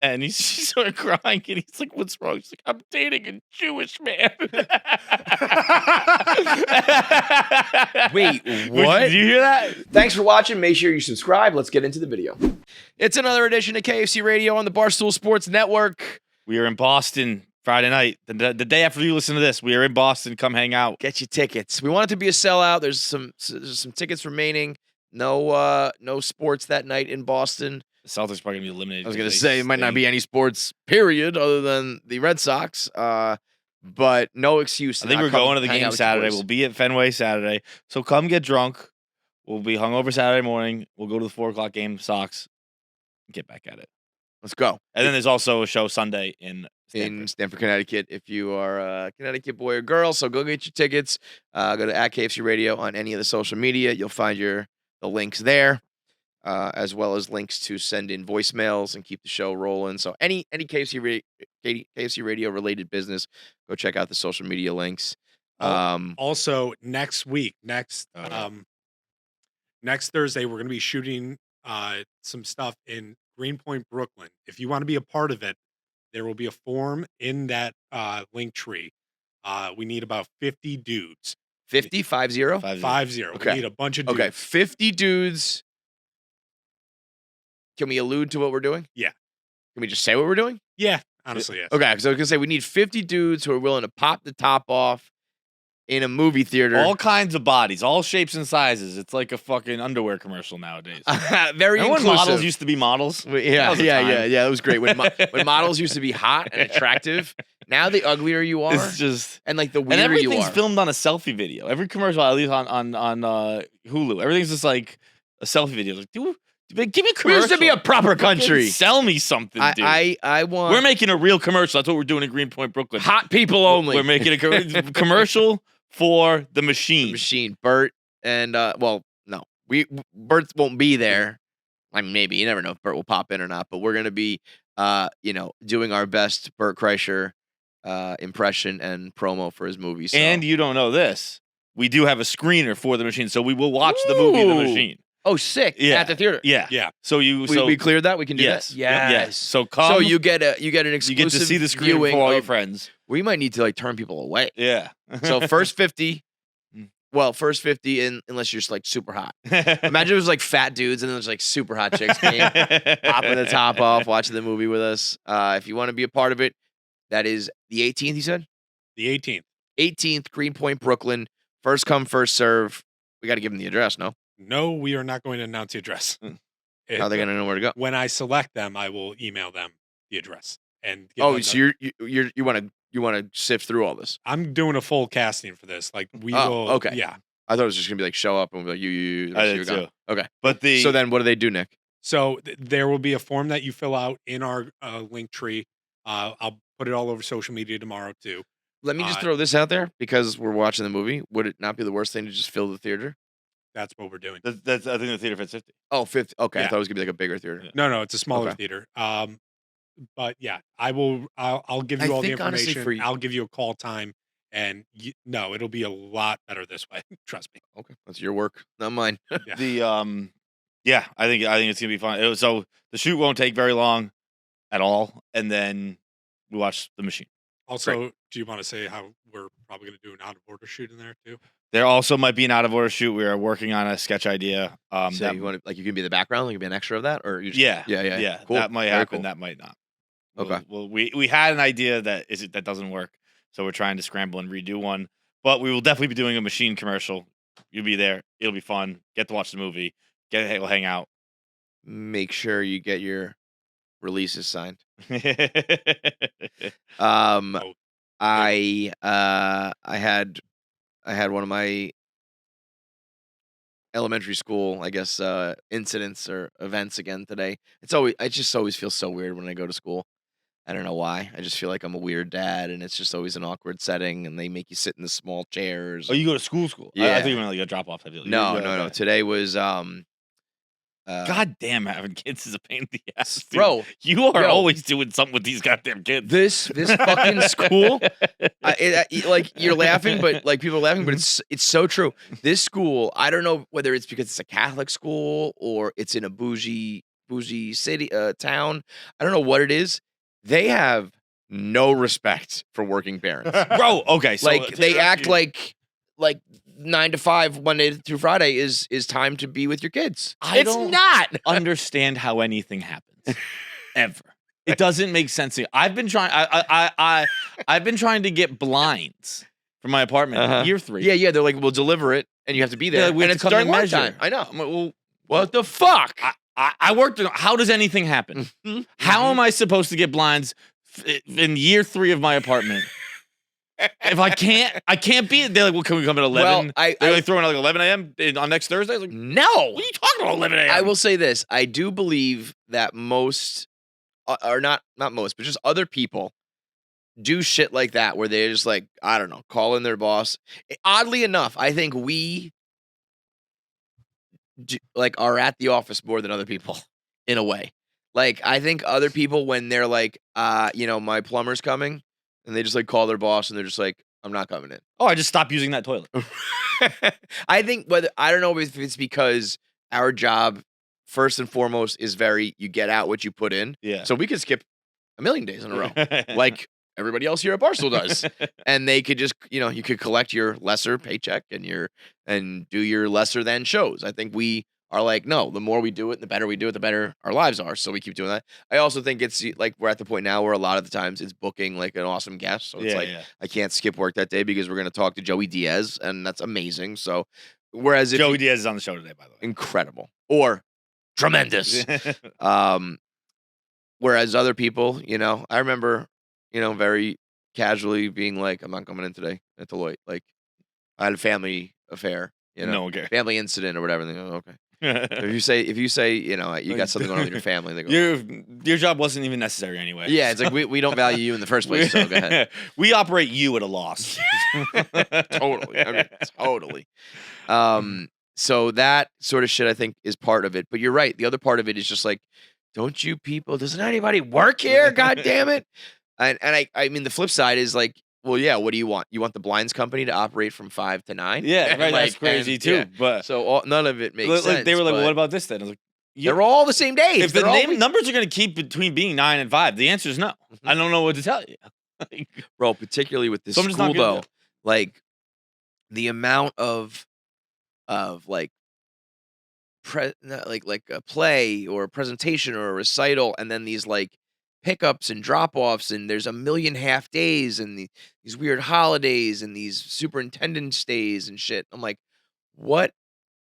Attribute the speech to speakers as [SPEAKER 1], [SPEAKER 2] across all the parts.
[SPEAKER 1] And she started crying, and he's like, "What's wrong?" She's like, "I'm dating a Jewish man."
[SPEAKER 2] Wait, what?
[SPEAKER 1] Did you hear that?
[SPEAKER 2] Thanks for watching. Make sure you subscribe. Let's get into the video. It's another edition of KFC Radio on the Barstool Sports Network.
[SPEAKER 1] We are in Boston Friday night. The day after you listen to this, we are in Boston. Come hang out.
[SPEAKER 2] Get your tickets. We want it to be a sellout. There's some tickets remaining. No sports that night in Boston.
[SPEAKER 1] The Celtics are probably going to be eliminated.
[SPEAKER 2] I was going to say, it might not be any sports, period, other than the Red Sox. But no excuse.
[SPEAKER 1] I think we're going to the game Saturday. We'll be at Fenway Saturday. So come get drunk. We'll be hungover Saturday morning. We'll go to the 4 o'clock game, Sox, and get back at it.
[SPEAKER 2] Let's go.
[SPEAKER 1] And then there's also a show Sunday in
[SPEAKER 2] Stamford, Connecticut, if you are a Connecticut boy or girl. So go get your tickets. Go to @KFC Radio on any of the social media. You'll find the links there. As well as links to send in voicemails and keep the show rolling. So any KFC Radio related business, go check out the social media links.
[SPEAKER 3] Also, next Thursday, we're going to be shooting some stuff in Greenpoint, Brooklyn. If you want to be a part of it, there will be a form in that link tree. We need about 50 dudes.
[SPEAKER 2] 50? 50?
[SPEAKER 3] 50.
[SPEAKER 2] Okay.
[SPEAKER 3] We need a bunch of dudes.
[SPEAKER 2] Okay, 50 dudes. Can we allude to what we're doing?
[SPEAKER 3] Yeah.
[SPEAKER 2] Can we just say what we're doing?
[SPEAKER 3] Yeah, honestly, yes.
[SPEAKER 2] Okay, because I was going to say we need 50 dudes who are willing to pop the top off in a movie theater.
[SPEAKER 1] All kinds of bodies, all shapes and sizes. It's like a fucking underwear commercial nowadays.
[SPEAKER 2] Very
[SPEAKER 1] Remember
[SPEAKER 2] inclusive.
[SPEAKER 1] when models used to be models?
[SPEAKER 2] Yeah. That was great. When models used to be hot and attractive, now the uglier you are,
[SPEAKER 1] it's just
[SPEAKER 2] and like the weirder
[SPEAKER 1] and everything's
[SPEAKER 2] you are.
[SPEAKER 1] filmed on a selfie video. Every commercial, at least on Hulu, everything's just like a selfie video. Like, dude, give me a commercial.
[SPEAKER 2] We used to be a proper country.
[SPEAKER 1] Sell me something, dude.
[SPEAKER 2] I want.
[SPEAKER 1] We're making a real commercial. That's what we're doing in Greenpoint, Brooklyn.
[SPEAKER 2] Hot people only.
[SPEAKER 1] We're making a commercial for the machine.
[SPEAKER 2] The machine. Bert and no, Bert won't be there. I mean, maybe you never know if Bert will pop in or not. But we're gonna be, doing our best Bert Kreischer impression and promo for his movie. So.
[SPEAKER 1] And you don't know this. We do have a screener for the machine, so we will watch the movie The Machine.
[SPEAKER 2] Oh, sick!
[SPEAKER 1] Yeah.
[SPEAKER 2] At the theater.
[SPEAKER 1] Yeah. So
[SPEAKER 2] we cleared that. We can do
[SPEAKER 1] yes.
[SPEAKER 2] that.
[SPEAKER 1] Yes. So come.
[SPEAKER 2] So you get an exclusive.
[SPEAKER 1] You get to see the screen for all your friends.
[SPEAKER 2] We might need to turn people away.
[SPEAKER 1] Yeah.
[SPEAKER 2] So first 50. Well, first 50 unless you're just super hot. Imagine it was fat dudes and then there's super hot chicks came, popping the top off, watching the movie with us. If you want to be a part of it, that is the 18th. You said
[SPEAKER 3] the 18th.
[SPEAKER 2] 18th, Greenpoint, Brooklyn. First come, first serve. We got to give them the address.
[SPEAKER 3] No, we are not going to announce the address.
[SPEAKER 2] How are they going to know where to go?
[SPEAKER 3] When I select them, I will email them the address and.
[SPEAKER 2] So you want to sift through all this?
[SPEAKER 3] I'm doing a full casting for this. We will.
[SPEAKER 2] Okay.
[SPEAKER 3] Yeah.
[SPEAKER 2] I thought it was just gonna be show up and we'll be you.
[SPEAKER 1] I did too.
[SPEAKER 2] Okay.
[SPEAKER 1] But
[SPEAKER 2] so then what do they do, Nick?
[SPEAKER 3] So there will be a form that you fill out in our link tree. I'll put it all over social media tomorrow too.
[SPEAKER 2] Let me just throw this out there because we're watching the movie. Would it not be the worst thing to just fill the theater?
[SPEAKER 3] That's what we're doing.
[SPEAKER 1] I think the theater fits 50.
[SPEAKER 2] Oh, 50. Okay,
[SPEAKER 3] yeah.
[SPEAKER 2] I thought it was gonna be a bigger theater.
[SPEAKER 3] Yeah. No, it's a smaller theater. But yeah, I will. I'll give you all the information.
[SPEAKER 2] Honestly,
[SPEAKER 3] I'll give you a call time, and it'll be a lot better this way. Trust me.
[SPEAKER 2] Okay, that's your work, not mine.
[SPEAKER 1] Yeah. I think it's gonna be fun. So the shoot won't take very long, at all, and then we watch The Machine.
[SPEAKER 3] Also, do you want to say how we're probably going to do an out of order shoot in there too?
[SPEAKER 1] There also might be an out of order shoot. We are working on a sketch idea.
[SPEAKER 2] So you want to, you can be the background, you can be an extra of that, or you just,
[SPEAKER 1] yeah.
[SPEAKER 2] Cool.
[SPEAKER 1] That might happen.
[SPEAKER 2] Cool.
[SPEAKER 1] That might not.
[SPEAKER 2] Okay.
[SPEAKER 1] Well, we had an idea that doesn't work, so we're trying to scramble and redo one. But we will definitely be doing a Machine commercial. You'll be there. It'll be fun. Get to watch the movie. We'll hang out.
[SPEAKER 2] Make sure you get your releases signed. I had one of my elementary school, I guess, incidents or events again today. I just always feel so weird when I go to school. I don't know why. I just feel like I'm a weird dad, and it's just always an awkward setting, and they make you sit in the small chairs.
[SPEAKER 1] Oh, you go to school?
[SPEAKER 2] Yeah.
[SPEAKER 1] I think you're like a drop off.
[SPEAKER 2] No. Today was
[SPEAKER 1] God damn, having kids is a pain in the ass, dude.
[SPEAKER 2] Bro.
[SPEAKER 1] You are always doing something with these goddamn kids.
[SPEAKER 2] This fucking school, you're laughing, but people are laughing, but it's so true. This school, I don't know whether it's because it's a Catholic school or it's in a bougie bougie city, town. I don't know what it is. They have no respect for working parents.
[SPEAKER 1] Bro, okay, so
[SPEAKER 2] Like they act like 9 to 5 Monday through Friday is time to be with your kids. It's
[SPEAKER 1] don't
[SPEAKER 2] not.
[SPEAKER 1] understand how anything happens ever. It doesn't make sense to me. I've been trying. I've been trying to get blinds for my apartment. Year 3.
[SPEAKER 2] Yeah. They're like, we'll deliver it, and you have to be there.
[SPEAKER 1] Yeah, we
[SPEAKER 2] and
[SPEAKER 1] have
[SPEAKER 2] it's
[SPEAKER 1] to come
[SPEAKER 2] during
[SPEAKER 1] to
[SPEAKER 2] lunch
[SPEAKER 1] measure.
[SPEAKER 2] time. I know.
[SPEAKER 1] I'm like, well,
[SPEAKER 2] What the fuck?
[SPEAKER 1] I worked. How does anything happen? How am I supposed to get blinds in year 3 of my apartment? If I can't be. They're like, well, can we come at 11?
[SPEAKER 2] Well,
[SPEAKER 1] they're like throwing out like 11 a.m. on next Thursday. I was like,
[SPEAKER 2] No.
[SPEAKER 1] what are you talking about 11 a.m.?
[SPEAKER 2] I will say this. I do believe that most, or not most, but just other people do shit like that where they're just like, I don't know, call in their boss. Oddly enough, I think we are at the office more than other people in a way. Like, I think other people, when they're like, my plumber's coming, and they just like call their boss and they're just like, I'm not coming in.
[SPEAKER 1] Oh, I just stopped using that toilet.
[SPEAKER 2] I think I don't know if it's because our job, first and foremost, is you get out what you put in.
[SPEAKER 1] Yeah.
[SPEAKER 2] So we could skip a million days in a row, like everybody else here at Barstool does. And they could just, you could collect your lesser paycheck and do your lesser than shows. I think we are like, no, the more we do it, the better we do it, the better our lives are. So we keep doing that. I also think it's like we're at the point now where a lot of the times it's booking like an awesome guest. So it's I can't skip work that day because we're going to talk to Joey Diaz, and that's amazing. So whereas
[SPEAKER 1] Joey Diaz is on the show today, by the way.
[SPEAKER 2] Incredible. Or tremendous. Whereas other people, I remember, very casually being like, I'm not coming in today at Deloitte. Like, I had a family affair,
[SPEAKER 1] No one cares.
[SPEAKER 2] family incident or whatever. And they go, okay. If you say, you got something going on with your family, they go,
[SPEAKER 1] your job wasn't even necessary anyway.
[SPEAKER 2] yeah, it's like we don't value you in the first place, so go ahead.
[SPEAKER 1] We operate you at a loss.
[SPEAKER 2] Totally. I mean, totally. So that sort of shit, I think, is part of it. But you're right. The other part of it is just like, don't you people, doesn't anybody work here? God damn it. And I mean, the flip side is like, well, yeah, what do you want? You want the blinds company to operate from 5 to 9?
[SPEAKER 1] Yeah, right. That's crazy too.
[SPEAKER 2] Yeah.
[SPEAKER 1] But
[SPEAKER 2] so none of it makes sense.
[SPEAKER 1] They were like, well, what about this then? I was like,
[SPEAKER 2] they're all the same days.
[SPEAKER 1] If the numbers are going to keep between being 9 and 5, the answer is no. I don't know what to tell you.
[SPEAKER 2] Bro, particularly with this
[SPEAKER 1] So I'm just not
[SPEAKER 2] school,
[SPEAKER 1] good
[SPEAKER 2] though,
[SPEAKER 1] at it.
[SPEAKER 2] like the amount of like like a play or a presentation or a recital, and then these like pickups and drop-offs, and there's a million half days and these weird holidays and these superintendent's days and shit. I'm like, what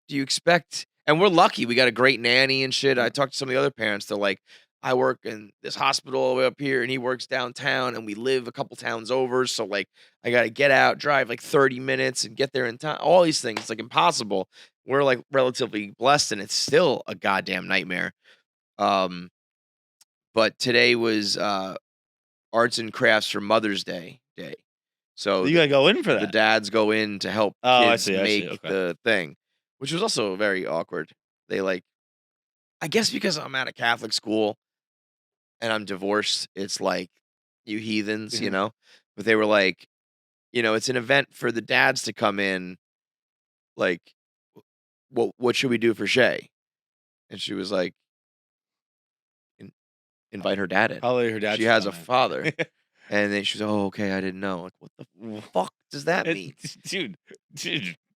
[SPEAKER 2] do you expect? And we're lucky. We got a great nanny and shit. I talked to some of the other parents. They're like, I work in this hospital all the way up here, and he works downtown, and we live a couple towns over. So, like, I got to get out, drive like 30 minutes and get there in time. All these things, it's like impossible. We're like relatively blessed, and it's still a goddamn nightmare. But today was arts and crafts for Mother's Day. So
[SPEAKER 1] you got to go in for that.
[SPEAKER 2] the dads go in to help
[SPEAKER 1] I
[SPEAKER 2] kids
[SPEAKER 1] see,
[SPEAKER 2] make
[SPEAKER 1] okay.
[SPEAKER 2] the thing, which was also very awkward. They like, I guess because I'm at a Catholic school and I'm divorced, it's like, you heathens, But they were like, it's an event for the dads to come in. Like, what should we do for Shay? And she was like, invite her dad in.
[SPEAKER 1] Probably her dad.
[SPEAKER 2] She has a father. And then she was, oh, okay, I didn't know. Like, what the fuck does that mean?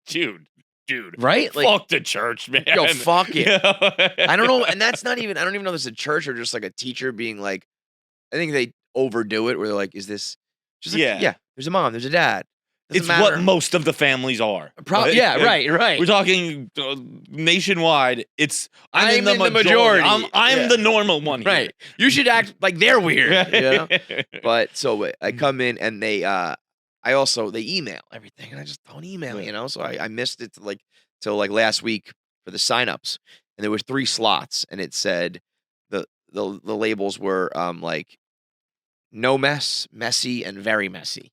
[SPEAKER 1] Dude.
[SPEAKER 2] Right? Like,
[SPEAKER 1] Fuck the church, man.
[SPEAKER 2] Yo, fuck it.
[SPEAKER 1] Yeah.
[SPEAKER 2] I don't know. And that's not even, I don't even know if it's a church or just like a teacher being like, I think they overdo it where they're like, is this just like, yeah, there's a mom, there's a dad. Doesn't
[SPEAKER 1] It's
[SPEAKER 2] matter.
[SPEAKER 1] what most of the families are.
[SPEAKER 2] Yeah, right.
[SPEAKER 1] We're talking nationwide. I'm in the
[SPEAKER 2] majority.
[SPEAKER 1] I'm the normal one here.
[SPEAKER 2] Right. You should act like they're weird. But so I come in and they email everything, and I just don't email, So I missed it till last week for the signups, and there were 3 slots, and it said the labels were like no mess, messy, and very messy.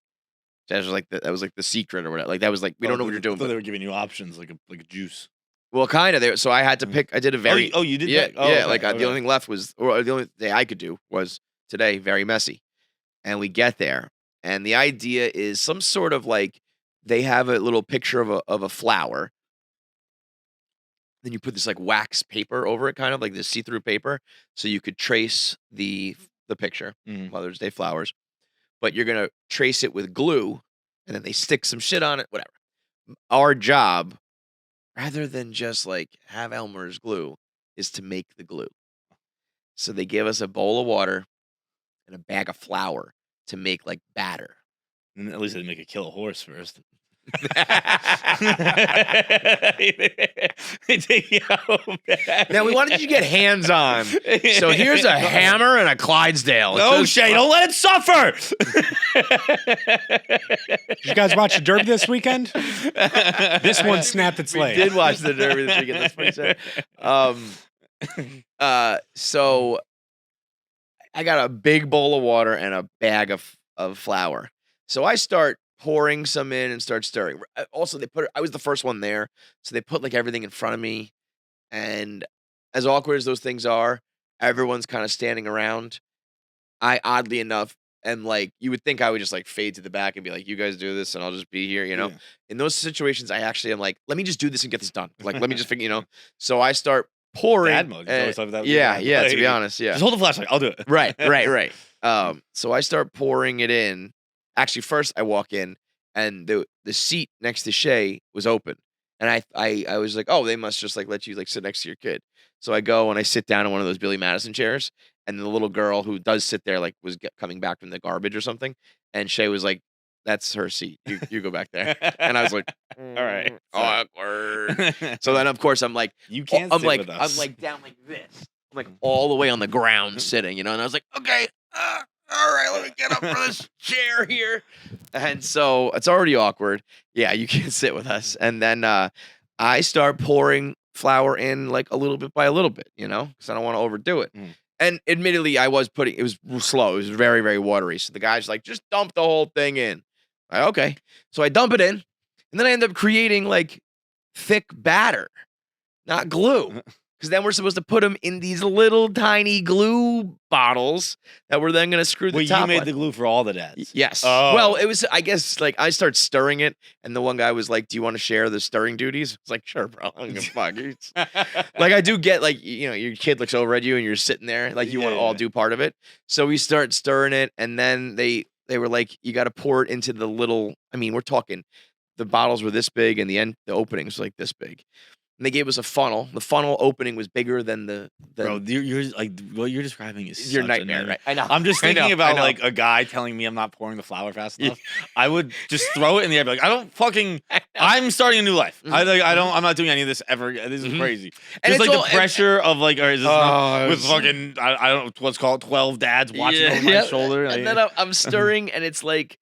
[SPEAKER 2] That was like the secret or whatever. Like that was like we don't know what you're doing.
[SPEAKER 1] I thought they were giving you options like a juice.
[SPEAKER 2] Well, kind of. There, so I had to pick. I did a very.
[SPEAKER 1] Oh, you did.
[SPEAKER 2] Yeah,
[SPEAKER 1] that? Oh,
[SPEAKER 2] yeah.
[SPEAKER 1] okay,
[SPEAKER 2] The only thing left was, or the only thing I could do was today, very messy. And we get there, and the idea is some sort of like they have a little picture of a flower, Then you put this like wax paper over it, kind of like this see-through paper, so you could trace the picture, Mother's Day flowers. But you're gonna trace it with glue, and then they stick some shit on it, whatever. Our job, rather than just like have Elmer's glue, is to make the glue. So they give us a bowl of water and a bag of flour to make like batter.
[SPEAKER 1] And at least they make it kill a horse first.
[SPEAKER 2] Now, what did you get hands on? So here's a hammer and a Clydesdale.
[SPEAKER 1] No, Shay, don't let it suffer.
[SPEAKER 3] Did you guys watch the Derby this weekend? This one snapped its leg.
[SPEAKER 2] We did watch the Derby this weekend. That's pretty sad. So I got a big bowl of water and a bag of flour. So I start pouring some in and start stirring. Also, I was the first one there, so they put like everything in front of me. And as awkward as those things are, everyone's kind of standing around. I, oddly enough, am like, you would think I would just like fade to the back and be like, you guys do this and I'll just be here, you know? Yeah. In those situations, I actually am like, let me just do this and get this done. Like, let me just figure, you know? So I start pouring.
[SPEAKER 1] Dad mode.
[SPEAKER 2] Yeah, to be honest, yeah.
[SPEAKER 1] Just hold the flashlight. I'll do it.
[SPEAKER 2] Right. So I start pouring it in. Actually, first I walk in and the seat next to Shay was open. And I was like, oh, they must just like let you like sit next to your kid. So I go and I sit down in one of those Billy Madison chairs. And the little girl who does sit there like was coming back from the garbage or something. And Shay was like, that's her seat. You go back there. And I was like,
[SPEAKER 1] all right.
[SPEAKER 2] Awkward. So then, of course, I'm like,
[SPEAKER 1] you can't sit with us.
[SPEAKER 2] I'm like down like this. I'm like all the way on the ground sitting, you know? And I was like, okay, all right, let me get up for this chair here. And so it's already awkward. Yeah, you can't sit with us. And then I start pouring flour in like a little bit by a little bit, you know, because I don't want to overdo it. And admittedly, it was slow. It was very, very watery. So the guy's like, just dump the whole thing in. Okay. So I dump it in. And then I end up creating like thick batter, not glue. Because then we're supposed to put them in these little tiny glue bottles that we're then going to screw the top on.
[SPEAKER 1] You made the glue for all the dads?
[SPEAKER 2] Yes.
[SPEAKER 1] Oh.
[SPEAKER 2] Well, it was, I guess, like, I start stirring it, and the one guy was like, do you want to share the stirring duties? I was like, sure, bro. I don't give a fuck. Like, I do get, like, you know, your kid looks over at you, and you're sitting there, like, you want to all do part of it. So we start stirring it, and then they were like, you got to pour it into the little, I mean, we're talking, the bottles were this big, and the openings were like this big. And they gave us a funnel. The funnel opening was bigger than the
[SPEAKER 1] Bro, you're like what you're describing is
[SPEAKER 2] your nightmare, right? I know.
[SPEAKER 1] I'm just thinking about like a guy telling me I'm not pouring the flour fast enough. I would just throw it in the air, be like, I'm starting a new life. I'm not doing any of this ever. This is crazy. And it's like the pressure of like, or is this with fucking I don't know what's called 12 dads watching over my shoulder.
[SPEAKER 2] And then I'm stirring, and it's like.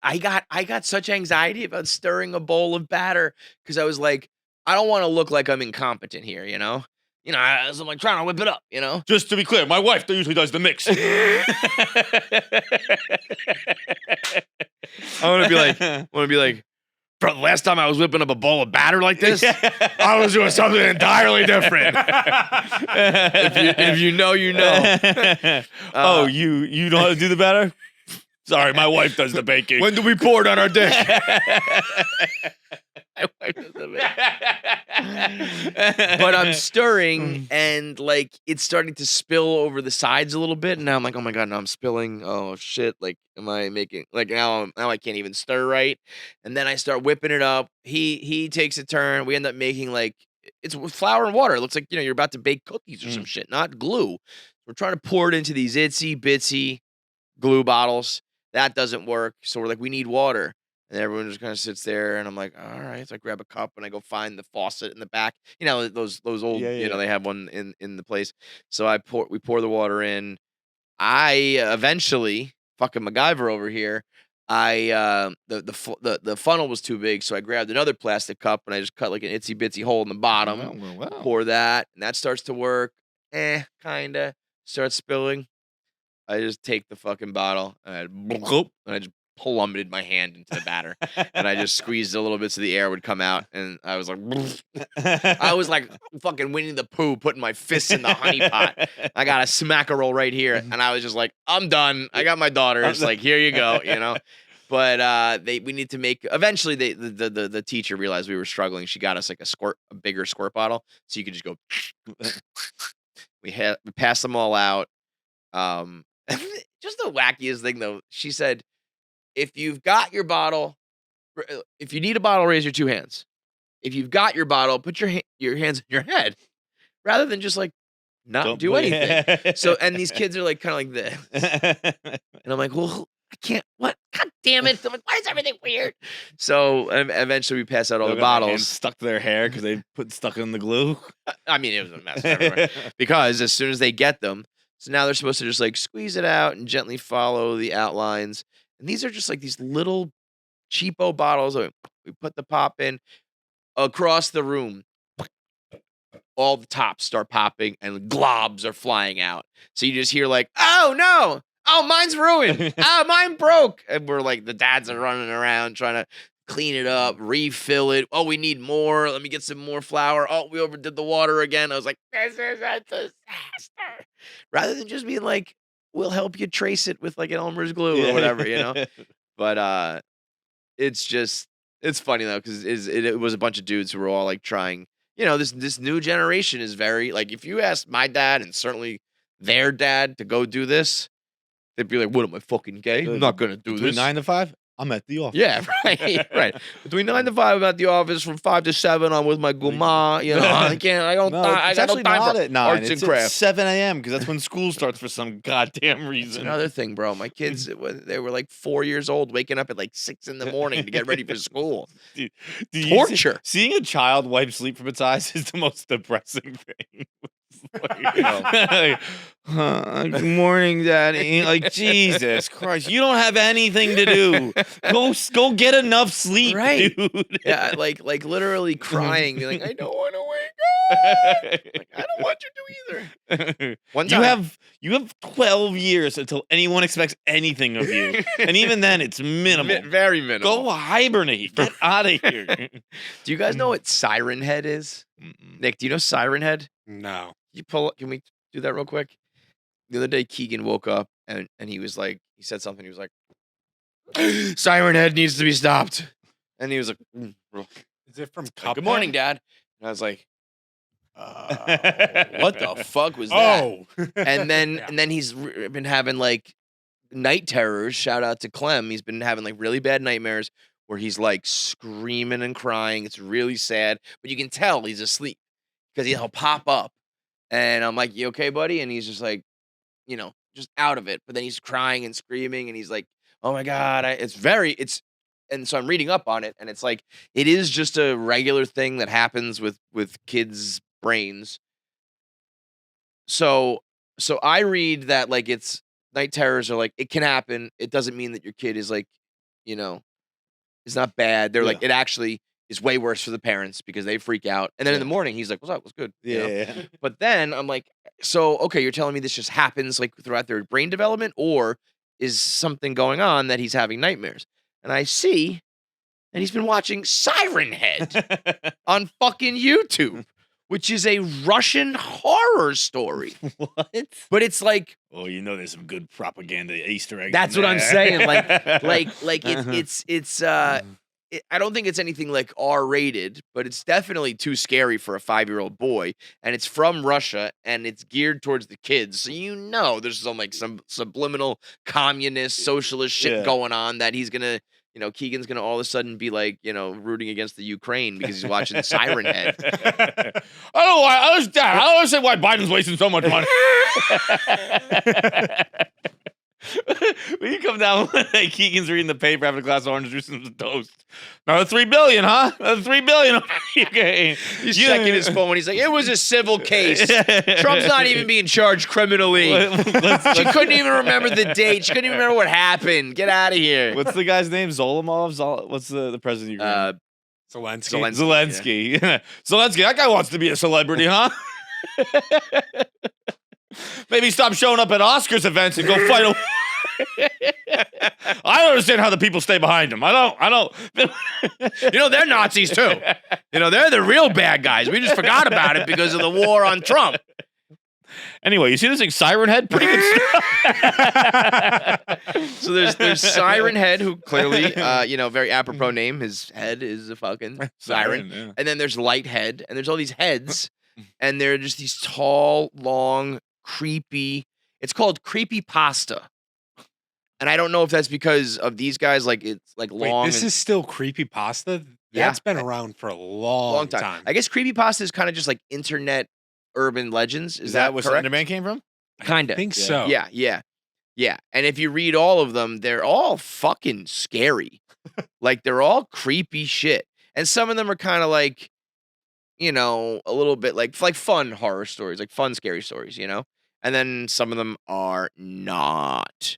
[SPEAKER 2] I got such anxiety about stirring a bowl of batter because I was like, I don't want to look like I'm incompetent here, you know? You know, as I'm like trying to whip it up, you know?
[SPEAKER 1] Just to be clear, my wife usually does the mix.
[SPEAKER 2] I want to be like, bro, the last time I was whipping up a bowl of batter like this, I was doing something entirely different. if you know, you know.
[SPEAKER 1] You know how to do the batter? Sorry, my wife does the baking.
[SPEAKER 2] When do we pour it on our dick? But I'm stirring, and like it's starting to spill over the sides a little bit, and now I'm like, oh my god, now I'm spilling. Oh shit! Like, am I making like now I can't even stir right? And then I start whipping it up. He takes a turn. We end up making like it's with flour and water. It looks like you're about to bake cookies or some shit, not glue. We're trying to pour it into these itsy bitsy glue bottles. That doesn't work. So we're like, we need water. And everyone just kind of sits there. And I'm like, all right. So I grab a cup and I go find the faucet in the back. You know, those old, you know, they have one in the place. So we pour the water in. I eventually, fucking MacGyver over here, the funnel was too big. So I grabbed another plastic cup and I just cut like an itsy bitsy hole in the bottom.
[SPEAKER 1] Wow.
[SPEAKER 2] Pour that. And that starts to work. Kinda. Starts spilling. I just take the fucking bottle and I just plummeted my hand into the batter and I just squeezed a little bit so the air would come out and I was like fucking Winnie the Pooh putting my fists in the honey pot. I got a smackerel right here and I was just like, I'm done. I got my daughter. It's like, here you go, you know? But we need to make. Eventually, the teacher realized we were struggling. She got us like a bigger squirt bottle, so you could just go. We passed them all out. Just the wackiest thing though. She said, if you've got your bottle, if you need a bottle, raise your two hands. If you've got your bottle, put your hands in your head, rather than just like not do anything. So, and these kids are like kind of like this, and I'm like, well, I can't. What? God damn it! Why is everything weird? So, eventually, we pass out all the bottles
[SPEAKER 1] stuck to their hair because they stuck in the glue.
[SPEAKER 2] I mean, it was a mess everywhere. Because as soon as they get them, so now they're supposed to just like squeeze it out and gently follow the outlines. And these are just like these little cheapo bottles. We put the pop in across the room. All the tops start popping and globs are flying out. So you just hear like, oh no, oh mine's ruined, oh mine broke, and we're like the dads are running around trying to clean it up, refill it. Oh, we need more. Let me get some more flour. Oh, we overdid the water again. I was like, this is a disaster. Rather than just being like, we'll help you trace it with like an Elmer's glue or whatever, you know. But it's funny though because it was a bunch of dudes who were all like trying. You know, this new generation is very like if you ask my dad and certainly their dad to go do this, they'd be like, "What am I fucking gay? I'm not gonna do this."
[SPEAKER 1] 9 to 5. I'm at the office.
[SPEAKER 2] Yeah, right, right. Between 9 to 5, I'm at the office. From 5 to 7, I'm with my guma. You know, I can't. I don't.
[SPEAKER 1] No,
[SPEAKER 2] I
[SPEAKER 1] it's
[SPEAKER 2] got no
[SPEAKER 1] actually
[SPEAKER 2] time
[SPEAKER 1] not
[SPEAKER 2] for
[SPEAKER 1] at 9.
[SPEAKER 2] arts
[SPEAKER 1] It's
[SPEAKER 2] and
[SPEAKER 1] at
[SPEAKER 2] crafts.
[SPEAKER 1] 7 a.m. because that's when school starts for some goddamn reason.
[SPEAKER 2] Another thing, bro. My kids, they were like 4 years old, waking up at like 6 in the morning to get ready for school.
[SPEAKER 1] Dude,
[SPEAKER 2] Torture.
[SPEAKER 1] Seeing a child wipe sleep from its eyes is the most depressing thing. Good morning, Daddy. Like, Jesus Christ, you don't have anything to do. Go get enough sleep,
[SPEAKER 2] Right.
[SPEAKER 1] dude.
[SPEAKER 2] Yeah, like literally crying. Like, I don't want to wake up. Like, I don't want you to either. One time,
[SPEAKER 1] You have 12 years until anyone expects anything of you, and even then, it's minimal.
[SPEAKER 2] Very minimal.
[SPEAKER 1] Go hibernate. Get out of here.
[SPEAKER 2] Do you guys know what siren head is? Nick, do you know siren head?
[SPEAKER 3] No.
[SPEAKER 2] You pull up. Can we do that real quick? The other day, Keegan woke up and he was like, he said something. He was like, siren head needs to be stopped. And he was like,
[SPEAKER 3] Is it from
[SPEAKER 2] like,
[SPEAKER 3] Cuphead?
[SPEAKER 2] good morning, Dad. And I was like, what the fuck was that?
[SPEAKER 3] Oh.
[SPEAKER 2] And then
[SPEAKER 3] Yeah.
[SPEAKER 2] and then he's been having like night terrors. Shout out to Clem. He's been having like really bad nightmares where he's like screaming and crying. It's really sad, but you can tell he's asleep because he'll pop up. And I'm like, you okay, buddy? And he's just like, you know, just out of it. But then he's crying and screaming and he's like, oh my God. And so I'm reading up on it and it's like, it is just a regular thing that happens with kids' brains. So I read that like it's night terrors are like, it can happen. It doesn't mean that your kid is like, you know, it's not bad. They're like, it actually is way worse for the parents because they freak out. And then in the morning, he's like, what's up? What's good? You know?
[SPEAKER 1] Yeah.
[SPEAKER 2] But then I'm like, so, okay, you're telling me this just happens like throughout their brain development or is something going on that he's having nightmares? And I see, and he's been watching Siren Head on fucking YouTube, which is a Russian horror story.
[SPEAKER 1] What?
[SPEAKER 2] But it's like,
[SPEAKER 1] oh, you know, there's some good propaganda Easter eggs.
[SPEAKER 2] that's
[SPEAKER 1] in
[SPEAKER 2] what I'm
[SPEAKER 1] there.
[SPEAKER 2] saying. I don't think it's anything like R-rated, but it's definitely too scary for a 5-year-old boy. And it's from Russia, and it's geared towards the kids. So you know there's some subliminal communist, socialist shit going on that he's gonna, you know, Keegan's gonna all of a sudden be like, you know, rooting against the Ukraine because he's watching Siren Head.
[SPEAKER 1] I don't understand why Biden's wasting so much money. When you come down, like Keegan's reading the paper, having a glass of orange juice and some toast. Another $3 billion, huh? Another $3 billion. Okay.
[SPEAKER 2] He's checking his phone. He's like, it was a civil case. Trump's not even being charged criminally. She couldn't even remember the date. She couldn't even remember what happened. Get out of here.
[SPEAKER 1] What's the guy's name? Zolimov? What's the president of Ukraine?
[SPEAKER 3] Zelensky.
[SPEAKER 1] Zelensky. Zelensky. That guy wants to be a celebrity, huh? Maybe stop showing up at Oscars events and go fight. I don't understand how the people stay behind him. I don't.
[SPEAKER 2] You know, they're Nazis too. You know, they're the real bad guys. We just forgot about it because of the war on Trump.
[SPEAKER 1] Anyway, you see this thing, Siren Head? Pretty good stuff.
[SPEAKER 2] So there's Siren Head, who clearly, very apropos name. His head is a fucking siren.
[SPEAKER 1] Yeah.
[SPEAKER 2] And then there's Light Head, and there's all these heads, and they're just these tall, long, creepy. It's called creepy pasta. And I don't know if that's because of these guys, like it's like long.
[SPEAKER 3] Wait, this is still creepy pasta?
[SPEAKER 2] Yeah.
[SPEAKER 3] That's been around for a long time.
[SPEAKER 2] I guess creepy pasta is kind of just like internet urban legends. Is that
[SPEAKER 1] where
[SPEAKER 2] correct?
[SPEAKER 1] Slenderman came from?
[SPEAKER 2] Kind
[SPEAKER 3] I
[SPEAKER 2] of.
[SPEAKER 3] think so.
[SPEAKER 2] Yeah. And if you read all of them, they're all fucking scary. Like they're all creepy shit. And some of them are kind of like, a little bit like fun horror stories, like fun scary stories, And then some of them are not.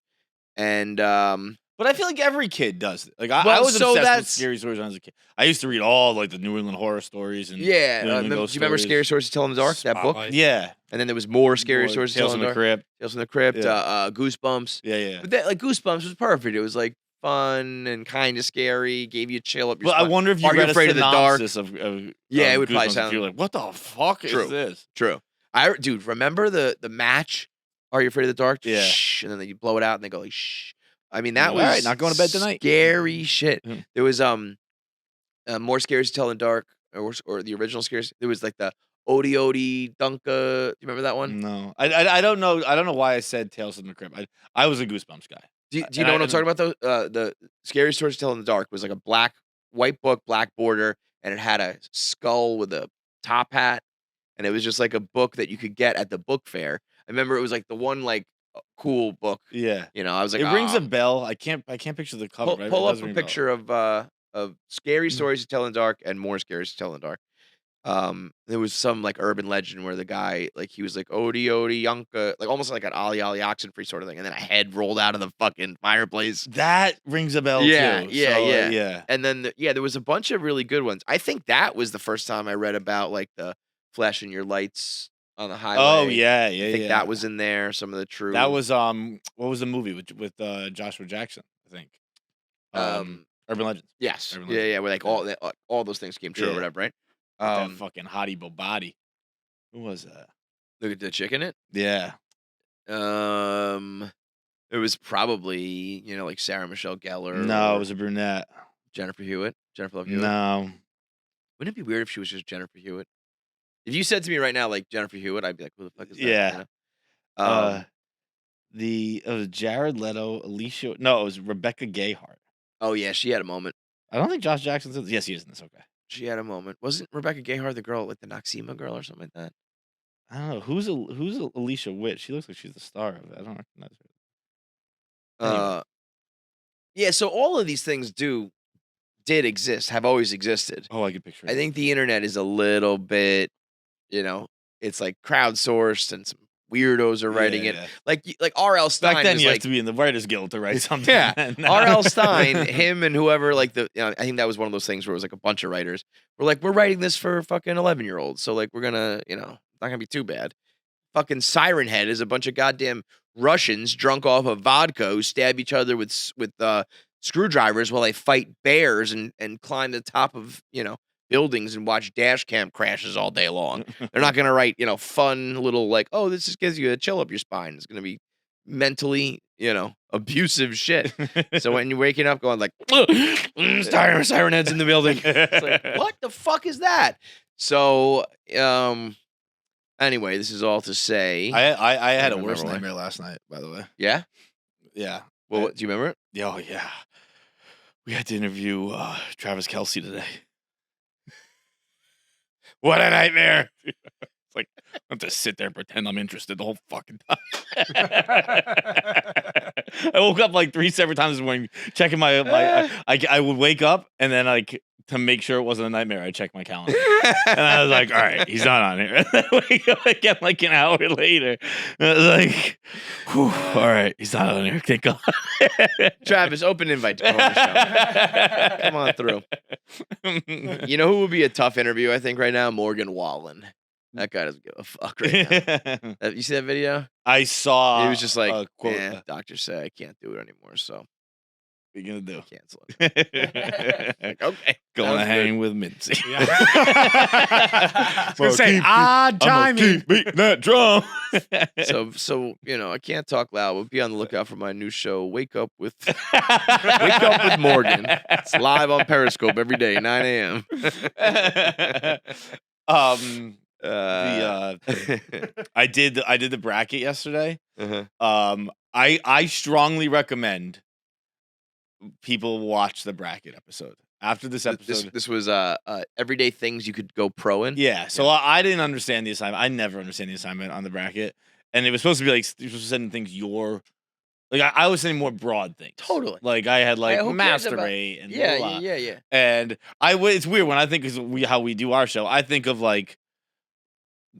[SPEAKER 2] And
[SPEAKER 1] But I feel like every kid does it. Like I
[SPEAKER 2] Well,
[SPEAKER 1] was
[SPEAKER 2] so
[SPEAKER 1] obsessed with
[SPEAKER 2] that's-
[SPEAKER 1] scary stories when I was a kid. I used to read all like the New England horror stories and
[SPEAKER 2] do
[SPEAKER 1] New
[SPEAKER 2] you
[SPEAKER 1] England ghost
[SPEAKER 2] remember
[SPEAKER 1] stories.
[SPEAKER 2] Scary Stories to Tell in the Dark? That book?
[SPEAKER 3] Spotlight.
[SPEAKER 1] Yeah,
[SPEAKER 2] And then there was more Scary
[SPEAKER 1] More
[SPEAKER 2] Stories to Tell
[SPEAKER 1] Tales
[SPEAKER 2] in
[SPEAKER 1] from
[SPEAKER 2] the
[SPEAKER 1] the
[SPEAKER 2] Dark.
[SPEAKER 1] Crypt.
[SPEAKER 2] Tales from the Crypt,
[SPEAKER 1] Yeah.
[SPEAKER 2] Goosebumps.
[SPEAKER 1] Yeah.
[SPEAKER 2] But that, like Goosebumps was perfect. It was like fun and kind of scary, gave you a chill up your
[SPEAKER 1] But I
[SPEAKER 2] spine.
[SPEAKER 1] wonder if you
[SPEAKER 2] Are You
[SPEAKER 1] read
[SPEAKER 2] Afraid
[SPEAKER 1] a
[SPEAKER 2] of the Dark?
[SPEAKER 1] synopsis of
[SPEAKER 2] Yeah, it would
[SPEAKER 1] Goosebumps
[SPEAKER 2] probably
[SPEAKER 1] if
[SPEAKER 2] sound-
[SPEAKER 1] you're like, what the fuck
[SPEAKER 2] True.
[SPEAKER 1] is this?
[SPEAKER 2] True. Dude, remember the match? Are You Afraid of the Dark?
[SPEAKER 1] Yeah.
[SPEAKER 2] Shh, and then you blow it out and they go like shh. I mean, that
[SPEAKER 1] All
[SPEAKER 2] was
[SPEAKER 1] right, not going to bed tonight.
[SPEAKER 2] Scary shit.
[SPEAKER 1] Mhm.
[SPEAKER 2] There was more Scaries to Tell in the Dark, or the original Scaries. There was like the Odie Dunka. Do you remember that one?
[SPEAKER 1] No, I don't know. I don't know why I said Tales from the Crypt. I was a Goosebumps guy.
[SPEAKER 2] Do you
[SPEAKER 1] And
[SPEAKER 2] know what
[SPEAKER 1] I-
[SPEAKER 2] I'm talking about though? The Scary Stories to Tell in the Dark was like a white book, black border, and it had a skull with a top hat, and it was just like a book that you could get at the book fair. I remember it was like the one like cool book.
[SPEAKER 1] Yeah,
[SPEAKER 2] I was like,
[SPEAKER 1] it rings
[SPEAKER 2] "Ah."
[SPEAKER 1] a bell. I can't picture the cover. but it
[SPEAKER 2] Pull up
[SPEAKER 1] does
[SPEAKER 2] a
[SPEAKER 1] ring bell.
[SPEAKER 2] picture of Scary Stories to Tell in the Dark and more Scary to Tell in the Dark. There was some like urban legend where the guy like he was like Odie Yonka, like almost like an Ali Oxenfree sort of thing, and then a head rolled out of the fucking fireplace.
[SPEAKER 1] That rings a bell.
[SPEAKER 2] Yeah,
[SPEAKER 1] too.
[SPEAKER 2] yeah,
[SPEAKER 1] So,
[SPEAKER 2] yeah. And then there was a bunch of really good ones. I think that was the first time I read about like the flashing your lights on the highway.
[SPEAKER 1] Oh yeah.
[SPEAKER 2] I think that was in there. Some of the true.
[SPEAKER 1] That was what was the movie with Joshua Jackson? I think. Urban Legends.
[SPEAKER 2] yes,
[SPEAKER 1] Urban
[SPEAKER 2] yeah,
[SPEAKER 1] Legends.
[SPEAKER 2] yeah. Where like all those things came true or
[SPEAKER 1] Yeah.
[SPEAKER 2] whatever, right?
[SPEAKER 1] That fucking hottie body. Who was that?
[SPEAKER 2] Look at the chick in it.
[SPEAKER 1] Yeah.
[SPEAKER 2] It was probably like Sarah Michelle Gellar.
[SPEAKER 1] No,
[SPEAKER 2] or
[SPEAKER 1] it was a brunette.
[SPEAKER 2] Jennifer Love Hewitt.
[SPEAKER 1] No.
[SPEAKER 2] Wouldn't it be weird if she was just Jennifer Hewitt? If you said to me right now like Jennifer Hewitt, I'd be like, who the fuck is that?
[SPEAKER 1] Yeah.
[SPEAKER 2] You know?
[SPEAKER 1] It was Jared Leto, Alicia. No, it was Rebecca Gayheart.
[SPEAKER 2] Oh yeah, she had a moment.
[SPEAKER 1] I don't think Josh Jackson's in this. Yes, he is in this. Okay.
[SPEAKER 2] She had a moment. Wasn't Rebecca Gayheart the girl, like the Noxema girl or something like that?
[SPEAKER 1] I don't know who's Alicia Witt. She looks like she's the star of it. I don't recognize her. Anyway.
[SPEAKER 2] Yeah. So all of these things did exist, have always existed.
[SPEAKER 1] Oh, I can picture.
[SPEAKER 2] I think the internet is a little bit, it's like crowdsourced and some weirdos are writing it. Like R.L. Stein.
[SPEAKER 1] Back then,
[SPEAKER 2] was
[SPEAKER 1] you
[SPEAKER 2] like,
[SPEAKER 1] have to be in the Writers Guild to write something.
[SPEAKER 2] Yeah, R.L. Stein, him and whoever, like I think that was one of those things where it was like a bunch of writers. We're like, we're writing this for fucking 11-year-olds, so like we're gonna, not gonna be too bad. Fucking Siren Head is a bunch of goddamn Russians drunk off of vodka who stab each other with screwdrivers while they fight bears and climb the top of buildings and watch dash cam crashes all day long. They're not gonna write fun little like, oh, this just gives you a chill up your spine. It's gonna be mentally abusive shit. So when you're waking up going like Siren Head's in the building, it's like, what the fuck is that? So anyway, this is all to say,
[SPEAKER 1] I had a
[SPEAKER 2] remember
[SPEAKER 1] worse
[SPEAKER 2] why.
[SPEAKER 1] nightmare last night. By the way.
[SPEAKER 2] yeah.
[SPEAKER 1] Yeah.
[SPEAKER 2] Well, what, do you remember it?
[SPEAKER 1] Oh yeah. We had to interview Travis Kelce today. What a nightmare! It's like I have to sit there and pretend I'm interested the whole fucking time. I woke up like 3 separate times this morning, checking my I would wake up and then like to make sure it wasn't a nightmare, I checked my calendar. And I was like, all right, he's not on here. And I wake up again like an hour later. And I was like, whew, all right, he's not on here. Thank God.
[SPEAKER 2] Travis, open invite to come on the show. Come on through. You know who would be a tough interview, I think, right now? Morgan Wallen. That guy doesn't give a fuck right now. Have you see that video?
[SPEAKER 1] I saw.
[SPEAKER 2] He was just like,
[SPEAKER 1] a quote.
[SPEAKER 2] doctors say I can't do it anymore. So
[SPEAKER 1] What are you gonna do?
[SPEAKER 2] Cancel it. Okay.
[SPEAKER 1] Going to hang with Mincy.
[SPEAKER 3] Yeah. I was gonna say odd timing.
[SPEAKER 1] Beating that drum.
[SPEAKER 2] So I can't talk loud, but be on the lookout for my new show, Wake Up with Morgan. It's live on Periscope every day, 9 a.m.
[SPEAKER 1] I did the bracket yesterday.
[SPEAKER 2] Uh-huh.
[SPEAKER 1] I strongly recommend people watch the bracket episode. After this episode,
[SPEAKER 2] This was everyday things you could go pro in.
[SPEAKER 1] yeah. So I didn't understand the assignment. I never understand the assignment on the bracket, and it was supposed to be like you're supposed to send things I was saying more broad things.
[SPEAKER 2] Totally.
[SPEAKER 1] Like I had like
[SPEAKER 2] who cares about-
[SPEAKER 1] masturbate and
[SPEAKER 2] Yeah,
[SPEAKER 1] blah, blah.
[SPEAKER 2] yeah.
[SPEAKER 1] And it's weird when I think how we do our show. I think of like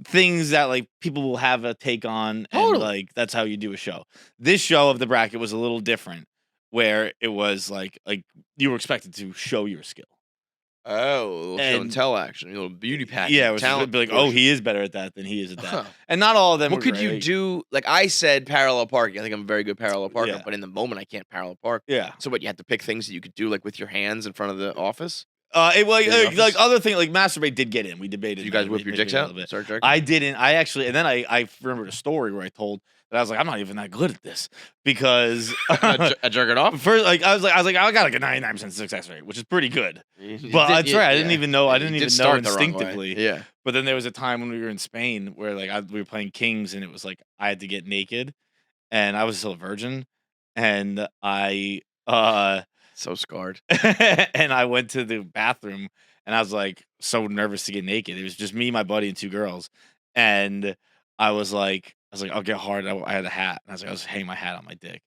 [SPEAKER 1] things that like people will have a take on, and
[SPEAKER 2] Totally.
[SPEAKER 1] like that's how you do a show. This show of the bracket was a little different, where it was like you were expected to show your skill.
[SPEAKER 2] Oh, a little show and tell action, a little beauty pageant.
[SPEAKER 1] Yeah, it was
[SPEAKER 2] talent.
[SPEAKER 1] Be like, oh, he is better at that than he is at that.
[SPEAKER 2] Huh.
[SPEAKER 1] And not all of them.
[SPEAKER 2] What
[SPEAKER 1] were
[SPEAKER 2] could you
[SPEAKER 1] great.
[SPEAKER 2] do? Like I said, parallel parking. I think I'm a very good parallel parker,
[SPEAKER 1] Yeah.
[SPEAKER 2] but in the moment, I can't parallel park.
[SPEAKER 1] Yeah.
[SPEAKER 2] So what? You had to pick things that you could do, like with your hands in front of the office.
[SPEAKER 1] Like other things, like masturbate did get in. We debated.
[SPEAKER 2] Did you guys whip your dicks out?
[SPEAKER 1] Bit.
[SPEAKER 2] Start jerking?
[SPEAKER 1] I didn't. I actually, and then I remembered a story where I told that I was like, I'm not even that good at this because
[SPEAKER 2] I jerk it off.
[SPEAKER 1] first, I was like, I got like a 99% success rate, which is pretty good. But that's right. I didn't even know. I didn't even know instinctively.
[SPEAKER 2] Yeah.
[SPEAKER 1] But then there was a time when we were in Spain where we were playing Kings, and it was like I had to get naked, and I was still a virgin, and I
[SPEAKER 2] So scarred.
[SPEAKER 1] and I went to the bathroom, and I was like so nervous to get naked. It was just me, my buddy, and two girls, and I was like, I'll get hard. I had a hat, and I was hanging my hat on my dick,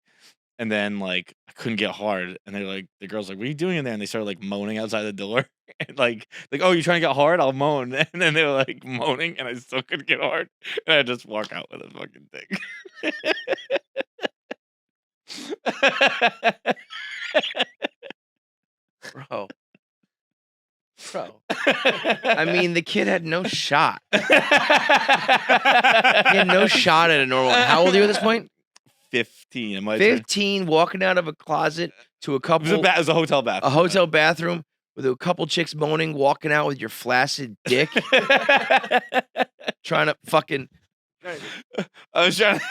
[SPEAKER 1] and then like I couldn't get hard, and they're like, the girls like, what are you doing in there? And they started like moaning outside the door, and like, oh, you trying to get hard? I'll moan, and then they were like moaning, and I still couldn't get hard, and I just walk out with a fucking dick.
[SPEAKER 2] Bro. I mean, the kid had no shot. He had no shot at a normal. How old are you at this point?
[SPEAKER 1] 15. Am I
[SPEAKER 2] 15, walking out of a closet to a couple.
[SPEAKER 1] It was a hotel bathroom.
[SPEAKER 2] A hotel bathroom with a couple chicks moaning, walking out with your flaccid dick, trying to fucking.
[SPEAKER 1] I was trying to.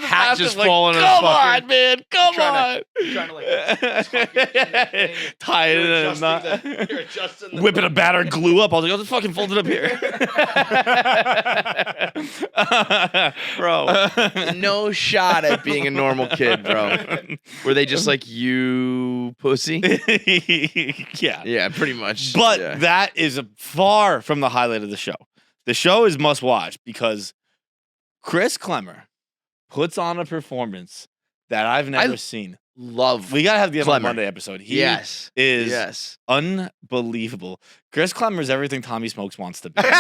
[SPEAKER 2] Hat just
[SPEAKER 1] like,
[SPEAKER 2] falling on
[SPEAKER 1] come
[SPEAKER 2] his fucking.
[SPEAKER 1] on, man. Come on.
[SPEAKER 2] Trying to like.
[SPEAKER 1] Tie it in a knot.
[SPEAKER 2] You're adjusting the
[SPEAKER 1] Whipping a batter glue up. I was like, I'll just fucking fold it up here.
[SPEAKER 2] Bro, no shot at being a normal kid, bro. Were they just like, you pussy?
[SPEAKER 1] Yeah.
[SPEAKER 2] Yeah, pretty much.
[SPEAKER 1] But
[SPEAKER 2] yeah.
[SPEAKER 1] that is far from the highlight of the show. The show is must watch because Chris Klemmer puts on a performance that I've never seen.
[SPEAKER 2] Love.
[SPEAKER 1] We gotta have the
[SPEAKER 2] Clemmer.
[SPEAKER 1] Monday episode. He
[SPEAKER 2] Yes.
[SPEAKER 1] is
[SPEAKER 2] Yes.
[SPEAKER 1] unbelievable. Chris Klemmer is everything Tommy Smokes wants to be. we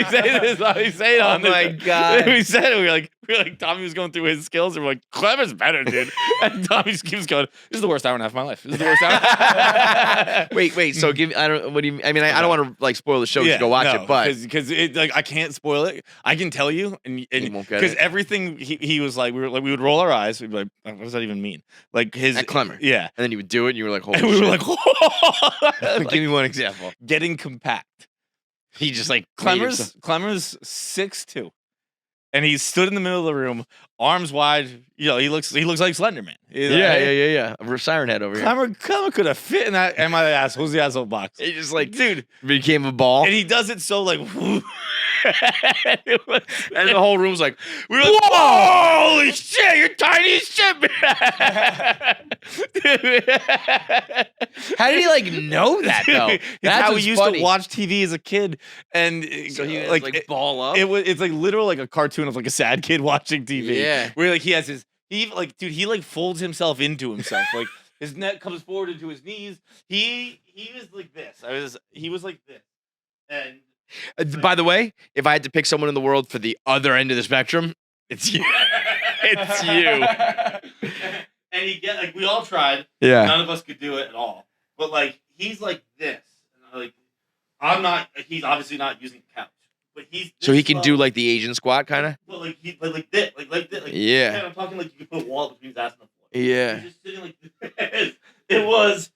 [SPEAKER 1] say this. We say it on this.
[SPEAKER 2] Oh my God.
[SPEAKER 1] We said it. We were like Tommy was going through his skills, and we're like, Klemmer's better, dude. And Tommy just keeps going. This is the worst hour and a half of my life. This is the worst hour.
[SPEAKER 2] Wait. So give me. I don't. What do you? I mean, I don't want to like spoil the show. Yeah, go watch it, but
[SPEAKER 1] because it like I can't spoil it. I can tell you, and
[SPEAKER 2] won't get
[SPEAKER 1] because
[SPEAKER 2] it.
[SPEAKER 1] everything he was like, we would roll our eyes. We'd be like, what does that even mean? Like his
[SPEAKER 2] At Klemmer.
[SPEAKER 1] yeah.
[SPEAKER 2] And then you would do it, and you were like, holy
[SPEAKER 1] And we
[SPEAKER 2] shit.
[SPEAKER 1] were like,
[SPEAKER 2] Give me one example.
[SPEAKER 1] getting compact.
[SPEAKER 2] He just like
[SPEAKER 1] Klemmer's 6'2", and he stood in the middle of the room, arms wide. You know, he looks like Slender Man.
[SPEAKER 2] Yeah. A siren head over here.
[SPEAKER 1] Klemmer could have fit in that. Am I the asshole? Who's the asshole box?
[SPEAKER 2] He just like
[SPEAKER 1] Dude,
[SPEAKER 2] became a ball,
[SPEAKER 1] and he does it so like.
[SPEAKER 2] and the whole room's like,
[SPEAKER 1] we were like, holy shit, you're tiny as shit, man.
[SPEAKER 2] how did he like know that though?
[SPEAKER 1] It's
[SPEAKER 2] That's
[SPEAKER 1] how we
[SPEAKER 2] what's
[SPEAKER 1] used
[SPEAKER 2] funny.
[SPEAKER 1] to watch TV as a kid, and
[SPEAKER 2] So he
[SPEAKER 1] like
[SPEAKER 2] ball up.
[SPEAKER 1] it's like literally like a cartoon of like a sad kid watching TV.
[SPEAKER 2] Yeah.
[SPEAKER 1] Where like he has he like folds himself into himself. Like his neck comes forward into his knees. He was like this. He was like this. And
[SPEAKER 2] By the way, if I had to pick someone in the world for the other end of the spectrum, it's you. It's you.
[SPEAKER 1] And we all tried.
[SPEAKER 2] Yeah.
[SPEAKER 1] None of us could do it at all. But like he's like this. And like he's obviously not using the couch. but he's
[SPEAKER 2] So he can do like the Asian squat kind of.
[SPEAKER 1] But like this, like this.
[SPEAKER 2] Yeah.
[SPEAKER 1] I'm talking like you could put a wall between his ass and the floor.
[SPEAKER 2] Yeah.
[SPEAKER 1] He's just sitting like this. It was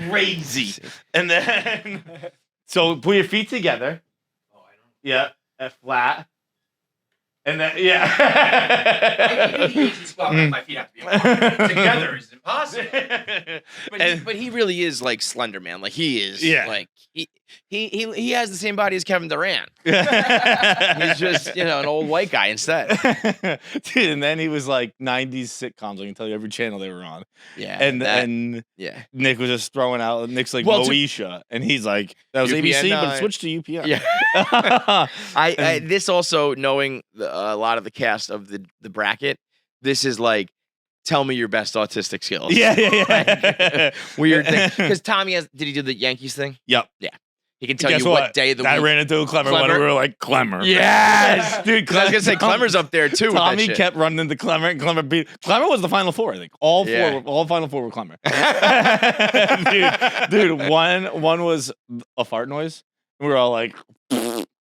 [SPEAKER 1] crazy. And then, so put your feet together. Oh, I don't. Yeah, at flat. And then, yeah.
[SPEAKER 4] I can do the Asian squat, but my feet have to be apart. Together is impossible.
[SPEAKER 2] But he really is like Slender Man. Like he is.
[SPEAKER 1] Yeah.
[SPEAKER 2] Like he has the same body as Kevin Durant. He's just an old white guy instead.
[SPEAKER 1] Dude, and then he was like 90s sitcoms. I can tell you every channel they were on.
[SPEAKER 2] Yeah.
[SPEAKER 1] And
[SPEAKER 2] yeah.
[SPEAKER 1] Nick was just throwing out. Nick's like
[SPEAKER 2] Well,
[SPEAKER 1] Moesha, and he's like, that was
[SPEAKER 2] UPN
[SPEAKER 1] ABC, but
[SPEAKER 2] 9.
[SPEAKER 1] it switched to UPN.
[SPEAKER 2] Yeah. I this also knowing a lot of the cast of the bracket. This is like, tell me your best autistic skills.
[SPEAKER 1] Yeah.
[SPEAKER 2] Weird thing. Because Tommy did he do the Yankees thing?
[SPEAKER 1] Yep.
[SPEAKER 2] Yeah. He can tell
[SPEAKER 1] Guess
[SPEAKER 2] you what day of the
[SPEAKER 1] I
[SPEAKER 2] week.
[SPEAKER 1] ran into Clemmer when we were like, Clemmer.
[SPEAKER 2] Yes.
[SPEAKER 1] Dude,
[SPEAKER 2] I was going to say, Clemmer's up there too.
[SPEAKER 1] Tommy kept running into Clemmer, and Clemmer was the Final Four, I think. All Final Four were Clemmer. dude, one was a fart noise. We were all like,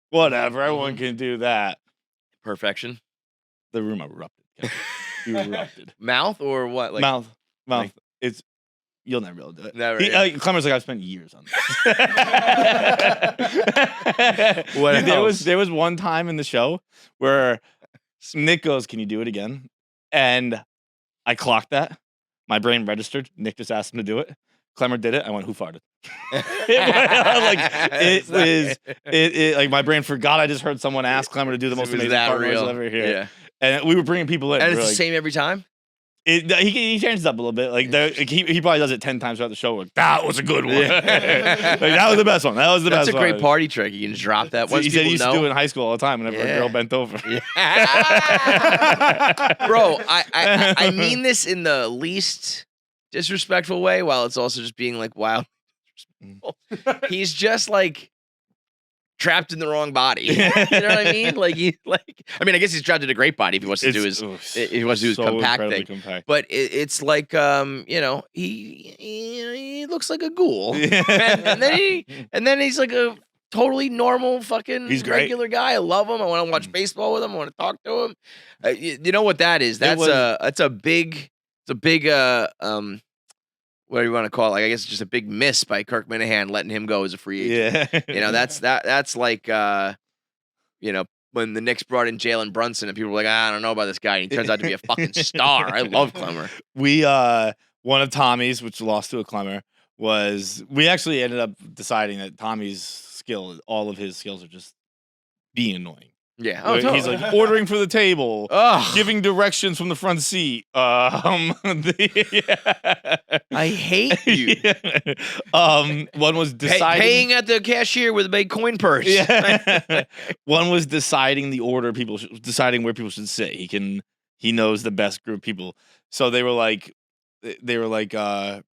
[SPEAKER 1] whatever, everyone can do that.
[SPEAKER 2] Perfection.
[SPEAKER 1] The room erupted. Erupted.
[SPEAKER 2] Mouth or what? Like
[SPEAKER 1] Mouth.
[SPEAKER 2] Like,
[SPEAKER 1] It's you'll never be able to do it.
[SPEAKER 2] Never.
[SPEAKER 1] Clemmer's like, I've spent years on this.
[SPEAKER 2] What
[SPEAKER 1] Dude,
[SPEAKER 2] else?
[SPEAKER 1] there was one time in the show where Nick goes, "Can you do it again?" And I clocked that. My brain registered. Nick just asked him to do it. Clemmer did it. I went, "Who farted?" Like my brain forgot. I just heard someone ask Clemmer to do the most amazing fart noise I'll ever hear.
[SPEAKER 2] Yeah.
[SPEAKER 1] And we were bringing people in.
[SPEAKER 2] And
[SPEAKER 1] we
[SPEAKER 2] it's
[SPEAKER 1] were
[SPEAKER 2] the
[SPEAKER 1] like,
[SPEAKER 2] same every time?
[SPEAKER 1] he changes up a little bit. Like he probably does it 10 times throughout the show. Like, that was a good one. Like, that was the best one. That was the
[SPEAKER 2] That's
[SPEAKER 1] best
[SPEAKER 2] a
[SPEAKER 1] one.
[SPEAKER 2] great party trick. You can just drop that. Once
[SPEAKER 1] He said he
[SPEAKER 2] people
[SPEAKER 1] used to do it in high school all the time whenever a girl bent over.
[SPEAKER 2] Bro, I mean this in the least disrespectful way, while it's also just being like wild. He's just like trapped in the wrong body. You know what I mean? I guess he's trapped in a great body if he wants to do his compact thing.
[SPEAKER 1] Compact.
[SPEAKER 2] But it's like he looks like a ghoul. and then he's like a totally normal fucking regular guy. I love him. I want to watch baseball with him. I want to talk to him. You know what that is? That's a big what do you want to call it? Like, I guess it's just a big miss by Kirk Minahan letting him go as a free agent.
[SPEAKER 1] Yeah.
[SPEAKER 2] That's like when the Knicks brought in Jalen Brunson and people were like, I don't know about this guy. And he turns out to be a fucking star. I love Clemmer.
[SPEAKER 1] One of Tommy's, which lost to a Clemmer, was we actually ended up deciding that Tommy's skill, all of his skills are just being annoying.
[SPEAKER 2] Yeah.
[SPEAKER 1] Oh, he's like ordering for the table,
[SPEAKER 2] Ugh.
[SPEAKER 1] giving directions from the front seat.
[SPEAKER 2] I hate you.
[SPEAKER 1] One was deciding
[SPEAKER 2] paying at the cashier with a big coin purse.
[SPEAKER 1] Yeah. One was deciding the order deciding where people should sit. He knows the best group of people. So they were like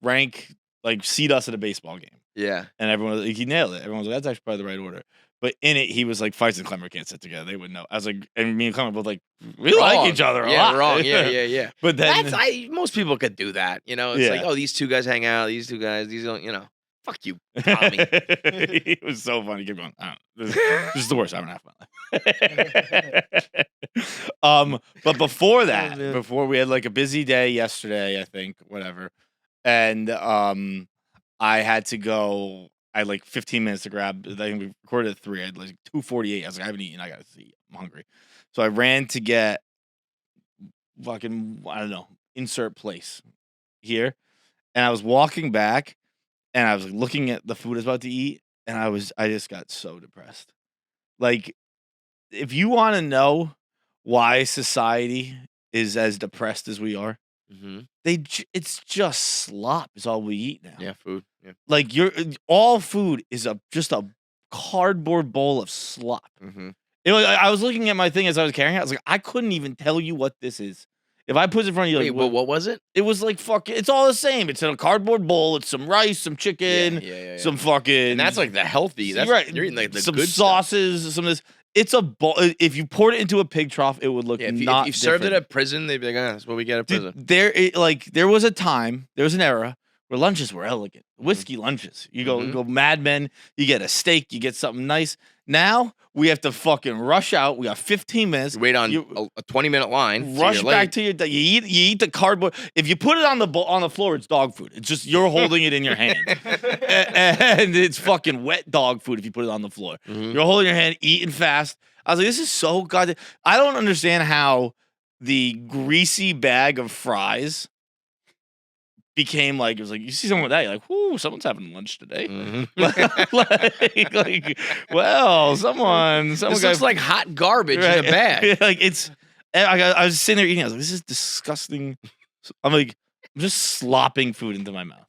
[SPEAKER 1] rank, like seat us at a baseball game.
[SPEAKER 2] Yeah.
[SPEAKER 1] And everyone was, he nailed it. Everyone was like, that's actually probably the right order. But in it, he was like, Feits and Clemmer can't sit together. They would know. I was like, and me and Clemmer both like, we like each other a lot.
[SPEAKER 2] Wrong. Yeah.
[SPEAKER 1] But then
[SPEAKER 2] most people could do that. It's like, oh, these two guys hang out. These two guys, these don't, fuck you, Tommy.
[SPEAKER 1] It was so funny. Keep going. I don't know. This is the worst hour and a half of my life. But before that, before we had like a busy day yesterday, I think, whatever. And I had to go. I had like 15 minutes to grab. I think we recorded at 3. I had like 2:48. I was like, I haven't eaten. I gotta see. I'm hungry. So I ran to get fucking, I don't know, insert place here. And I was walking back and I was like looking at the food I was about to eat. And I just got so depressed. Like, if you want to know why society is as depressed as we are, it's just slop is all we eat now.
[SPEAKER 2] Yeah, food. Yeah.
[SPEAKER 1] Like all food is just a cardboard bowl of slop. I was looking at my thing as I was carrying it. I was like, I couldn't even tell you what this is. If I put it in front of you,
[SPEAKER 2] wait,
[SPEAKER 1] like,
[SPEAKER 2] what was it?
[SPEAKER 1] It was like fucking. It's all the same. It's in a cardboard bowl. It's some rice, some chicken, some fucking.
[SPEAKER 2] And that's like the healthy. That's
[SPEAKER 1] right.
[SPEAKER 2] You're eating like the
[SPEAKER 1] some
[SPEAKER 2] good
[SPEAKER 1] sauces,
[SPEAKER 2] stuff.
[SPEAKER 1] some of this. It's a bowl. If you poured it into a pig trough, it would look
[SPEAKER 2] if
[SPEAKER 1] not.
[SPEAKER 2] If you served it at prison, they'd be like, that's what we get at prison.
[SPEAKER 1] There was a time, there was an era where lunches were elegant, whiskey lunches. You go Mad Men, you get a steak, you get something nice. Now we have to fucking rush out. We got 15 minutes.
[SPEAKER 2] You wait on a 20-minute line.
[SPEAKER 1] Rush back to your. You eat the cardboard. If you put it on the floor, it's dog food. It's just you're holding it in your hand, and it's fucking wet dog food if you put it on the floor. You're holding your hand, eating fast. I was like, this is so goddamn. I don't understand how the greasy bag of fries became like, it was like, you see someone with that, you're like, whoo, someone's having lunch today. Well, someone
[SPEAKER 2] this looks like hot garbage in a bag.
[SPEAKER 1] Like I was sitting there eating. I was like, this is disgusting. I'm just slopping food into my mouth.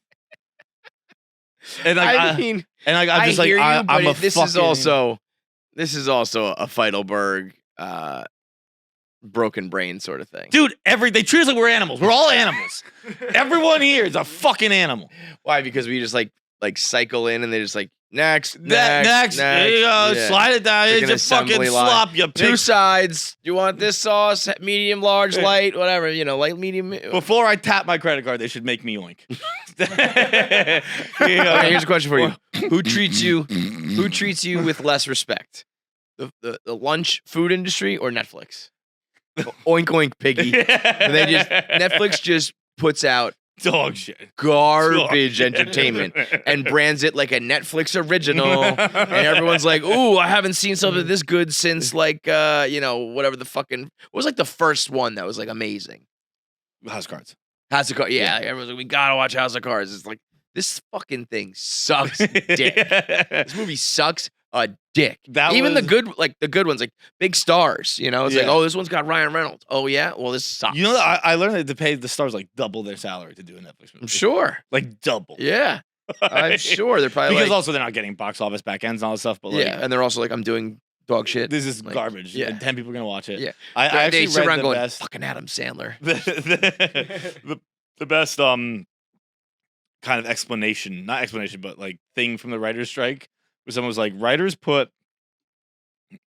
[SPEAKER 1] And I'm just like, I'm a
[SPEAKER 2] this
[SPEAKER 1] fucking.
[SPEAKER 2] This is also a Feitelberg broken brain sort of thing.
[SPEAKER 1] Dude, they treat us like we're animals. We're all animals. Everyone here is a fucking animal.
[SPEAKER 2] Why? Because we just like cycle in and they just like next.
[SPEAKER 1] There you go. Yeah. Slide it down. It's just fucking slop. You
[SPEAKER 2] two sides. You want this sauce? Medium, large, light, whatever. Light, medium.
[SPEAKER 1] Before I tap my credit card, they should make me oink.
[SPEAKER 2] Okay, here's a question for you. Who treats you with less respect? The lunch food industry or Netflix? Oink oink piggy. Netflix just puts out
[SPEAKER 1] dog shit,
[SPEAKER 2] garbage entertainment and brands it like a Netflix original, and everyone's like, "Ooh, I haven't seen something this good since like whatever the fucking what was like the first one that was like amazing."
[SPEAKER 1] House of Cards.
[SPEAKER 2] House of Cards. Yeah, everyone's like, "We gotta watch House of Cards." It's like this fucking thing sucks dick. This movie sucks a dick. Even the good ones, like big stars, it's like, oh, this one's got Ryan Reynolds. Oh yeah, well this sucks.
[SPEAKER 1] I learned that to pay the stars like double their salary to do a Netflix movie.
[SPEAKER 2] I'm sure,
[SPEAKER 1] like double.
[SPEAKER 2] Yeah, I'm sure they're probably
[SPEAKER 1] because also they're not getting box office back ends and all this stuff. But
[SPEAKER 2] and they're also like, I'm doing dog shit.
[SPEAKER 1] This is garbage. Yeah, and 10 people are gonna watch it.
[SPEAKER 2] Yeah,
[SPEAKER 1] I actually read the
[SPEAKER 2] best. Fucking Adam Sandler.
[SPEAKER 1] The best kind of not explanation, but like thing from the writer's strike. Someone was like, writers put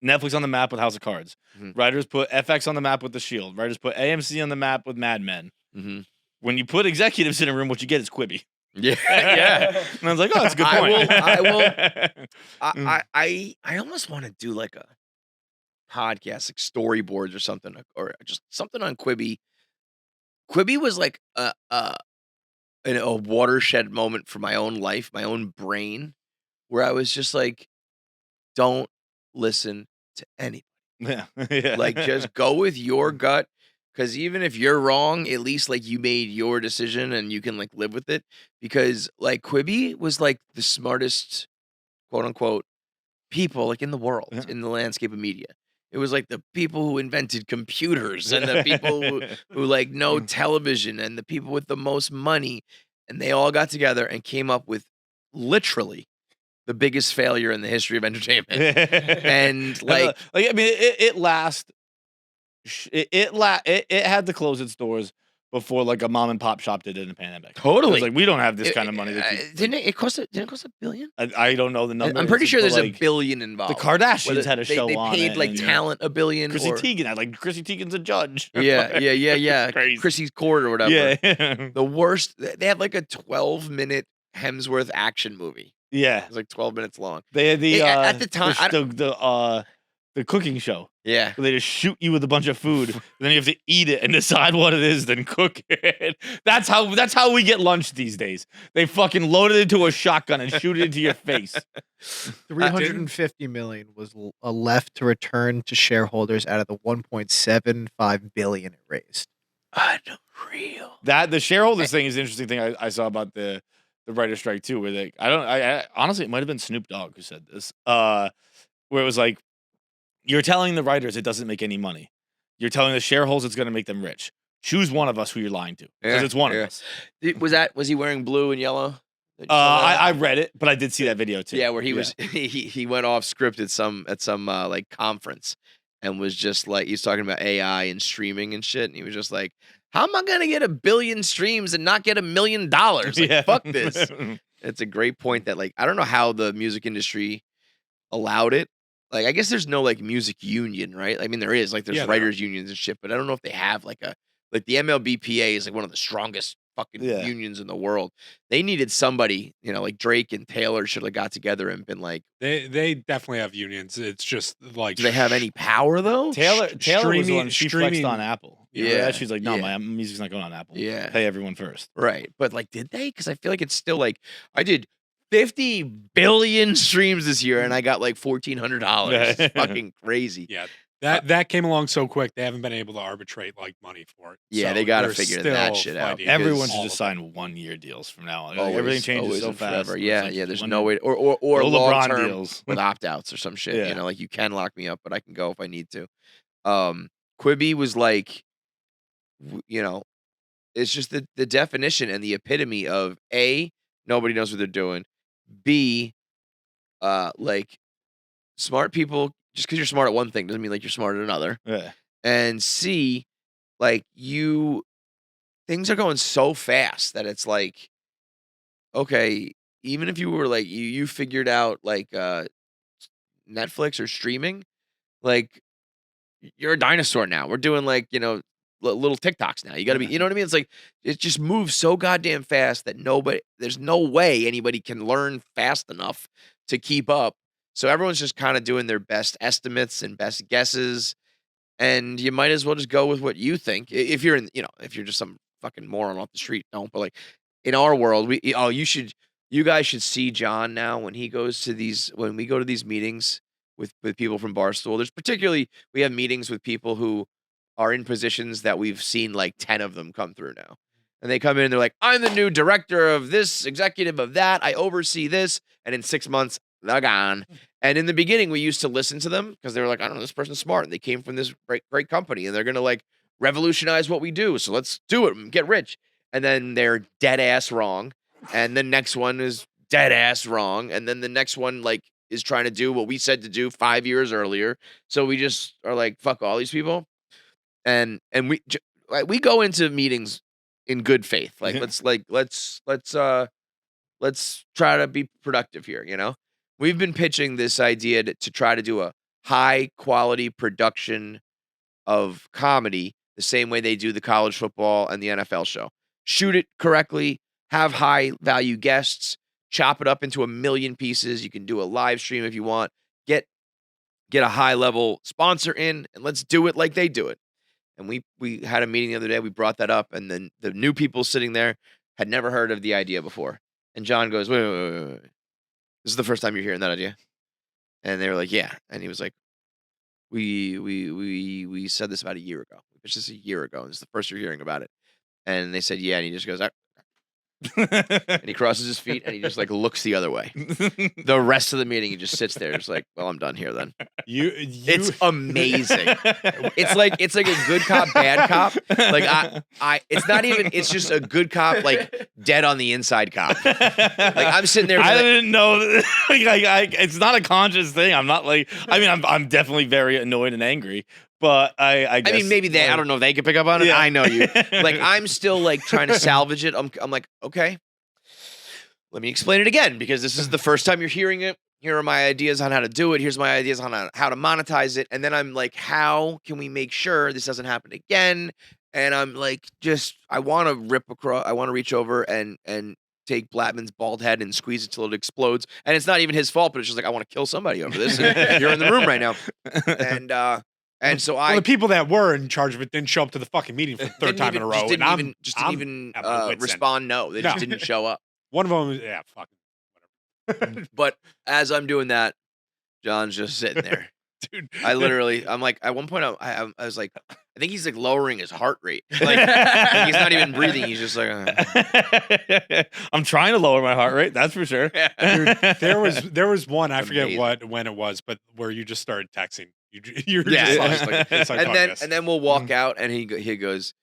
[SPEAKER 1] Netflix on the map with House of Cards. Writers put FX on the map with The Shield. Writers put AMC on the map with Mad Men. When you put executives in a room, what you get is Quibi.
[SPEAKER 2] Yeah.
[SPEAKER 1] And I was like, oh, that's a good point.
[SPEAKER 2] I almost want to do like a podcast, like storyboards or something, or just something on Quibi. Quibi was like a watershed moment for my own life, my own brain, where I was just like, don't listen to anybody.
[SPEAKER 1] Yeah.
[SPEAKER 2] Like, just go with your gut. Because even if you're wrong, at least like you made your decision and you can like live with it. Because like Quibi was like the smartest, quote unquote, people like in the world, in the landscape of media. It was like the people who invented computers and the people who like know television and the people with the most money. And they all got together and came up with literally the biggest failure in the history of entertainment. And like
[SPEAKER 1] I mean, it had to close its doors before like a mom and pop shop did in the pandemic.
[SPEAKER 2] Totally.
[SPEAKER 1] It was like, we don't have this kind of money.
[SPEAKER 2] Didn't it cost $1 billion?
[SPEAKER 1] I don't know the number.
[SPEAKER 2] I'm pretty sure there's $1 billion involved.
[SPEAKER 1] The Kardashians had a show
[SPEAKER 2] on it. They paid like talent $1 billion.
[SPEAKER 1] Chrissy Teigen had Chrissy Teigen's a judge.
[SPEAKER 2] Yeah. Chrissy's Court or whatever.
[SPEAKER 1] Yeah.
[SPEAKER 2] The worst. They had like a 12-minute Hemsworth action movie.
[SPEAKER 1] Yeah.
[SPEAKER 2] It was like 12 minutes long.
[SPEAKER 1] They had
[SPEAKER 2] at the time
[SPEAKER 1] the cooking show.
[SPEAKER 2] Yeah.
[SPEAKER 1] Where they just shoot you with a bunch of food, and then you have to eat it and decide what it is, then cook it. That's how we get lunch these days. They fucking load it into a shotgun and shoot it into your face.
[SPEAKER 5] 350 million was left to return to shareholders out of the 1.75 billion it raised.
[SPEAKER 2] Unreal.
[SPEAKER 1] The shareholders thing is an interesting thing I saw about the writer's strike too, where I honestly, it might have been Snoop Dogg who said this, where it was like, you're telling the writers it doesn't make any money. You're telling the shareholders it's going to make them rich. Choose one of us who you're lying to, because it's one of us.
[SPEAKER 2] Was he wearing blue and yellow?
[SPEAKER 1] I read it, but I did see that video too.
[SPEAKER 2] Yeah, where he was he went off script at some like conference and was just like, he's talking about AI and streaming and shit, and he was just like, how am I gonna get 1 billion streams and not get $1 million? Like, fuck this. It's a great point that like, I don't know how the music industry allowed it. Like, I guess there's no like music union, right? I mean, there is like, there's writers unions and shit, but I don't know if they have like the MLBPA is like one of the strongest fucking
[SPEAKER 1] Yeah.
[SPEAKER 2] unions in the world. They needed somebody, like Drake and Taylor should have got together and been like,
[SPEAKER 3] They definitely have unions. It's just like,
[SPEAKER 2] do they have any power though?
[SPEAKER 1] Taylor was the
[SPEAKER 3] streaming-
[SPEAKER 1] one she flexed
[SPEAKER 3] streaming-
[SPEAKER 1] on Apple. You
[SPEAKER 2] Yeah,
[SPEAKER 1] remember that? She's like, no,
[SPEAKER 2] yeah.
[SPEAKER 1] my music's not going on Apple.
[SPEAKER 2] Yeah.
[SPEAKER 1] Pay everyone first.
[SPEAKER 2] Right. But like, did they? Because I feel like it's still like, I did 50 billion streams this year and I got like $1,400. It's fucking crazy.
[SPEAKER 3] Yeah. That came along so quick. They haven't been able to arbitrate like money for it.
[SPEAKER 2] Yeah,
[SPEAKER 3] So
[SPEAKER 2] they got to
[SPEAKER 3] they're
[SPEAKER 2] figure
[SPEAKER 3] still
[SPEAKER 2] that shit out.
[SPEAKER 3] fighting
[SPEAKER 1] Everyone
[SPEAKER 2] because
[SPEAKER 1] should
[SPEAKER 3] all
[SPEAKER 1] just
[SPEAKER 3] of it.
[SPEAKER 1] sign 1-year deals from now on.
[SPEAKER 2] Always,
[SPEAKER 1] Everything changes
[SPEAKER 2] always
[SPEAKER 1] so
[SPEAKER 2] and
[SPEAKER 1] fast.
[SPEAKER 2] forever.
[SPEAKER 1] It's
[SPEAKER 2] Yeah,
[SPEAKER 1] like
[SPEAKER 2] yeah. There's
[SPEAKER 1] 1
[SPEAKER 2] no
[SPEAKER 1] year.
[SPEAKER 2] way, or
[SPEAKER 1] No
[SPEAKER 2] long
[SPEAKER 1] LeBron
[SPEAKER 2] term
[SPEAKER 1] deals.
[SPEAKER 2] with opt outs or some shit.
[SPEAKER 1] Yeah.
[SPEAKER 2] Like you can lock me up, but I can go if I need to. Quibi was like, it's just the definition and the epitome of A, nobody knows what they're doing. B, like smart people, just because you're smart at one thing doesn't mean like you're smart at another.
[SPEAKER 1] Yeah.
[SPEAKER 2] And C, like things are going so fast that it's like, okay, even if you were like you figured out like Netflix or streaming, like you're a dinosaur now. We're doing like little TikToks now. You got to be, you know what I mean? It's like it just moves so goddamn fast that there's no way anybody can learn fast enough to keep up. So everyone's just kind of doing their best estimates and best guesses. And you might as well just go with what you think. If you're if you're just some fucking moron off the street, don't. But like in our world, you guys should see John now when we go to these meetings with people from Barstool. We have meetings with people who are in positions that we've seen like 10 of them come through now. And they come in and they're like, I'm the new director of this, executive of that. I oversee this. And in 6 months, they're gone. And in the beginning, we used to listen to them because they were like, I don't know, this person's smart. And they came from this great company and they're going to like revolutionize what we do. So let's do it and get rich. And then they're dead ass wrong. And the next one is dead ass wrong. And then the next one like is trying to do what we said to do 5 years earlier. So we just are like, fuck all these people. And we go into meetings in good faith. Like, let's try to be productive here. We've been pitching this idea to try to do a high quality production of comedy the same way they do the college football and the NFL show. Shoot it correctly, have high value guests, chop it up into 1 million pieces. You can do a live stream if you want. Get a high level sponsor in and let's do it like they do it. And we had a meeting the other day. We brought that up, and then the new people sitting there had never heard of the idea before. And John goes, wait. This is the first time you're hearing that idea? And they were like, yeah. And he was like, we said this about a year ago. We pitched this a year ago, and it's the first you're hearing about it. And they said, yeah. And he just goes, and he crosses his feet, and he just like looks the other way. The rest of the meeting, he just sits there, just like, well, I'm done here then. It's amazing. It's like a good cop, bad cop. Like it's not even. It's just a good cop, like dead on the inside cop. Like I'm sitting there.
[SPEAKER 1] I didn't know. It's not a conscious thing. I'm not like. I mean, I'm definitely very annoyed and angry. But I guess,
[SPEAKER 2] I mean, maybe I don't know if they can pick up on it.
[SPEAKER 1] Yeah.
[SPEAKER 2] I know you. Like, I'm still like trying to salvage it. I'm like, okay, let me explain it again because this is the first time you're hearing it. Here are my ideas on how to do it. Here's my ideas on how to monetize it. And then I'm like, how can we make sure this doesn't happen again? And I'm like, I want to reach over and take Blattman's bald head and squeeze it till it explodes. And it's not even his fault, but it's just like, I want to kill somebody over this. And you're in the room right now. And so
[SPEAKER 3] the people that were in charge of it didn't show up to the fucking meeting for the third time in a row.
[SPEAKER 2] Didn't even respond. No, they just didn't show up.
[SPEAKER 3] One of them, yeah, fucking.
[SPEAKER 2] But as I'm doing that, John's just sitting there.
[SPEAKER 3] Dude,
[SPEAKER 2] I'm like, at one point, I was like, I think he's like lowering his heart rate. Like he's not even breathing. He's just like,
[SPEAKER 1] I'm trying to lower my heart rate. That's for sure.
[SPEAKER 3] Dude, there was one, I forget
[SPEAKER 2] Amazing.
[SPEAKER 3] when it was, but where you just started texting. You're
[SPEAKER 2] Yeah,
[SPEAKER 3] just like, it's like,
[SPEAKER 2] and then we'll walk out, and he goes,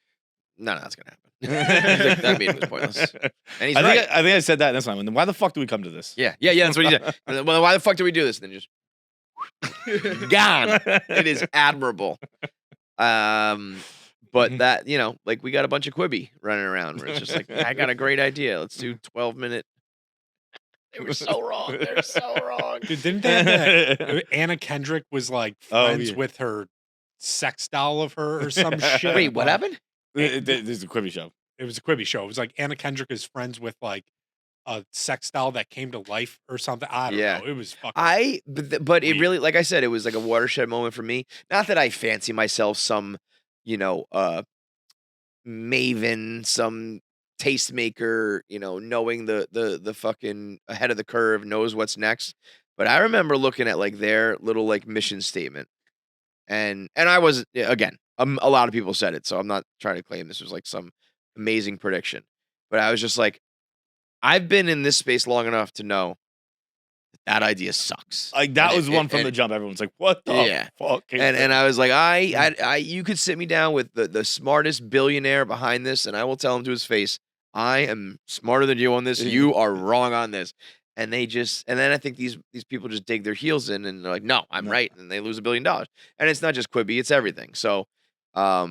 [SPEAKER 2] no, that's gonna happen. He's like, that meeting was pointless. And he's right.
[SPEAKER 1] I think I said that this time. Why the fuck do we come to this?
[SPEAKER 2] Yeah. That's what he said. Well, why the fuck do we do this? And then just gone. It is admirable. But that, like we got a bunch of Quibi running around where it's just like, I got a great idea. Let's do 12-minute. They were so wrong. They're so wrong.
[SPEAKER 3] Dude, didn't they have that? Anna Kendrick was like friends with her sex doll of her or some shit.
[SPEAKER 2] Wait, what happened?
[SPEAKER 1] There's a Quibi show.
[SPEAKER 3] it was a Quibi show. It was like Anna Kendrick is friends with like a sex doll that came to life or something. I don't know. It was fucking.
[SPEAKER 2] But it really, like I said, it was like a watershed moment for me. Not that I fancy myself some, maven, some tastemaker, knowing the fucking ahead of the curve, knows what's next. But I remember looking at like their little like mission statement, and I was, again, a lot of people said it, so I'm not trying to claim this was like some amazing prediction, but I was just like, I've been in this space long enough to know that idea sucks.
[SPEAKER 1] Like that was one from the jump. Everyone's like, "What the fuck?"
[SPEAKER 2] And I was like, you could sit me down with the smartest billionaire behind this, and I will tell him to his face, I am smarter than you on this. You are wrong on this. And then I think these people just dig their heels in, and they're like, no, I'm right, and they lose $1 billion. And it's not just Quibi; it's everything. So, I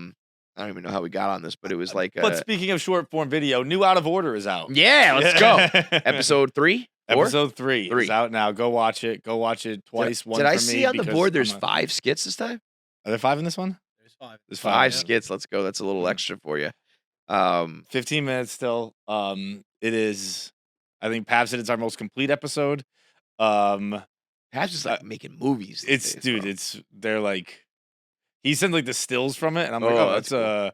[SPEAKER 2] don't even know how we got on this, but it was like.
[SPEAKER 1] But speaking of short form video, new Out of Order is out.
[SPEAKER 2] Yeah, let's go. Episode 3.
[SPEAKER 1] Episode 3 is out now. Go watch it. Go watch it twice.
[SPEAKER 2] Did I see on the board? There's 5 skits this time.
[SPEAKER 1] Are there 5 in this one?
[SPEAKER 5] There's 5.
[SPEAKER 2] There's 5 skits. Let's go. That's a little extra for you.
[SPEAKER 1] 15 minutes still. It is. I think Pav said it's our most complete episode.
[SPEAKER 2] Pav's just like making movies.
[SPEAKER 1] They're like. He sent like the stills from it, and I'm like, oh, that's cool. A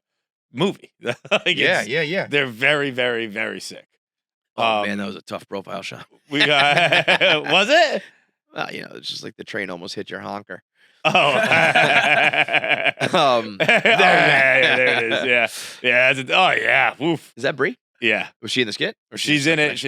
[SPEAKER 1] movie. Like,
[SPEAKER 2] yeah.
[SPEAKER 1] They're very, very, very sick.
[SPEAKER 2] Oh man, that was a tough profile shot.
[SPEAKER 1] We got was it?
[SPEAKER 2] Well, it's just like the train almost hit your honker.
[SPEAKER 1] Oh,
[SPEAKER 2] there
[SPEAKER 1] it is. Yeah. Oh yeah. Woof.
[SPEAKER 2] Is that Brie?
[SPEAKER 1] Yeah.
[SPEAKER 2] Was she in the skit?
[SPEAKER 1] She's in it.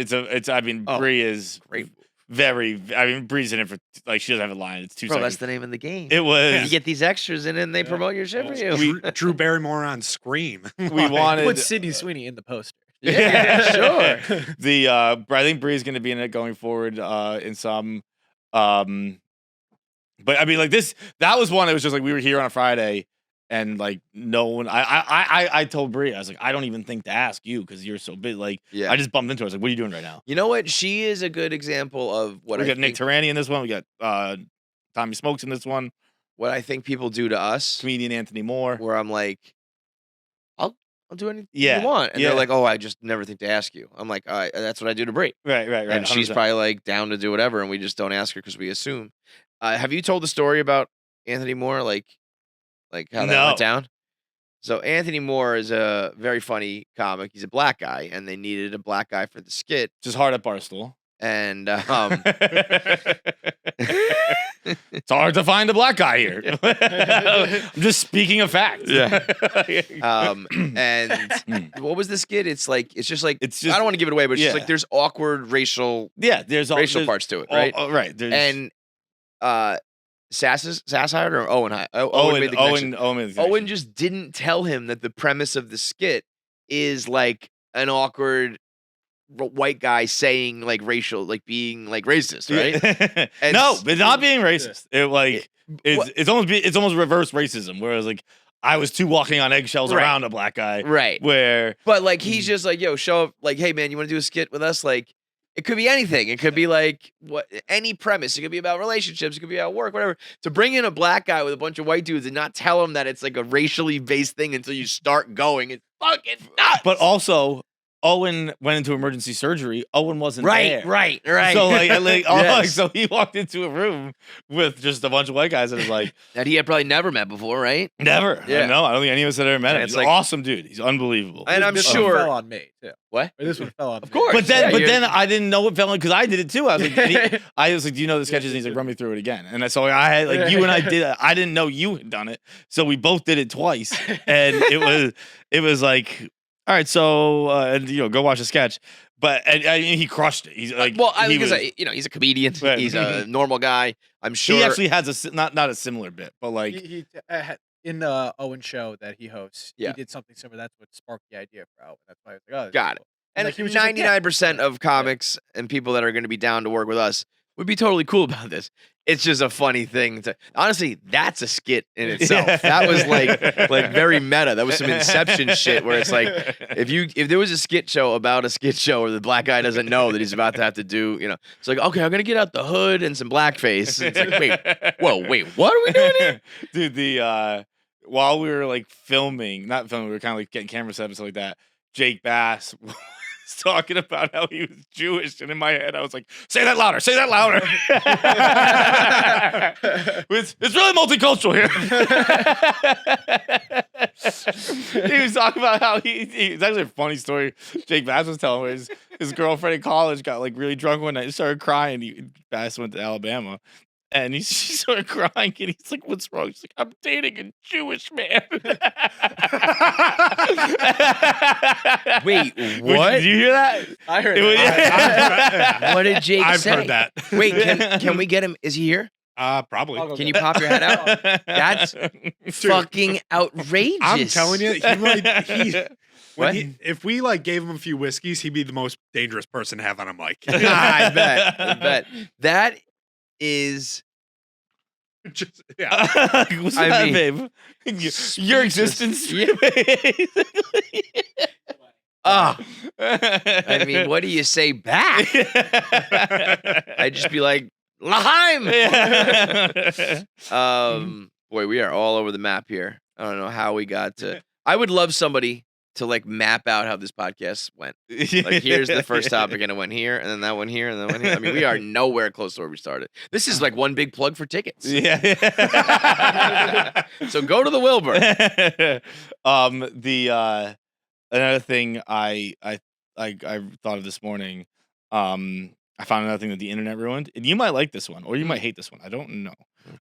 [SPEAKER 1] Brie is
[SPEAKER 2] great.
[SPEAKER 1] Bree's in it for like she doesn't have a line. It's 2 seconds.
[SPEAKER 2] That's the name of the game.
[SPEAKER 1] It was.
[SPEAKER 2] You get these extras in, and they promote your shit for you.
[SPEAKER 3] Drew Barrymore on Scream.
[SPEAKER 1] We wanted
[SPEAKER 5] put Sydney Sweeney in the poster.
[SPEAKER 2] Yeah, sure.
[SPEAKER 1] I think Bree's going to be in it going forward in some. But I mean, like this. That was one. It was just like we were here on a Friday. And like no one, I told Brie, I was like, I don't even think to ask you because you're so big. Like, I just bumped into her. I was like, what are you doing right now?
[SPEAKER 2] You know what? She is a good example of what
[SPEAKER 1] we got. Nick Tarani in this one. We got Tommy Smokes in this one.
[SPEAKER 2] What I think people do to us,
[SPEAKER 1] comedian Anthony Moore,
[SPEAKER 2] where I'm like, I'll do anything you want, and they're like, oh, I just never think to ask you. I'm like, all right, that's what I do to Brie.
[SPEAKER 1] Right.
[SPEAKER 2] And 100%. She's probably like down to do whatever, and we just don't ask her because we assume. Have you told the story about Anthony Moore? Like how that went down? So Anthony Moore is a very funny comic. He's a black guy, and they needed a black guy for the skit.
[SPEAKER 1] Just hard at Barstool.
[SPEAKER 2] And
[SPEAKER 1] it's hard to find a black guy here. I'm just speaking of facts.
[SPEAKER 2] Yeah. And what was the skit? It's just I don't want to give it away, but it's just like there's awkward racial parts to it, right?
[SPEAKER 1] Right.
[SPEAKER 2] And Sass hired or Owen hired? Owen made the connection. Owen just didn't tell him that the premise of the skit is like an awkward white guy saying like racial, like being like racist, right?
[SPEAKER 1] No, but not being racist. It's almost reverse racism. Whereas like I was too walking on eggshells around a black guy,
[SPEAKER 2] right?
[SPEAKER 1] But
[SPEAKER 2] like he's just like, yo, show up. Like, hey man, you want to do a skit with us? Like, it could be anything. It could be like any premise. It could be about relationships. It could be about work, whatever. To bring in a black guy with a bunch of white dudes and not tell him that it's like a racially based thing until you start going, it's fucking nuts.
[SPEAKER 1] But also, Owen went into emergency surgery. Owen wasn't there.
[SPEAKER 2] Right.
[SPEAKER 1] So so he walked into a room with just a bunch of white guys and was like
[SPEAKER 2] that he had probably never met before, right?
[SPEAKER 1] Never.
[SPEAKER 2] Yeah.
[SPEAKER 1] No, I don't think any of us had ever met him. He's an awesome dude. He's unbelievable.
[SPEAKER 2] And I'm
[SPEAKER 5] this
[SPEAKER 2] sure
[SPEAKER 5] one fell on me too.
[SPEAKER 2] What?
[SPEAKER 5] Or this one fell on
[SPEAKER 2] of
[SPEAKER 5] me.
[SPEAKER 2] course.
[SPEAKER 1] But then I didn't know it fell on because I did it too. I was like, I was like, do you know the sketches? And he's like, run me through it again. And so I had like you and I did it. I didn't know you had done it, so we both did it twice, and it was like, all right, so go watch the sketch. But I mean, he crushed it. He's like,
[SPEAKER 2] he's a comedian. Right. He's a normal guy. I'm sure
[SPEAKER 1] he actually has not a similar bit, but like
[SPEAKER 5] he in the Owen show that he hosts,
[SPEAKER 2] he
[SPEAKER 5] did something similar. That's what sparked the idea for Owen. That's why I was like, oh,
[SPEAKER 2] got it. And
[SPEAKER 5] like,
[SPEAKER 2] 99% of comics and people that are going to be down to work with us would be totally cool about this. It's just a funny thing to honestly. That's a skit in itself. That was like very meta. That was some Inception shit where it's like if there was a skit show about a skit show where the black guy doesn't know that he's about to have to do, it's like, okay, I'm gonna get out the hood and some blackface. It's like, wait, what are we doing here,
[SPEAKER 1] dude? While we were like not filming, we were kind of like getting camera set up and stuff like that. Jake Bass was talking about how he was Jewish, and in my head I was like, "Say that louder! Say that louder!" It's really multicultural here. He was talking about how it's actually a funny story. Jake Bass was telling me his girlfriend in college got like really drunk one night and started crying. Bass went to Alabama. And she started crying, and he's like, "What's wrong?" She's like, "I'm dating a Jewish man."
[SPEAKER 2] Wait, what?
[SPEAKER 1] Did you hear that?
[SPEAKER 5] I heard
[SPEAKER 1] that.
[SPEAKER 2] What did Jake
[SPEAKER 3] I've
[SPEAKER 2] say?
[SPEAKER 3] heard that.
[SPEAKER 2] Wait, can we get him? Is he here?
[SPEAKER 3] Probably.
[SPEAKER 5] I'll go
[SPEAKER 2] Can you pop your head out? That's fucking outrageous.
[SPEAKER 3] I'm telling you,
[SPEAKER 2] What?
[SPEAKER 3] if we like gave him a few whiskeys, he'd be the most dangerous person to have on a mic.
[SPEAKER 2] I bet. That is.
[SPEAKER 3] Just, yeah.
[SPEAKER 1] What's
[SPEAKER 2] I
[SPEAKER 1] that,
[SPEAKER 2] mean,
[SPEAKER 1] babe? Your existence.
[SPEAKER 2] Yeah. Ah, I mean, what do you say back? I'd just be like, Laheim. Boy, we are all over the map here. I don't know how we got to. I would love somebody to like map out how this podcast went. Like, here's the first topic, and it went here, and then that one here, and then one here. I mean, we are nowhere close to where we started. This is like one big plug for tickets.
[SPEAKER 1] Yeah.
[SPEAKER 2] So go to the Wilbur.
[SPEAKER 1] Another thing I thought of this morning. I found another thing that the internet ruined, and you might like this one, or you might hate this one. I don't know.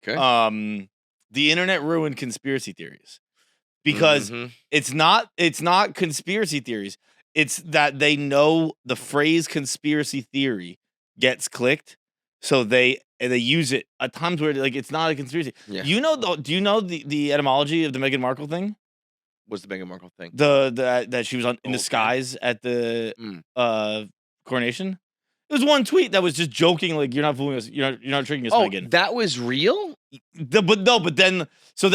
[SPEAKER 2] Okay.
[SPEAKER 1] The internet ruined conspiracy theories. Because it's not conspiracy theories. It's that they know the phrase conspiracy theory gets clicked, so they use it at times where like it's not a conspiracy.
[SPEAKER 2] Yeah.
[SPEAKER 1] Do you know the etymology of the Meghan Markle thing?
[SPEAKER 2] What's the Meghan Markle thing?
[SPEAKER 1] That she was in disguise at the coronation. It was one tweet that was just joking, like, "You're not fooling us. You're not tricking us, Meghan."
[SPEAKER 2] That was real?
[SPEAKER 1] But then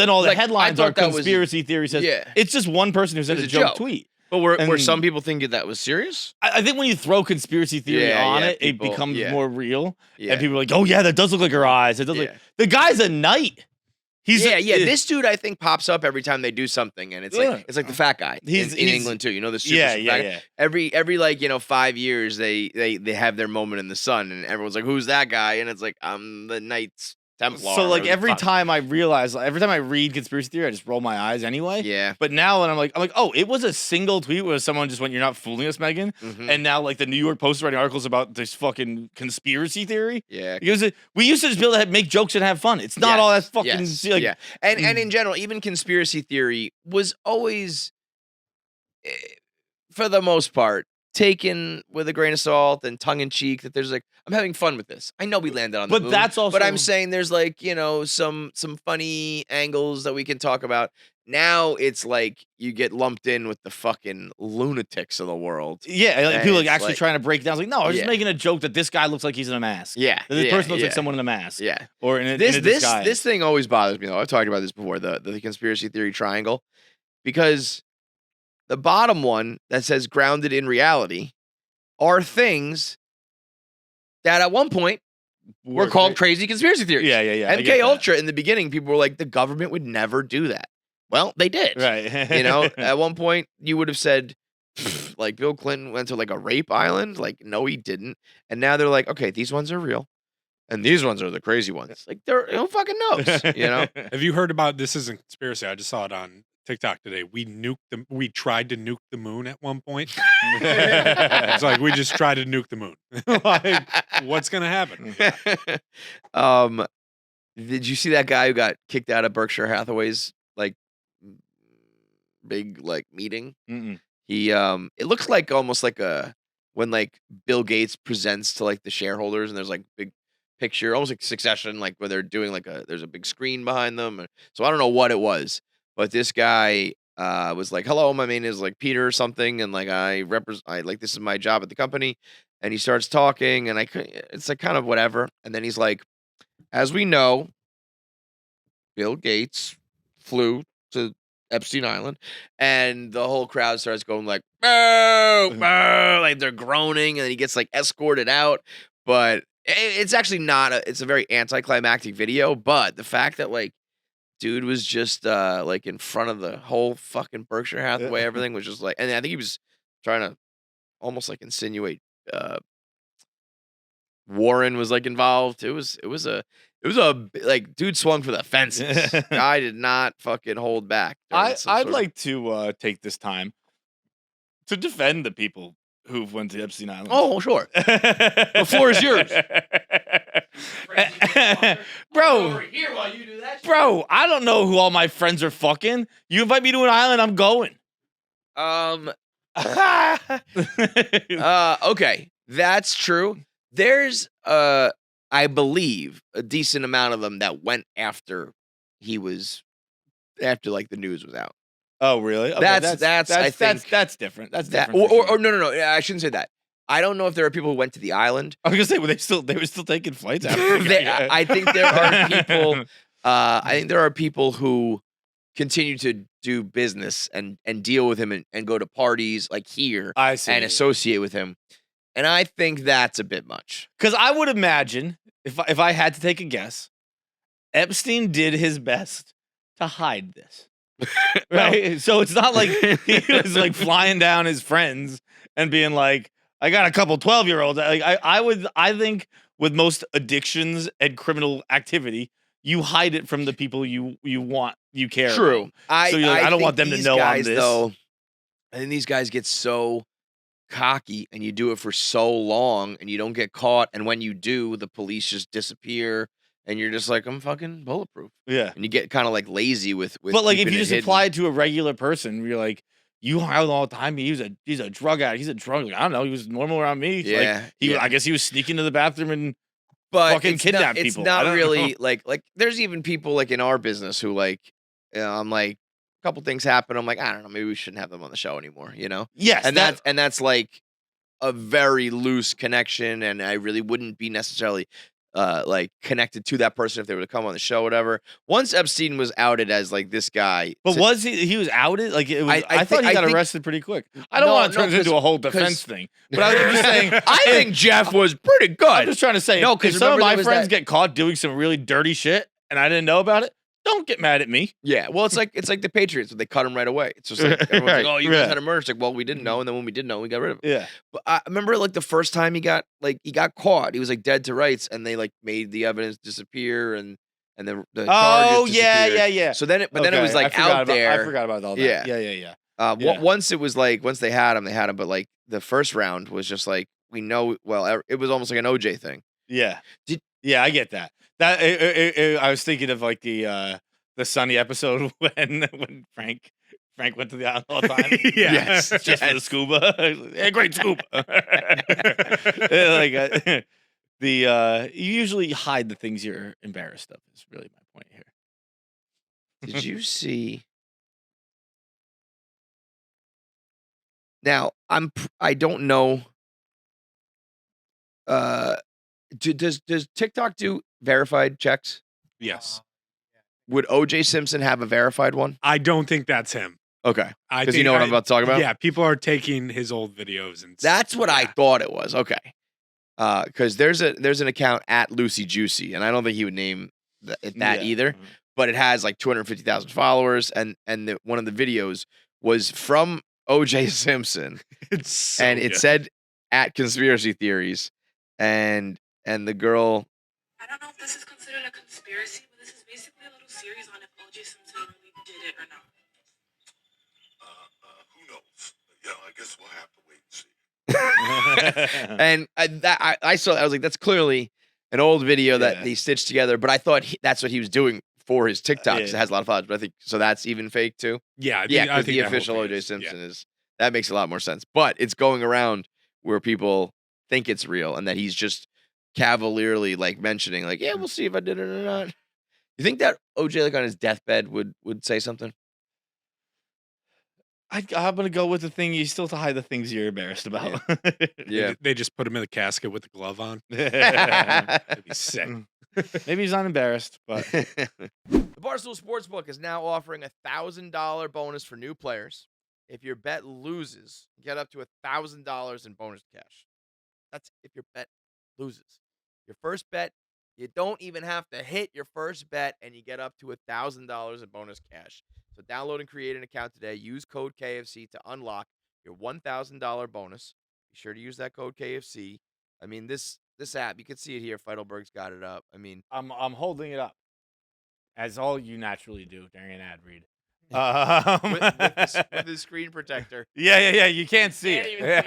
[SPEAKER 1] all the
[SPEAKER 2] Like,
[SPEAKER 1] headlines
[SPEAKER 2] I
[SPEAKER 1] are
[SPEAKER 2] thought that was-
[SPEAKER 1] conspiracy theory says it's just one person who said
[SPEAKER 2] It
[SPEAKER 1] a
[SPEAKER 2] was a
[SPEAKER 1] joke
[SPEAKER 2] joke.
[SPEAKER 1] tweet.
[SPEAKER 2] But were
[SPEAKER 1] And-
[SPEAKER 2] some people thinking that was serious?
[SPEAKER 1] I think when you throw conspiracy theory on it,
[SPEAKER 2] people-
[SPEAKER 1] it becomes more real.
[SPEAKER 2] Yeah.
[SPEAKER 1] And people are like, "Oh yeah, that does look like her eyes. It does look." The guy's a knight. He's
[SPEAKER 2] This dude, I think, pops up every time they do something, and it's like the fat guy. He's in England too. You know the super fat guy? Every like 5 years they have their moment in the sun, and everyone's like, "Who's that guy?" And it's like, "I'm the Knights Templar."
[SPEAKER 1] So like every time I read conspiracy theory, I just roll my eyes anyway.
[SPEAKER 2] Yeah.
[SPEAKER 1] But now when I'm like, oh, it was a single tweet where someone just went, "You're not fooling us, Meghan." And now like the New York Post is writing articles about this fucking conspiracy theory.
[SPEAKER 2] Yeah.
[SPEAKER 1] Because we used to just be able to make jokes and have fun. It's not all that fucking like.
[SPEAKER 2] And in general, even conspiracy theory was always, for the most part, taken with a grain of salt and tongue in cheek. That there's like, I'm having fun with this. I know we landed on the moon,
[SPEAKER 1] that's also.
[SPEAKER 2] But I'm saying there's like, some funny angles that we can talk about. Now it's like you get lumped in with the fucking lunatics of the world.
[SPEAKER 1] Yeah, like people
[SPEAKER 2] it's
[SPEAKER 1] actually
[SPEAKER 2] like-
[SPEAKER 1] trying to break it down. It's like, no, I was just making a joke that this guy looks like he's in a mask.
[SPEAKER 2] Yeah.
[SPEAKER 1] That this person looks like someone in a mask.
[SPEAKER 2] Yeah.
[SPEAKER 1] Or in a disguise.
[SPEAKER 2] This thing always bothers me though. I've talked about this before, the conspiracy theory triangle. Because the bottom one that says grounded in reality are things that at one point were called crazy conspiracy theories.
[SPEAKER 1] Yeah.
[SPEAKER 2] MK Ultra in the beginning, people were like, the government would never do that. Well, they did.
[SPEAKER 1] Right.
[SPEAKER 2] At one point you would have said, like, Bill Clinton went to like a rape island. Like, no, he didn't. And now they're like, okay, these ones are real. And these ones are the crazy ones. Like, who fucking knows?
[SPEAKER 3] Have you heard about this? Isn't conspiracy? I just saw it on TikTok today. We tried to nuke the moon at one point. It's like we just tried to nuke the moon. Like, what's gonna happen?
[SPEAKER 2] Did you see that guy who got kicked out of Berkshire Hathaway's like big like meeting?
[SPEAKER 1] Mm-mm.
[SPEAKER 2] He it looks like almost like when like Bill Gates presents to like the shareholders and there's like big picture, almost like Succession, like where they're doing like there's a big screen behind them. So I don't know what it was, but this guy was like, "Hello, my name is like Peter or something, and like I like this is my job at the company." And he starts talking, and it's like kind of whatever. And then he's like, "As we know, Bill Gates flew to Epstein Island," and the whole crowd starts going like, "Boo, boo," like they're groaning, and then he gets like escorted out. But it's actually not it's a very anticlimactic video. But the fact that like dude was just like in front of the whole fucking Berkshire Hathaway, everything was just like, and I think he was trying to almost like insinuate Warren was like involved. It was a like dude swung for the fences. Guy did not fucking hold back.
[SPEAKER 1] I'd like to take this time to defend the people who went to Epstein Island.
[SPEAKER 2] Oh, sure. The floor is yours.
[SPEAKER 1] Bro,
[SPEAKER 4] Here while you do that.
[SPEAKER 1] bro, I don't know who all my friends are fucking. You invite me to an island, I'm going.
[SPEAKER 2] Okay, that's true. There's I believe a decent amount of them that went after like the news was out.
[SPEAKER 1] Oh, really? Okay, that's different. That's different.
[SPEAKER 2] Or no, I shouldn't say that. I don't know if there are people who went to the island.
[SPEAKER 1] I was gonna say, they were still taking flights after.
[SPEAKER 2] I think there are people. I think there are people who continue to do business and deal with him and go to parties like here
[SPEAKER 1] I see.
[SPEAKER 2] and associate with him. And I think that's a bit much.
[SPEAKER 1] Because I would imagine, if I had to take a guess, Epstein did his best to hide this. Right? So it's not like he was like flying down his friends and being like, I got a couple 12-year-olds. Like I think with most addictions and criminal activity, you hide it from the people you care
[SPEAKER 2] True.
[SPEAKER 1] about. So you're like, I don't want them to know
[SPEAKER 2] guys,
[SPEAKER 1] I'm this.
[SPEAKER 2] Though, I think these guys get so cocky and you do it for so long and you don't get caught. And when you do, the police just disappear and you're just like, I'm fucking bulletproof.
[SPEAKER 1] Yeah.
[SPEAKER 2] And you get kind of like lazy with
[SPEAKER 1] But like if
[SPEAKER 2] keeping
[SPEAKER 1] you
[SPEAKER 2] it
[SPEAKER 1] just
[SPEAKER 2] hidden.
[SPEAKER 1] apply it to a regular person, you're like, you hide all the time. He's a drug addict. He's a drug. Like, I don't know. He was normal around me.
[SPEAKER 2] Yeah.
[SPEAKER 1] Like, I guess he was sneaking to the bathroom and
[SPEAKER 2] but
[SPEAKER 1] fucking kidnap
[SPEAKER 2] it's
[SPEAKER 1] people.
[SPEAKER 2] It's
[SPEAKER 1] I
[SPEAKER 2] not
[SPEAKER 1] don't
[SPEAKER 2] really
[SPEAKER 1] know.
[SPEAKER 2] like there's even people like in our business who like, I'm like, a couple things happen. I'm like, I don't know, maybe we shouldn't have them on the show anymore, you know?
[SPEAKER 1] Yes.
[SPEAKER 2] And that's like a very loose connection, and I really wouldn't be necessarily like connected to that person if they were to come on the show, whatever. Once Epstein was outed as like this guy,
[SPEAKER 1] But was he was outed? Like it was, I thought
[SPEAKER 2] think-
[SPEAKER 1] he got
[SPEAKER 2] think-
[SPEAKER 1] arrested pretty quick. I don't want to turn it into a whole defense thing. But I was just saying,
[SPEAKER 2] I think Jeff was pretty good.
[SPEAKER 1] I'm just trying to say,
[SPEAKER 2] No,
[SPEAKER 1] if
[SPEAKER 2] 'cause
[SPEAKER 1] some of
[SPEAKER 2] remember
[SPEAKER 1] my
[SPEAKER 2] there was
[SPEAKER 1] friends
[SPEAKER 2] that-
[SPEAKER 1] get caught doing some really dirty shit and I didn't know about it, don't get mad at me.
[SPEAKER 2] Yeah, well, it's like the Patriots, but they cut him right away. It's just like everyone's
[SPEAKER 1] Right,
[SPEAKER 2] like, "Oh, you guys
[SPEAKER 1] right.
[SPEAKER 2] had a murder." It's like, well, we didn't know, and then when we did know, we got rid of him.
[SPEAKER 1] Yeah.
[SPEAKER 2] But I remember like the first time he got caught, he was like dead to rights, and they like made the evidence disappear, and the
[SPEAKER 1] Oh
[SPEAKER 2] charges
[SPEAKER 1] yeah,
[SPEAKER 2] disappeared.
[SPEAKER 1] yeah.
[SPEAKER 2] So then, then it was like out there.
[SPEAKER 1] I forgot about all that.
[SPEAKER 2] Yeah.
[SPEAKER 1] Yeah. Yeah.
[SPEAKER 2] Once it was like once they had him, but like the first round was just like we know. Well, it was almost like an OJ thing.
[SPEAKER 1] Yeah. Yeah, I get that. That I was thinking of like the Sunny episode when Frank went to the island all the time.
[SPEAKER 3] Yeah.
[SPEAKER 1] Just for the scuba. Yeah, great scuba. Like you usually hide the things you're embarrassed of. Is really my point here.
[SPEAKER 2] Did you see? Now I don't know. Does TikTok do verified checks?
[SPEAKER 3] Yes.
[SPEAKER 2] Would OJ Simpson have a verified one?
[SPEAKER 3] I don't think that's him.
[SPEAKER 2] Okay,
[SPEAKER 3] I
[SPEAKER 2] because you
[SPEAKER 3] think
[SPEAKER 2] know what I'm about to talk about.
[SPEAKER 3] Yeah, people are taking his old videos and
[SPEAKER 2] That's what I
[SPEAKER 3] yeah.
[SPEAKER 2] thought it was. Okay, because there's an account at Lucy Juicy, and I don't think he would name that
[SPEAKER 1] Yeah.
[SPEAKER 2] either. But it has like 250,000 followers, and one of the videos was from OJ Simpson,
[SPEAKER 3] It's so
[SPEAKER 2] and it
[SPEAKER 3] good.
[SPEAKER 2] said at conspiracy theories, and the girl.
[SPEAKER 6] I don't know if this is considered a conspiracy, but this is basically a little series on if O.J. Simpson really did it or not.
[SPEAKER 7] Who knows? Yeah, I guess we'll have to wait and see.
[SPEAKER 2] And I saw that. I was like, that's clearly an old video that
[SPEAKER 1] Yeah.
[SPEAKER 2] they stitched together. But I thought that's what he was doing for his TikTok because
[SPEAKER 1] Yeah.
[SPEAKER 2] it has a lot of followers. But I think so. That's even fake too.
[SPEAKER 3] Yeah, I
[SPEAKER 2] Yeah,
[SPEAKER 3] think, I
[SPEAKER 2] because
[SPEAKER 3] think
[SPEAKER 2] the
[SPEAKER 3] that whole
[SPEAKER 2] official
[SPEAKER 3] thing
[SPEAKER 2] OJ
[SPEAKER 3] is-
[SPEAKER 2] Simpson
[SPEAKER 3] yeah.
[SPEAKER 2] is that makes a lot more sense. But it's going around where people think it's real and that he's just cavalierly like mentioning like, yeah, we'll see if I did it or not. You think that OJ like on his deathbed would say something?
[SPEAKER 1] I'm gonna go with the thing. You still have to hide the things you're embarrassed about.
[SPEAKER 2] Yeah.
[SPEAKER 3] They just put him in the casket with the glove on.
[SPEAKER 1] Yeah.
[SPEAKER 3] That'd be sick.
[SPEAKER 1] Maybe he's not embarrassed, but
[SPEAKER 2] The Barstool Sportsbook is now offering a $1,000 bonus for new players. If your bet loses, get up to $1,000 in bonus cash. That's if your bet loses. Your first bet, you don't even have to hit your first bet, and you get up to $1,000 in bonus cash. So download and create an account today. Use code KFC to unlock your $1,000 bonus. Be sure to use that code KFC. I mean, this app, you can see it here. Feitelberg's got it up. I mean,
[SPEAKER 1] I'm holding it up, as all you naturally do during an ad read.
[SPEAKER 2] with the screen protector.
[SPEAKER 1] Yeah. You can't see
[SPEAKER 2] Can't
[SPEAKER 1] it.
[SPEAKER 2] even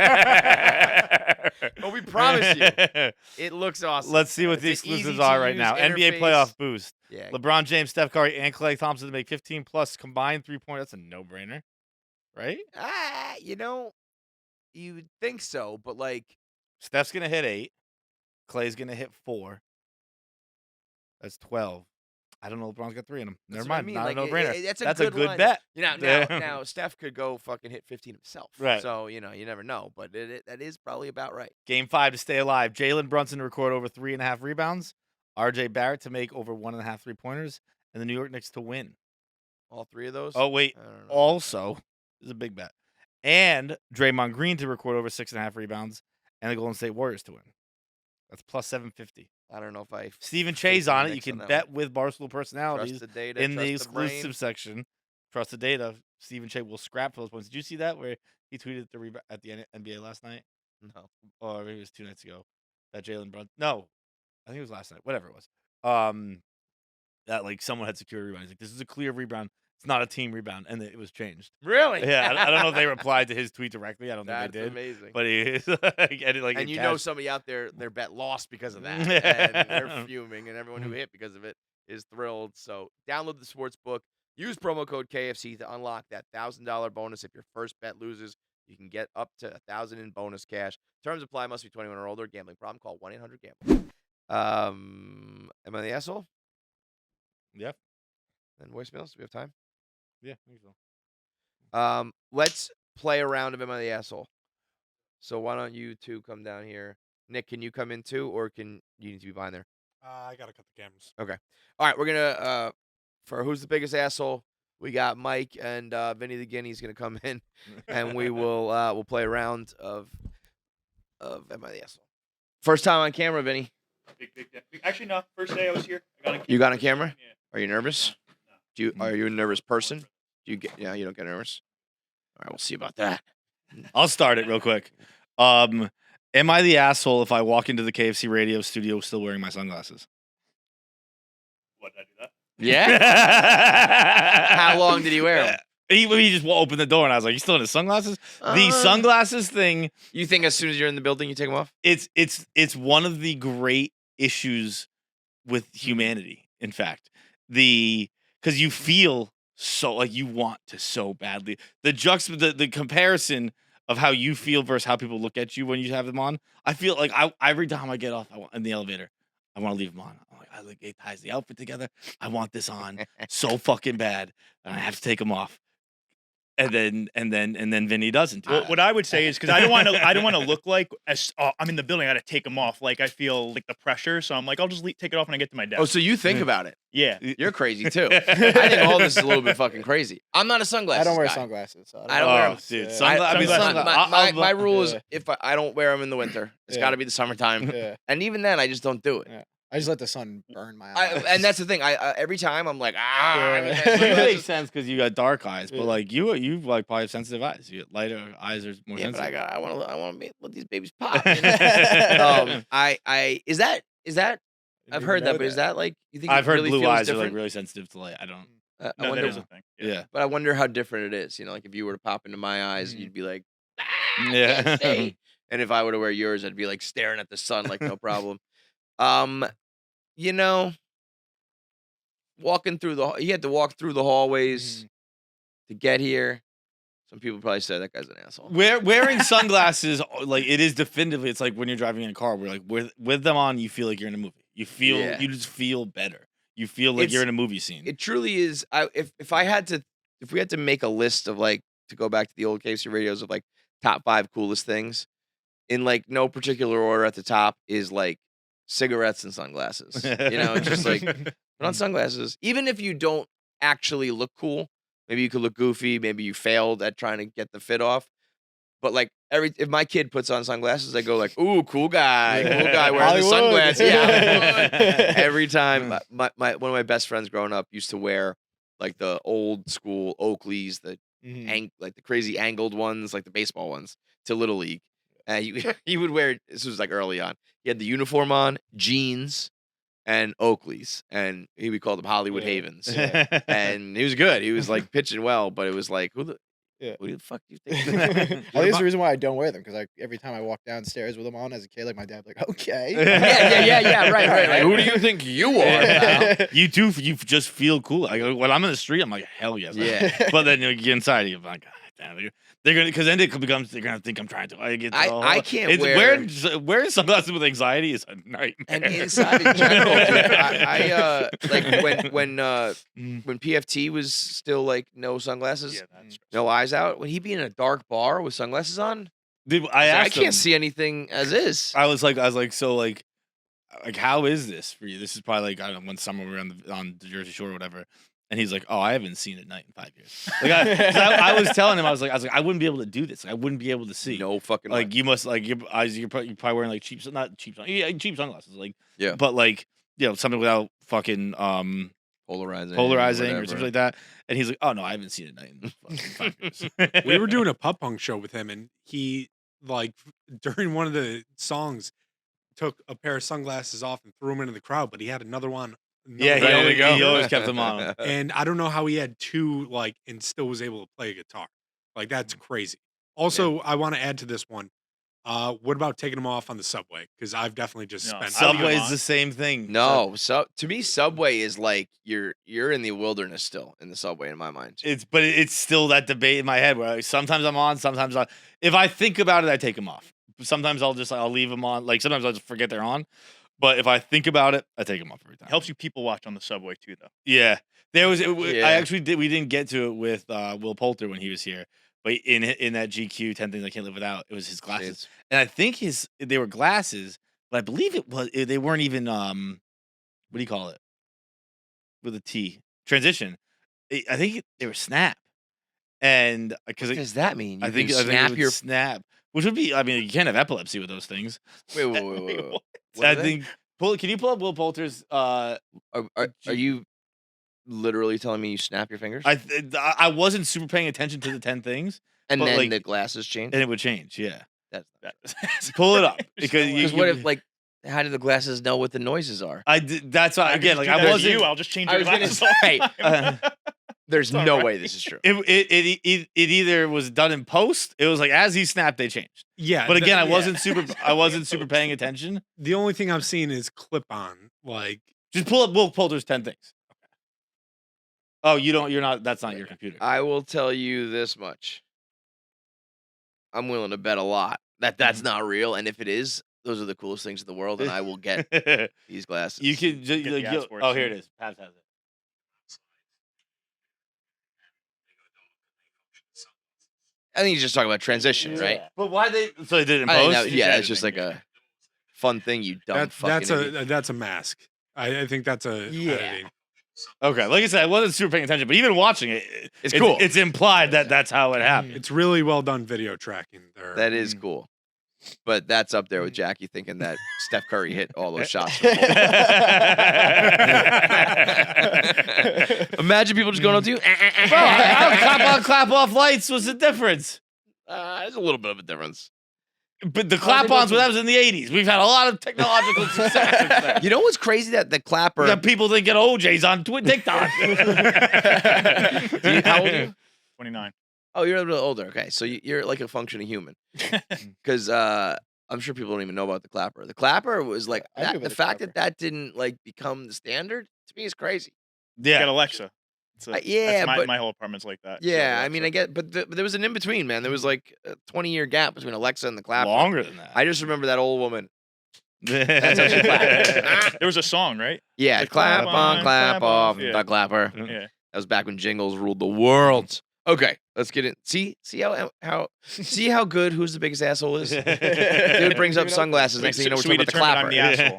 [SPEAKER 2] But we promise you, it looks awesome.
[SPEAKER 1] Let's see what the
[SPEAKER 2] It's an
[SPEAKER 1] exclusives are right now.
[SPEAKER 2] easy-to-use
[SPEAKER 1] NBA
[SPEAKER 2] interface.
[SPEAKER 1] playoff boost.
[SPEAKER 2] Yeah.
[SPEAKER 1] LeBron James, Steph Curry, and Klay Thompson to make 15 plus combined 3-point. That's a no-brainer, right?
[SPEAKER 2] You know, you would think so, but like,
[SPEAKER 1] Steph's gonna hit 8. Clay's gonna hit 4. That's 12. I don't know. LeBron's got 3 in him.
[SPEAKER 2] that's
[SPEAKER 1] Never
[SPEAKER 2] what I
[SPEAKER 1] mind.
[SPEAKER 2] mean.
[SPEAKER 1] Not
[SPEAKER 2] Like,
[SPEAKER 1] a no-brainer.
[SPEAKER 2] That's a good line.
[SPEAKER 1] bet.
[SPEAKER 2] Now, Steph could go fucking hit 15 himself.
[SPEAKER 1] Right.
[SPEAKER 2] So, you never know, but that is probably about right.
[SPEAKER 1] Game 5 to stay alive. Jalen Brunson to record over 3.5 rebounds. RJ Barrett to make over 1.5 3-pointers, and the New York Knicks to win.
[SPEAKER 2] All 3 of those?
[SPEAKER 1] Oh wait.
[SPEAKER 2] I don't know.
[SPEAKER 1] Also, this is a big bet. And Draymond Green to record over 6.5 rebounds, and the Golden State Warriors to win. That's plus 750.
[SPEAKER 2] I don't know if I
[SPEAKER 1] Stephen Che's
[SPEAKER 2] the
[SPEAKER 1] on it. You
[SPEAKER 2] Knicks
[SPEAKER 1] can
[SPEAKER 2] on that
[SPEAKER 1] bet with Barstool
[SPEAKER 2] trust
[SPEAKER 1] personalities
[SPEAKER 2] the data,
[SPEAKER 1] in the
[SPEAKER 2] trust the brain.
[SPEAKER 1] exclusive section. Trust the data. Stephen Che will scrap for those points. Did you see that where he tweeted at the NBA last night?
[SPEAKER 2] No.
[SPEAKER 1] Or maybe it was 2 nights ago. That Jalen Brunson. No, I think it was last night. Whatever it was. That like someone had security rebound. He's like, this is a clear rebound. It's not a team rebound, and it was changed.
[SPEAKER 2] Really?
[SPEAKER 1] Yeah, I don't know if they replied to his tweet directly. I don't think
[SPEAKER 2] That's
[SPEAKER 1] they did.
[SPEAKER 2] amazing.
[SPEAKER 1] But he is
[SPEAKER 2] And you know somebody out there, their bet lost because of that. And they're fuming, and everyone who hit because of it is thrilled. So download the sports book. Use promo code KFC to unlock that $1,000 bonus. If your first bet loses, you can get up to $1,000 in bonus cash. Terms apply. Must be 21 or older. Gambling problem? Call 1-800-GAMBLER. Am I the asshole?
[SPEAKER 1] Yeah.
[SPEAKER 2] And voicemails? Do we have time?
[SPEAKER 1] Yeah, I think so.
[SPEAKER 2] Let's play a round of Am I the Asshole? So why don't you two come down here? Nick, can you come in too, or can you need to be behind there?
[SPEAKER 3] I gotta cut the cameras.
[SPEAKER 2] Okay. All right, we're gonna for who's the biggest asshole, we got Mike and Vinny the Guinea's gonna come in, and we will we'll play a round of Am I the Asshole? First time on camera, Vinny.
[SPEAKER 4] Big. Actually, no. First day I was here. I got on camera.
[SPEAKER 2] You got on camera?
[SPEAKER 4] Yeah.
[SPEAKER 2] Are you nervous? Are you a nervous person? You don't get nervous? All right, we'll see about that.
[SPEAKER 1] I'll start it real quick. Am I the asshole if I walk into the KFC Radio studio still wearing my sunglasses?
[SPEAKER 4] What, did I do that?
[SPEAKER 2] Yeah? How long did he wear them?
[SPEAKER 1] He just opened the door and I was like, "You still in his sunglasses?" The sunglasses thing.
[SPEAKER 2] You think as soon as you're in the building, you take them off?
[SPEAKER 1] It's one of the great issues with humanity. In fact, because you feel so like you want to so badly. The comparison of how you feel versus how people look at you when you have them on. I feel like every time I get off in the elevator, I want to leave them on. I'm like, it ties the outfit together. I want this on so fucking bad, and I have to take them off. And then Vinny doesn't.
[SPEAKER 8] Well, what I would say is because I don't want to look like I'm in the building. I got to take them off. Like I feel like the pressure, so I'm like, I'll just take it off when I get to my desk.
[SPEAKER 2] Oh, so you think about it?
[SPEAKER 8] Yeah,
[SPEAKER 2] you're crazy too. I think all this is a little bit fucking crazy. I'm not a sunglasses.
[SPEAKER 5] I don't wear
[SPEAKER 2] guy.
[SPEAKER 5] sunglasses. So
[SPEAKER 2] I don't wear them.
[SPEAKER 1] Dude.
[SPEAKER 2] My rule is if I don't wear them in the winter, it's got to be the summertime.
[SPEAKER 5] Yeah. And
[SPEAKER 2] even then, I just don't do it.
[SPEAKER 5] Yeah. I just let the sun burn my eyes.
[SPEAKER 2] And that's the thing. I every time I'm like,
[SPEAKER 1] It makes sense because you got dark eyes, but like you like probably have sensitive eyes. You get lighter eyes are more
[SPEAKER 2] yeah, but
[SPEAKER 1] sensitive.
[SPEAKER 2] I want to let these babies pop. You know? Is that I've heard that, but is that like you think?
[SPEAKER 1] I've
[SPEAKER 2] it
[SPEAKER 1] heard
[SPEAKER 2] really
[SPEAKER 1] blue
[SPEAKER 2] feels
[SPEAKER 1] eyes are
[SPEAKER 2] different?
[SPEAKER 1] like really sensitive to light. I don't.
[SPEAKER 2] I
[SPEAKER 8] no,
[SPEAKER 2] wonder.
[SPEAKER 8] that is a thing.
[SPEAKER 1] Yeah.
[SPEAKER 2] But I wonder how different it is. You know, like if you were to pop into my eyes, you'd be like,
[SPEAKER 1] Yeah.
[SPEAKER 2] can't see." And if I were to wear yours, I'd be like staring at the sun like no problem. You know, walking through you had to walk through the hallways to get here. Some people probably say that guy's an asshole.
[SPEAKER 1] Wearing sunglasses, like it is definitively. It's like when you're driving in a car. Where like with them on, you feel like you're in a movie. You just feel better. You feel like you're in a movie scene.
[SPEAKER 2] It truly is. If we had to make a list of like to go back to the old KFC radios of like top 5 coolest things, in like no particular order at the top is like cigarettes and sunglasses. You know, just like put on sunglasses. Even if you don't actually look cool, maybe you could look goofy, maybe you failed at trying to get the fit off. But like if my kid puts on sunglasses, I go like, "Ooh, cool guy wearing the sunglasses." Yeah, Hollywood. Every time, one of my best friends growing up used to wear like the old school Oakleys, the like the crazy angled ones, like the baseball ones, to Little League. He would wear. This was like early on. He had the uniform on, jeans, and Oakleys, and he would call them Hollywood Havens. And he was good. He was like pitching well, but it was like, who the fuck do you think?
[SPEAKER 5] I think it's the reason why I don't wear them, because like every time I walk downstairs with them on as a kid, like my dad's like, okay.
[SPEAKER 2] yeah, right. Like, who do you think you are, pal?
[SPEAKER 1] You just feel cool. Like when I'm in the street, I'm like, hell yes.
[SPEAKER 2] Yeah.
[SPEAKER 1] But then you get inside, you're like, God damn, they're gonna, because then it becomes, they're gonna think I'm trying to.
[SPEAKER 2] I can't
[SPEAKER 1] wearing sunglasses with anxiety is a nightmare.
[SPEAKER 2] And inside in general, dude, I like when PFT was still like no sunglasses, no eyes out. When he be in a dark bar with sunglasses on,
[SPEAKER 1] dude,
[SPEAKER 2] I can't see anything as is.
[SPEAKER 1] I was like, so like how is this for you? This is probably like, I don't know, one summer we were on the Jersey Shore or whatever. And he's like, oh, I haven't seen it at night in 5 years. Like I was telling him, I was like, I wouldn't be able to do this. I wouldn't be able to see.
[SPEAKER 2] No fucking
[SPEAKER 1] like
[SPEAKER 2] way.
[SPEAKER 1] you must like your eyes. You're probably wearing like cheap sunglasses. Like but like something without fucking
[SPEAKER 2] polarizing
[SPEAKER 1] or something like that. And he's like, oh no, I haven't seen it at night in fucking 5 years.
[SPEAKER 3] We were doing a pop punk show with him, and he like during one of the songs took a pair of sunglasses off and threw them into the crowd, but he had another one.
[SPEAKER 1] He always kept them on.
[SPEAKER 3] And I don't know how he had two, like, and still was able to play a guitar. Like, that's crazy. Also, I want to add to this one. What about taking them off on the subway? Because I've definitely just spent.
[SPEAKER 1] Subway is the same thing.
[SPEAKER 2] No, so to me, Subway is like you're in the wilderness still in the subway in my mind.
[SPEAKER 1] But it's still that debate in my head where sometimes I'm on, sometimes not. If I think about it, I take them off. Sometimes I'll leave them on. Like sometimes I'll just forget they're on. But if I think about it, I take them off every time.
[SPEAKER 8] Helps you people watch on the subway too, though.
[SPEAKER 1] Yeah, there was. I actually did. We didn't get to it with Will Poulter when he was here, but in that GQ 10 Things I Can't Live Without, it was his glasses, and I think they were glasses, but I believe they weren't even what do you call it with a T transition. I think they were snap, and because
[SPEAKER 2] what does that mean?
[SPEAKER 1] I think your snap, which would be. I mean, you can't have epilepsy with those things.
[SPEAKER 2] Wait.
[SPEAKER 1] I think. Can you pull up Will Poulter's?
[SPEAKER 2] Are you literally telling me you snap your fingers?
[SPEAKER 1] I wasn't super paying attention to the 10 things,
[SPEAKER 2] and then like, the glasses change,
[SPEAKER 1] and it would change. Yeah,
[SPEAKER 2] that's
[SPEAKER 1] pull it up because
[SPEAKER 2] what if like how do the glasses know what the noises are?
[SPEAKER 1] That's why again like I wasn't.
[SPEAKER 8] I'll just change your glasses.
[SPEAKER 2] There's no way this is true.
[SPEAKER 1] It either was done in post. It was like as he snapped, they changed.
[SPEAKER 3] Yeah,
[SPEAKER 1] but again, I wasn't super paying attention.
[SPEAKER 3] The only thing I've seen is clip on. Like,
[SPEAKER 1] just pull up Will Poulter's 10 Things. Okay. Oh, you're not. That's not your computer.
[SPEAKER 2] I will tell you this much. I'm willing to bet a lot that that's not real, and if it is, those are the coolest things in the world, and I will get these glasses.
[SPEAKER 1] You can just here it is. Pabs has it.
[SPEAKER 2] I think he's just talking about transition, right?
[SPEAKER 1] But why so they did it in post?
[SPEAKER 2] It's just like a fun thing you dumb
[SPEAKER 3] that's a mask. I think that's a editing.
[SPEAKER 1] Okay, like I said, I wasn't super paying attention, but even watching it,
[SPEAKER 2] it's cool.
[SPEAKER 1] It's implied that that's how it happened.
[SPEAKER 3] It's really well done video tracking there.
[SPEAKER 2] That is cool. But that's up there with Jackie thinking that Steph Curry hit all those shots. Imagine people just going up to you.
[SPEAKER 1] Clap off lights was the difference.
[SPEAKER 2] There's a little bit of a difference.
[SPEAKER 1] But the clap-ons, that was in the 80s. We've had a lot of technological success since then.
[SPEAKER 2] You know what's crazy? That the clapper...
[SPEAKER 1] That people think get OJs on TikTok.
[SPEAKER 2] How old are you?
[SPEAKER 8] 29.
[SPEAKER 2] Oh, you're a little older. Okay, so you're like a functioning human. Because I'm sure people don't even know about the clapper. The clapper was like... the fact that didn't like become the standard, to me, is crazy.
[SPEAKER 8] Yeah. You got Alexa.
[SPEAKER 2] But
[SPEAKER 8] my whole apartment's like that.
[SPEAKER 2] Yeah, I mean, I get, but there was an in between, man. There was like a 20-year gap between Alexa and the clapper.
[SPEAKER 1] Longer than that.
[SPEAKER 2] I just remember that old woman.
[SPEAKER 8] That's how she clapped. There was a song, right?
[SPEAKER 2] Yeah, clap on, clap off, the clapper.
[SPEAKER 8] Yeah,
[SPEAKER 2] that was back when jingles ruled the world. Okay, let's get in. See how good Who's the Biggest Asshole is? Dude brings up sunglasses. Next thing you know, we're talking about the clapper.
[SPEAKER 8] The asshole.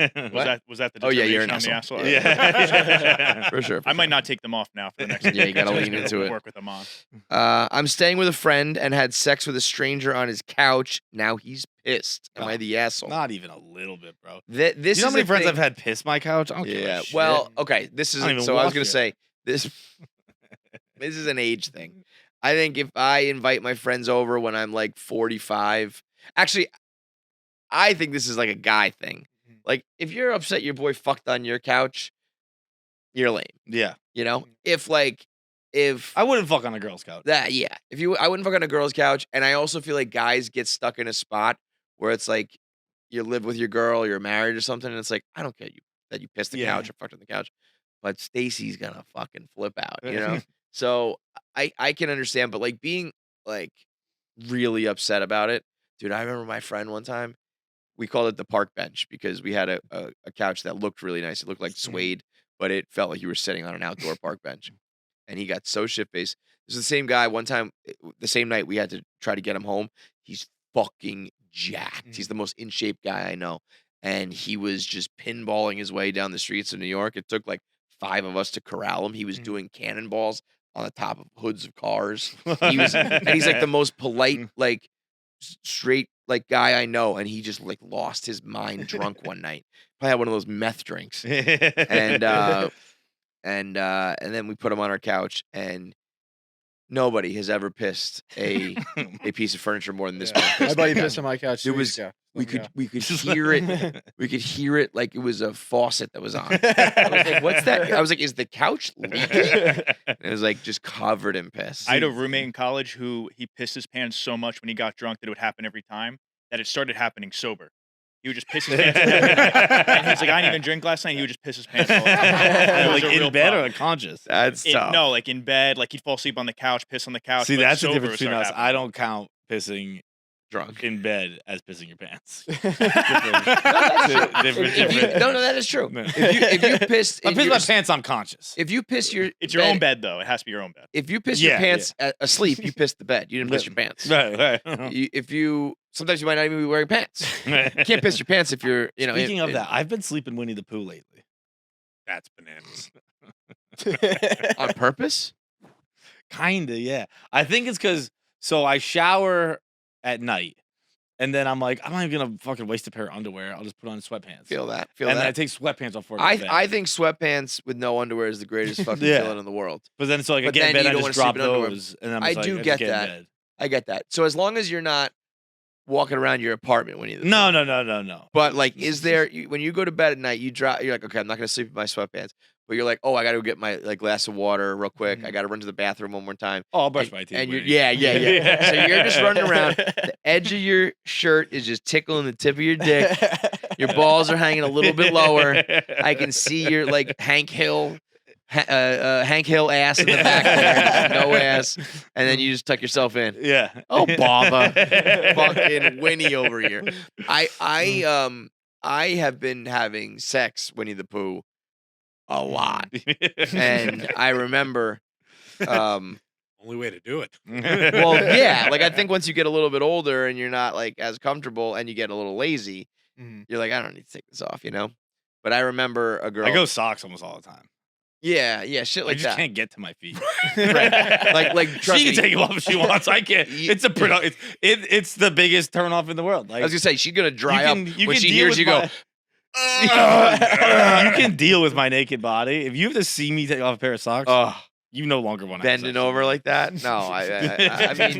[SPEAKER 8] Was that the determination
[SPEAKER 2] you're an
[SPEAKER 8] on
[SPEAKER 2] asshole.
[SPEAKER 8] the asshole?
[SPEAKER 2] Yeah, for sure.
[SPEAKER 8] I might not take them off now for the next.
[SPEAKER 2] Yeah, you gotta lean into it.
[SPEAKER 8] Work with them on.
[SPEAKER 2] I'm staying with a friend and had sex with a stranger on his couch. Now he's pissed. Am I the asshole?
[SPEAKER 1] Not even a little bit, bro.
[SPEAKER 2] This
[SPEAKER 1] you know how many friends I've had piss my couch? I don't give a shit.
[SPEAKER 2] Well, okay. This is so. I was gonna say this. This is an age thing. I think if I invite my friends over when I'm like 45, actually, I think this is like a guy thing. Like, if you're upset your boy fucked on your couch, you're lame.
[SPEAKER 1] Yeah.
[SPEAKER 2] You know? If
[SPEAKER 1] I wouldn't fuck on a girl's couch.
[SPEAKER 2] I wouldn't fuck on a girl's couch. And I also feel like guys get stuck in a spot where it's like you live with your girl, you're married or something, and it's like, I don't care that you pissed the couch or fucked on the couch, but Stacy's gonna fucking flip out, you know? So I can understand, but like being like really upset about it, dude. I remember my friend one time, we called it the park bench because we had a couch that looked really nice. It looked like suede, but it felt like you were sitting on an outdoor park bench. And he got so shit-faced. This is the same guy. One time, the same night, we had to try to get him home. He's fucking jacked. He's the most in-shape guy I know. And he was just pinballing his way down the streets of New York. It took like 5 of us to corral him. He was doing cannonballs on the top of hoods of cars. And he's like the most polite, like straight like guy I know. And he just like lost his mind drunk one night. Probably had one of those meth drinks. And then we put him on our couch, and nobody has ever pissed a piece of furniture more than this man.
[SPEAKER 5] My buddy pissed on my couch.
[SPEAKER 2] It was we could hear it. We could hear it like it was a faucet that was on. I was like, "What's that?" I was like, "Is the couch leaking?" And it was like just covered in piss.
[SPEAKER 8] I had a roommate in college who he pissed his pants so much when he got drunk that it would happen every time that it started happening sober. He would just piss his pants every night. And he's like, I didn't even drink last night. He would just piss his pants all the time. And it was
[SPEAKER 1] Like
[SPEAKER 8] a real
[SPEAKER 1] in bed
[SPEAKER 8] problem.
[SPEAKER 1] or unconscious?
[SPEAKER 2] That's tough.
[SPEAKER 8] No, like in bed. Like he'd fall asleep on the couch, piss on the couch.
[SPEAKER 1] See,
[SPEAKER 8] but
[SPEAKER 1] that's the
[SPEAKER 8] sober
[SPEAKER 1] difference
[SPEAKER 8] would
[SPEAKER 1] between
[SPEAKER 8] start
[SPEAKER 1] us.
[SPEAKER 8] happening.
[SPEAKER 1] I don't count pissing
[SPEAKER 2] drunk
[SPEAKER 1] in bed as pissing your pants.
[SPEAKER 2] Different.
[SPEAKER 1] Different.
[SPEAKER 2] No, that is true.
[SPEAKER 1] No.
[SPEAKER 2] If you pissed,
[SPEAKER 1] I piss my pants, I'm conscious.
[SPEAKER 2] If you piss your,
[SPEAKER 8] It's your own bed, though. It has to be your own bed.
[SPEAKER 2] If you piss your
[SPEAKER 1] Yeah,
[SPEAKER 2] pants asleep, you pissed the bed. You didn't piss your pants.
[SPEAKER 1] Right.
[SPEAKER 2] Sometimes you might not even be wearing pants. You can't piss your pants if you're,
[SPEAKER 1] Speaking of that, I've been sleeping Winnie the Pooh lately.
[SPEAKER 3] That's bananas.
[SPEAKER 2] on purpose.
[SPEAKER 1] Kinda, yeah. I think it's because I shower at night, and then I'm like, I'm not even gonna fucking waste a pair of underwear. I'll just put on sweatpants.
[SPEAKER 2] Feel that.
[SPEAKER 1] And then I take sweatpants off for
[SPEAKER 2] I think sweatpants with no underwear is the greatest fucking feeling in the world.
[SPEAKER 1] But then I
[SPEAKER 2] But
[SPEAKER 1] get in
[SPEAKER 2] then
[SPEAKER 1] bed,
[SPEAKER 2] you
[SPEAKER 1] I
[SPEAKER 2] don't
[SPEAKER 1] just
[SPEAKER 2] wanna
[SPEAKER 1] drop
[SPEAKER 2] sleep in underwear.
[SPEAKER 1] those, and I'm
[SPEAKER 2] I
[SPEAKER 1] just
[SPEAKER 2] do
[SPEAKER 1] like,
[SPEAKER 2] get
[SPEAKER 1] in
[SPEAKER 2] that.
[SPEAKER 1] bed.
[SPEAKER 2] I get that. So as long as you're not walking around your apartment when you
[SPEAKER 1] No.
[SPEAKER 2] But like, is there when you go to bed at night, you're like, okay, I'm not gonna sleep in my sweatpants. But you're like, oh, I gotta go get my glass of water real quick. I gotta run to the bathroom one more time.
[SPEAKER 1] Oh, I'll brush my teeth.
[SPEAKER 2] And you're,
[SPEAKER 1] Winnie.
[SPEAKER 2] yeah. So you're just running around. The edge of your shirt is just tickling the tip of your dick. Your balls are hanging a little bit lower. I can see your like Hank Hill ass in the back there, no ass, and then you just tuck yourself in.
[SPEAKER 1] Yeah.
[SPEAKER 2] Oh, bother, fucking Winnie over here. I have been having sex Winnie the Pooh a lot, and I remember.
[SPEAKER 3] Only way to do it.
[SPEAKER 2] Well, yeah, like I think once you get a little bit older and you're not like as comfortable and you get a little lazy, you're like, I don't need to take this off, But I remember a girl.
[SPEAKER 1] I go socks almost all the time.
[SPEAKER 2] Yeah, shit
[SPEAKER 1] I
[SPEAKER 2] like
[SPEAKER 1] just
[SPEAKER 2] that.
[SPEAKER 1] can't get to my feet.
[SPEAKER 2] Right. Like trust
[SPEAKER 1] She
[SPEAKER 2] me.
[SPEAKER 1] can take them off if she wants. I can't. It's a it's the biggest turn off in the world. Like,
[SPEAKER 2] I was gonna say she's gonna dry up when
[SPEAKER 1] can
[SPEAKER 2] she
[SPEAKER 1] deal
[SPEAKER 2] hears
[SPEAKER 1] with
[SPEAKER 2] you go.
[SPEAKER 1] you can deal with my naked body. If you have to see me take off a pair of socks, you no longer want to
[SPEAKER 2] bending over like that. No, I mean,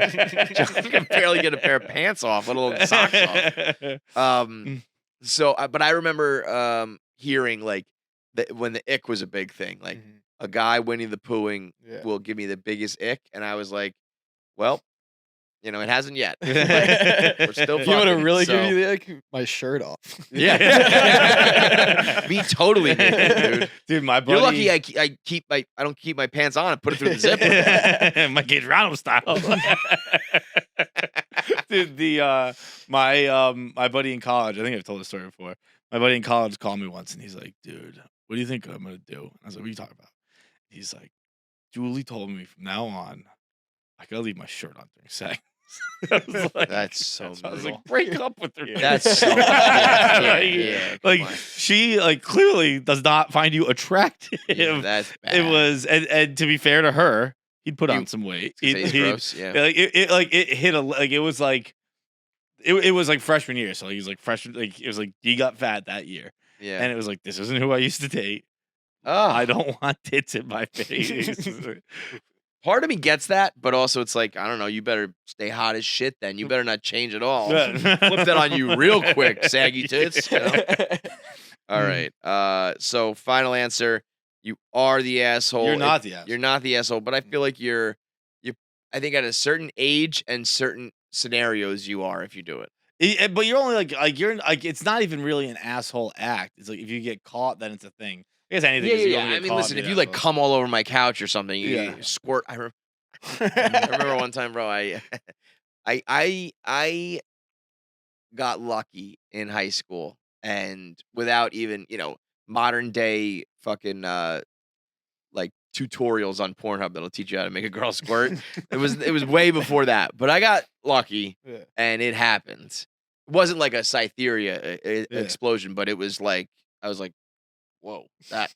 [SPEAKER 2] John can barely get a pair of pants off, let alone socks off. But I remember hearing like when the ick was a big thing, like a guy Winnie the Poohing will give me the biggest ick, and I was like, well, it hasn't yet. Like, we're still fucking.
[SPEAKER 5] You want to really
[SPEAKER 2] so.
[SPEAKER 5] give you the ick? My shirt off.
[SPEAKER 2] Yeah. Me totally naked, dude.
[SPEAKER 1] Dude, my buddy.
[SPEAKER 2] You're lucky I don't keep my pants on and put it through the zipper.
[SPEAKER 1] My kid Ronald style. Dude, my buddy in college, I think I've told this story before. My buddy in college called me once and he's like, dude, what do you think I'm gonna do? I was like, what are you talking about? He's like, Julie told me from now on I gotta leave my shirt on during sex. I was like,
[SPEAKER 2] that's so
[SPEAKER 1] I was like,
[SPEAKER 2] brutal.
[SPEAKER 1] break up with her.
[SPEAKER 2] That's so
[SPEAKER 1] like she like clearly does not find you attractive.
[SPEAKER 2] Yeah, that's bad.
[SPEAKER 1] It was, and to be fair to her, he'd put on some weight.
[SPEAKER 2] He's gross. Yeah.
[SPEAKER 1] Like it hit it was like it was like freshman year. So he was like freshman. Like it was like he got fat that year.
[SPEAKER 2] Yeah.
[SPEAKER 1] And it was like, this isn't who I used to date.
[SPEAKER 2] Oh,
[SPEAKER 1] I don't want tits in my face.
[SPEAKER 2] part of me gets that, but also it's like, I don't know, you better stay hot as shit then. You better not change at all. Flip that on you real quick, saggy tits. You know? All right. So final answer, you are the asshole.
[SPEAKER 1] You're not the asshole.
[SPEAKER 2] You're not the asshole, but I feel like you're I think at a certain age and certain scenarios you are if you do it.
[SPEAKER 1] But you're only like you're like it's not even really an asshole act. It's like if you get caught, then it's a thing. I guess anything.
[SPEAKER 2] Yeah. I mean, listen, if you like come all over my couch or something, you squirt. I remember one time, bro. I got lucky in high school, and without even modern day fucking like tutorials on Pornhub that'll teach you how to make a girl squirt. It was way before that, but I got lucky, and it happened. It wasn't like a Cytheria explosion, but it was like I was like, whoa, that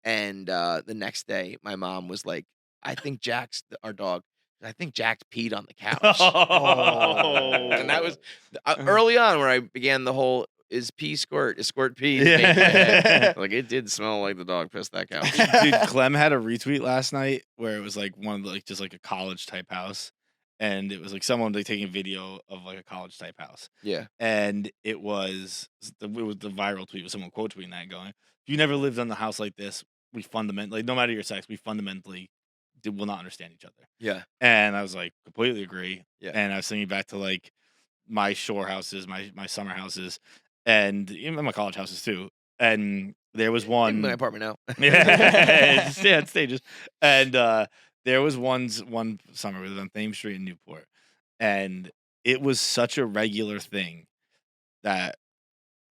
[SPEAKER 2] And the next day, my mom was like, I think Jack's our dog. I think Jack's peed on the couch. And that was early on where I began the whole is squirt pee.
[SPEAKER 1] Yeah.
[SPEAKER 2] Like it did smell like the dog pissed that couch.
[SPEAKER 1] Dude, Clem had a retweet last night where it was like one of the, just like a college type house, and it was like someone like taking video of like a college type house.
[SPEAKER 2] Yeah,
[SPEAKER 1] and it was the viral tweet with someone quote tweeting that going, "If you never lived on a house like this, we fundamentally, no matter your sex, we fundamentally will not understand each other."
[SPEAKER 2] Yeah,
[SPEAKER 1] and I was like, completely agree.
[SPEAKER 2] Yeah,
[SPEAKER 1] and I was thinking back to like my shore houses, my summer houses, and even my college houses too. And there was one
[SPEAKER 2] in my apartment now.
[SPEAKER 1] yeah, it's stages. And there was one summer we lived on Thames Street in Newport, and it was such a regular thing that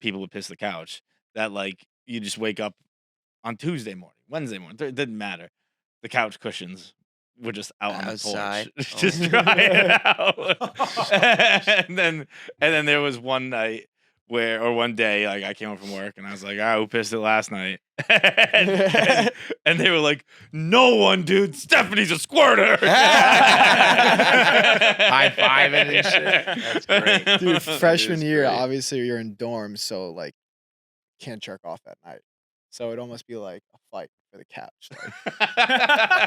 [SPEAKER 1] people would piss the couch that like you just wake up on Tuesday morning, Wednesday morning, it didn't matter. The couch cushions were just out
[SPEAKER 2] outside,
[SPEAKER 1] on the porch, just drying out. and then there was one night one day, like I came home from work and I was like, who pissed it last night? and they were like, no one, dude. Stephanie's a squirter.
[SPEAKER 2] High fiving and shit. That's great.
[SPEAKER 5] Dude, freshman year, obviously you're in dorms, so like can't jerk off at night. So it'd almost be like a fight for the couch. Like,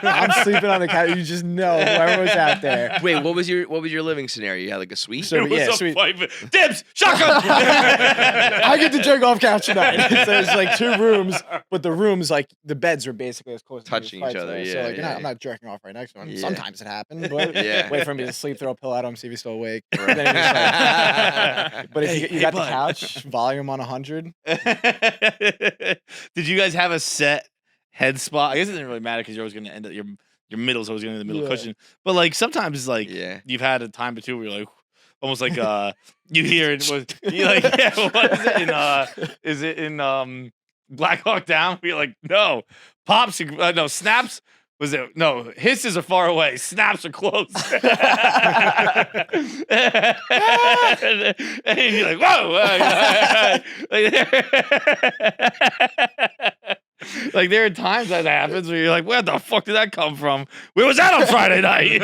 [SPEAKER 5] I'm sleeping on the couch. You just know whoever was out there.
[SPEAKER 2] Wait, what was your living scenario? You had like a suite?
[SPEAKER 5] So,
[SPEAKER 1] It was a
[SPEAKER 5] suite.
[SPEAKER 1] fight. Dibs, shotgun.
[SPEAKER 5] I get to jerk off couch tonight. So it's like 2 rooms, but the rooms, like the beds are basically as close
[SPEAKER 2] touching
[SPEAKER 5] as
[SPEAKER 2] each other.
[SPEAKER 5] So like I'm not jerking off right next to him. Sometimes it happened, but wait for him to sleep, throw a pillow at him, see if he's still awake.
[SPEAKER 2] Right.
[SPEAKER 5] Then he's like, but if you got the couch volume on 100.
[SPEAKER 1] Did you guys have a set head spot? I guess it didn't really matter because you're always going to end up your middle's always going to be the middle cushion. But like sometimes like you've had a time or two where you're like almost like you hear it was you like what is it in Black Hawk Down? You're like no pops no snaps. Was it no hisses are far away, snaps are close. And you're like, whoa. Like there are times that happens where you're like, where the fuck did that come from? Where was that on Friday night?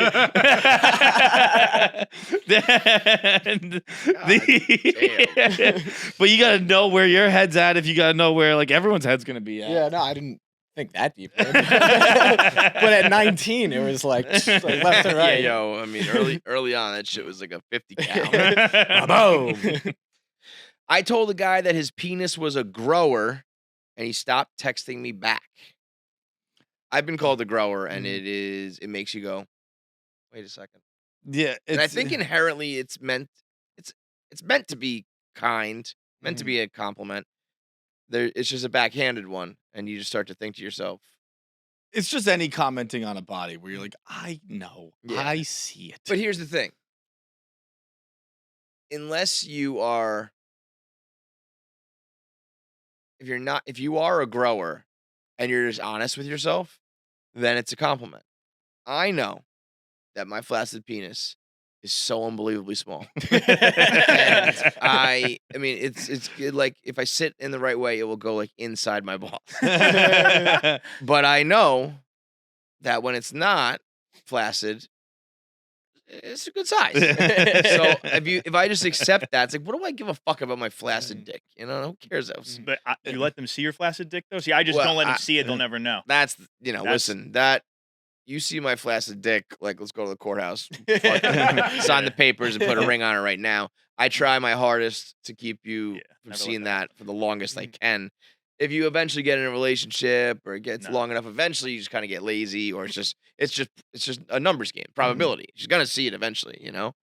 [SPEAKER 1] But you gotta know where your head's at if you gotta know where like everyone's head's gonna be at.
[SPEAKER 5] Yeah, no, I didn't think that deep. But at 19, it was like left and right.
[SPEAKER 2] Yeah, I mean, early on, that shit was like a 50 count. Boom. I told a guy that his penis was a grower, and he stopped texting me back. I've been called a grower, and it makes you go, wait a second.
[SPEAKER 1] Yeah,
[SPEAKER 2] and I think inherently it's meant to be kind, meant to be a compliment. It's just a backhanded one, and you just start to think to yourself.
[SPEAKER 1] It's just any commenting on a body where you're like, I know, I see it.
[SPEAKER 2] But here's the thing. Unless you are, if you are a grower and you're just honest with yourself, then it's a compliment. I know that my flaccid penis is so unbelievably small. And I mean, it's like if I sit in the right way, it will go like inside my balls. But I know that when it's not flaccid, it's a good size. So if I just accept that, it's like, what do I give a fuck about my flaccid dick? You know, who cares?
[SPEAKER 8] But you let them see your flaccid dick though. See, I just don't let them see it; they'll never know.
[SPEAKER 2] Listen, that you see my flaccid dick, like, let's go to the courthouse, fucking sign the papers and put a ring on it right now. I try my hardest to keep you from seeing that for the longest I can. If you eventually get in a relationship or it gets long enough, eventually you just kind of get lazy, or it's just a numbers game, probability. She's gonna see it eventually, you know.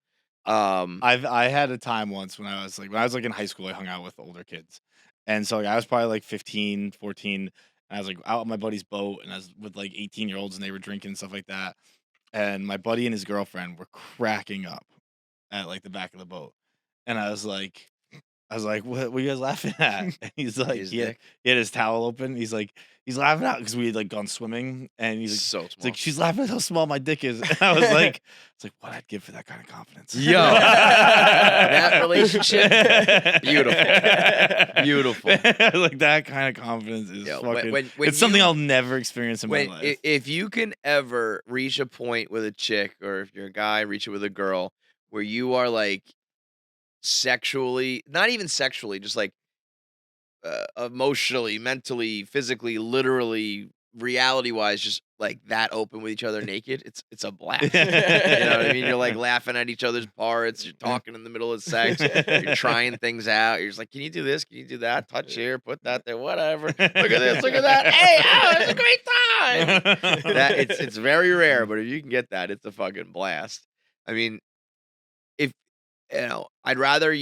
[SPEAKER 1] I had a time once when I was like in high school, I hung out with older kids, and so like, I was probably like 15, 14, and I was like out on my buddy's boat, and I was with like 18-year-olds, and they were drinking and stuff like that, and my buddy and his girlfriend were cracking up at like the back of the boat, and I was like, what are you guys laughing at? And he's like, he had his towel open. He's laughing out because we had like gone swimming, and he's like,
[SPEAKER 2] so small.
[SPEAKER 1] He's like, she's laughing at how small my dick is. And I was like, it's like what I'd give for that kind of confidence.
[SPEAKER 2] Yo, that relationship, beautiful.
[SPEAKER 1] Like that kind of confidence is fucking.
[SPEAKER 2] When
[SPEAKER 1] it's something I'll never experience in my life.
[SPEAKER 2] If you can ever reach a point with a chick, or if you're a guy, reach it with a girl, where you are like sexually, not even sexually, just like emotionally, mentally, physically, literally, reality-wise, just like that open with each other naked, it's a blast. You know what I mean? You're like laughing at each other's parts. You're talking in the middle of sex. You're trying things out. You're just like, can you do this? Can you do that? Touch here, put that there, whatever. Look at this, look at that. Hey, it's a great time. It's very rare, but if you can get that, it's a fucking blast. I mean, if you know, I'd rather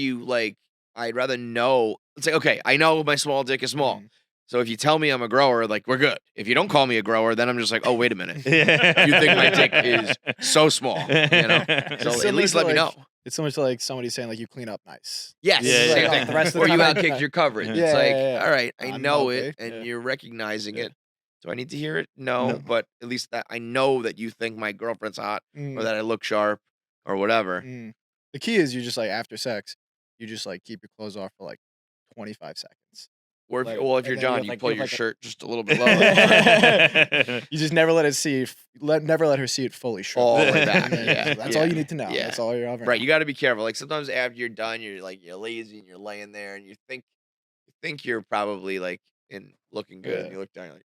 [SPEAKER 2] know. It's like, okay, I know my small dick is small. So if you tell me I'm a grower, like, we're good. If you don't call me a grower, then I'm just like, oh, wait a minute. You think my dick is so small, you know? So at least let me know.
[SPEAKER 5] It's so much like somebody saying like you clean up nice.
[SPEAKER 2] Yes.
[SPEAKER 1] Yeah,
[SPEAKER 2] Same
[SPEAKER 1] yeah.
[SPEAKER 2] thing.
[SPEAKER 5] The rest of
[SPEAKER 2] Or
[SPEAKER 5] the
[SPEAKER 2] you
[SPEAKER 5] time,
[SPEAKER 2] outkicked your coverage.
[SPEAKER 5] Yeah,
[SPEAKER 2] It's like,
[SPEAKER 5] yeah.
[SPEAKER 2] all right, I
[SPEAKER 5] I'm
[SPEAKER 2] know
[SPEAKER 5] okay.
[SPEAKER 2] it, and
[SPEAKER 5] Yeah.
[SPEAKER 2] you're recognizing
[SPEAKER 5] Yeah.
[SPEAKER 2] it. Do I need to hear it? No, but at least that I know that you think my girlfriend's hot, or that I look sharp, or whatever.
[SPEAKER 5] The key is you just like after sex, you just like keep your clothes off for like 25 seconds.
[SPEAKER 2] Or if,
[SPEAKER 5] Like,
[SPEAKER 2] well, if
[SPEAKER 5] and
[SPEAKER 2] you're
[SPEAKER 5] then
[SPEAKER 2] John,
[SPEAKER 5] you
[SPEAKER 2] you
[SPEAKER 5] have, like-
[SPEAKER 2] pull
[SPEAKER 5] you have,
[SPEAKER 2] your
[SPEAKER 5] like, a-
[SPEAKER 2] shirt just a little bit lower.
[SPEAKER 5] You just never let it see, never let her see it fully stripped.
[SPEAKER 2] All the way back.
[SPEAKER 5] And then
[SPEAKER 2] Yeah.
[SPEAKER 5] that's all you need to know.
[SPEAKER 2] Yeah.
[SPEAKER 5] That's all you're ever.
[SPEAKER 2] Right, you got to be careful. Like sometimes after you're done, you're lazy and you're laying there and you think you're probably like looking good, and you look down, you're like,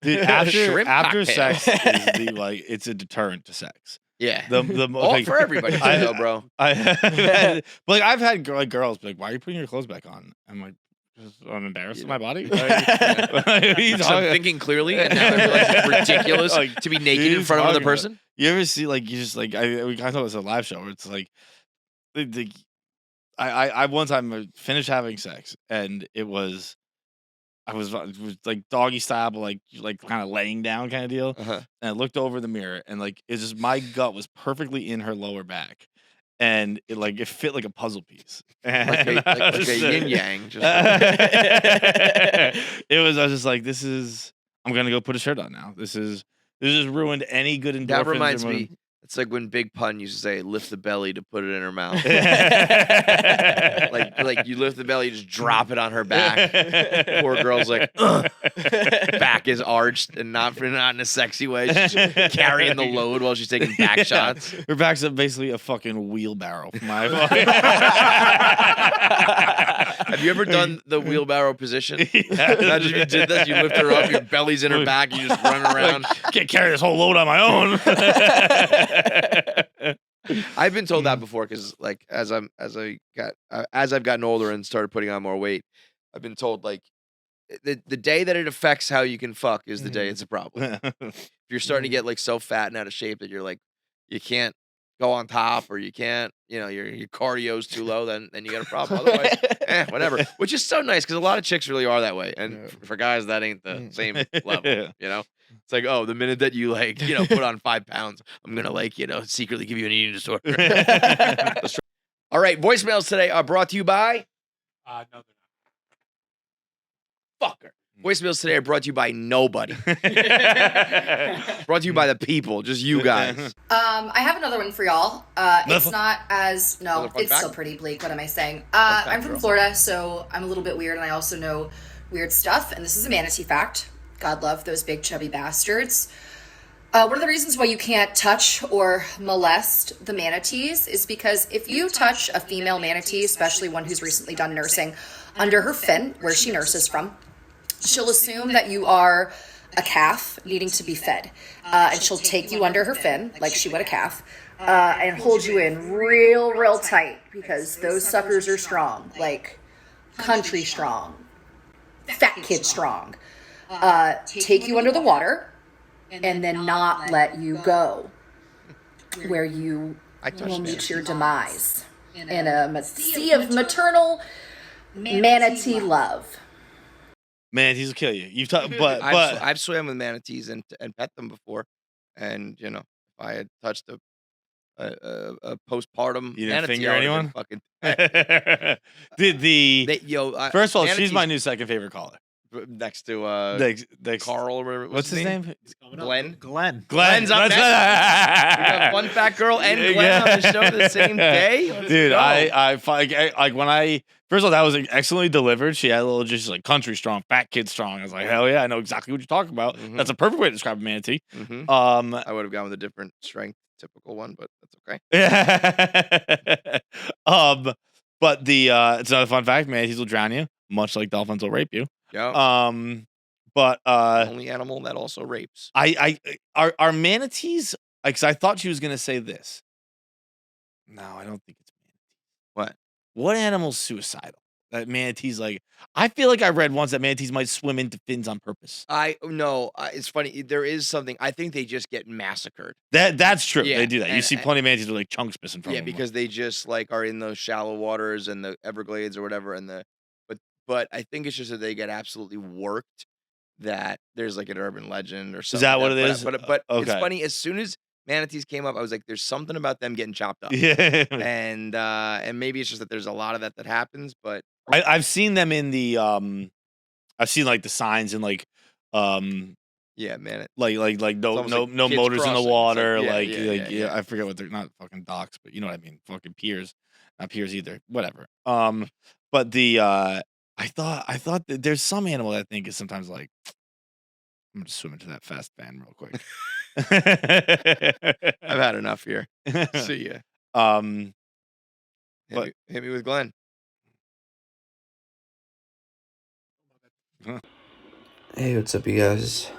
[SPEAKER 1] Dude, after
[SPEAKER 2] Shrimp cocktail.
[SPEAKER 1] sex is it's a deterrent to sex.
[SPEAKER 2] yeah.
[SPEAKER 1] Like,
[SPEAKER 2] For everybody, too, though, bro.
[SPEAKER 1] But like I've had girls be like, "Why are you putting your clothes back on?" I'm like, "I'm embarrassed of my body."
[SPEAKER 2] So I'm thinking clearly, and now I realize it's ridiculous
[SPEAKER 1] Like,
[SPEAKER 2] to be naked in
[SPEAKER 1] he's
[SPEAKER 2] front of another
[SPEAKER 1] talking about-
[SPEAKER 2] person.
[SPEAKER 1] You ever see like you just like we kind of thought it was a live show where it's like I one time finished having sex and it was like doggy style, but like kind of laying down kind of deal.
[SPEAKER 2] Uh-huh.
[SPEAKER 1] And I looked over the mirror and like it's just my gut was perfectly in her lower back. And it fit like a puzzle piece.
[SPEAKER 2] Like a yin yang.
[SPEAKER 1] I was just like, I'm gonna go put a shirt on now. This just ruined any good endorphins.
[SPEAKER 2] That reminds me. It's like when Big Pun used to say, "Lift the belly to put it in her mouth." like you lift the belly, you just drop it on her back. Poor girl's like, ugh. Back is arched and not in a sexy way. She's carrying the load while she's taking back shots.
[SPEAKER 1] Her back's basically a fucking wheelbarrow.
[SPEAKER 2] Have you ever done the wheelbarrow position?
[SPEAKER 1] Yeah.
[SPEAKER 2] Imagine if you did this. You lift her up, your belly's in her back, you just run around.
[SPEAKER 1] Can't carry this whole load on my own.
[SPEAKER 2] I've been told that before because, like, as I've gotten older and started putting on more weight, I've been told like the day that it affects how you can fuck is the day it's a problem. If you're starting to get like so fat and out of shape that you're like you can't go on top or you can't, your cardio's too low, then you got a problem. Otherwise, whatever. Which is so nice because a lot of chicks really are that way, and for guys that ain't the same level. It's like, oh, the minute that you put on 5 pounds, I'm gonna secretly give you an eating disorder. All right, voicemails today are brought to you by
[SPEAKER 3] No, they're
[SPEAKER 2] fucker. Voicemails today are brought to you by nobody. Brought to you by the people, just you guys.
[SPEAKER 9] I have another one for y'all. It's not as
[SPEAKER 2] Another fun
[SPEAKER 9] it's
[SPEAKER 2] fact?
[SPEAKER 9] still pretty bleak. What am I saying?
[SPEAKER 2] fact,
[SPEAKER 9] I'm from
[SPEAKER 2] girl.
[SPEAKER 9] Florida, so I'm a little bit weird, and I also know weird stuff. And this is a manatee fact. God love those big chubby bastards. One of the reasons why you can't touch or molest the manatees is because if you touch a female manatee, especially one who's recently done nursing, under her fin, where she nurses from, she'll assume that you are a calf needing to be fed. And she'll take you under her fin, like she would a calf, and hold you in real tight because those suckers are strong, like country strong, fat kid strong. Take you under the water and then not let you go, where you will meet your demise in a sea of maternal manatee love.
[SPEAKER 1] Manatees will kill you. You've talked, but
[SPEAKER 2] I've swam with manatees and pet them before, and if I had touched a postpartum
[SPEAKER 1] you didn't
[SPEAKER 2] manatee,
[SPEAKER 1] finger
[SPEAKER 2] I would've
[SPEAKER 1] anyone.
[SPEAKER 2] been fucking
[SPEAKER 1] First of all, she's
[SPEAKER 2] manatees-
[SPEAKER 1] my new second favorite caller.
[SPEAKER 2] next to
[SPEAKER 1] Carl
[SPEAKER 2] or whatever.
[SPEAKER 1] What's his name?
[SPEAKER 2] Glenn.
[SPEAKER 1] Glenn's up
[SPEAKER 2] next. We got one fat girl and Glenn on the show the same day. Let's
[SPEAKER 1] Dude,
[SPEAKER 2] go.
[SPEAKER 1] I like when first of all, that was excellently delivered. She had a little just like country strong, fat kid strong. I was like, hell yeah, I know exactly what you're talking about.
[SPEAKER 2] Mhm.
[SPEAKER 1] That's a perfect way to describe a manatee.
[SPEAKER 2] Mhm. I would have gone with a different strength, typical one, but that's okay.
[SPEAKER 1] But it's another fun fact: manatees will drown you, much like dolphins will rape you.
[SPEAKER 2] Yeah.
[SPEAKER 1] But
[SPEAKER 2] only animal that also rapes.
[SPEAKER 1] Are manatees? Because I thought she was gonna say this. No, I don't think it's manatees. What animal's suicidal? That manatees like. I feel like I read once that manatees might swim into fins on purpose.
[SPEAKER 2] It's funny. There is something. I think they just get massacred.
[SPEAKER 1] That's true.
[SPEAKER 2] Yeah,
[SPEAKER 1] They do that. You
[SPEAKER 2] and-
[SPEAKER 1] see plenty of manatees with like chunks missing from them.
[SPEAKER 2] Because they just like are in those shallow waters and the Everglades or whatever, but I think it's just that they get absolutely worked. That there's like an urban legend or something.
[SPEAKER 1] Is that what it is?
[SPEAKER 2] But it's
[SPEAKER 1] Okay.
[SPEAKER 2] funny. As soon as manatees came up, I was like, "There's something about them getting chopped up."
[SPEAKER 1] Yeah.
[SPEAKER 2] And maybe it's just that there's a lot of that happens. But
[SPEAKER 1] I've seen them in the I've seen like the signs and like
[SPEAKER 2] yeah, man.
[SPEAKER 1] like no
[SPEAKER 2] almost like
[SPEAKER 1] no
[SPEAKER 2] kids
[SPEAKER 1] motors in the
[SPEAKER 2] crossing. It's
[SPEAKER 1] water
[SPEAKER 2] like, yeah.
[SPEAKER 1] I forget what they're not fucking docks, but you know what I mean, fucking piers, not piers either, whatever. But the I thought that there's some animal that I think is sometimes like I'm gonna swim into that fast fan real quick.
[SPEAKER 2] I've had enough here. See ya. Hit me with Glenn.
[SPEAKER 10] Hey, what's up, you guys?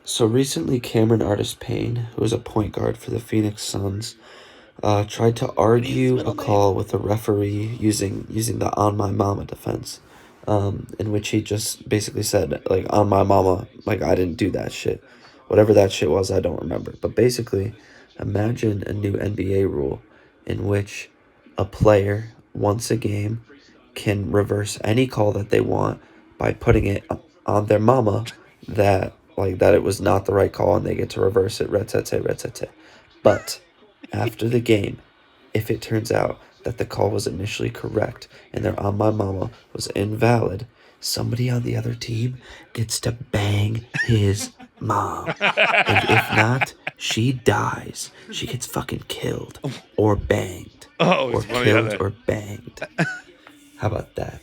[SPEAKER 10] So recently, Cameron Artis-Payne, who is a point guard for the Phoenix Suns, tried to argue a call with a referee using the "on my mama" defense, in which he just basically said, like, "on my mama," like I didn't do that shit. Whatever that shit was, I don't remember. But basically, imagine a new NBA rule in which a player, once a game, can reverse any call that they want by putting it on their mama that it was not the right call, and they get to reverse it, retete. But after the game, if it turns out that the call was initially correct and their "on my mama" was invalid, somebody on the other team gets to bang his mom. And if not, she dies. She gets fucking killed or banged.
[SPEAKER 1] Oh,
[SPEAKER 10] or
[SPEAKER 1] it's one or the
[SPEAKER 10] killed
[SPEAKER 1] other.
[SPEAKER 10] or banged. How about that?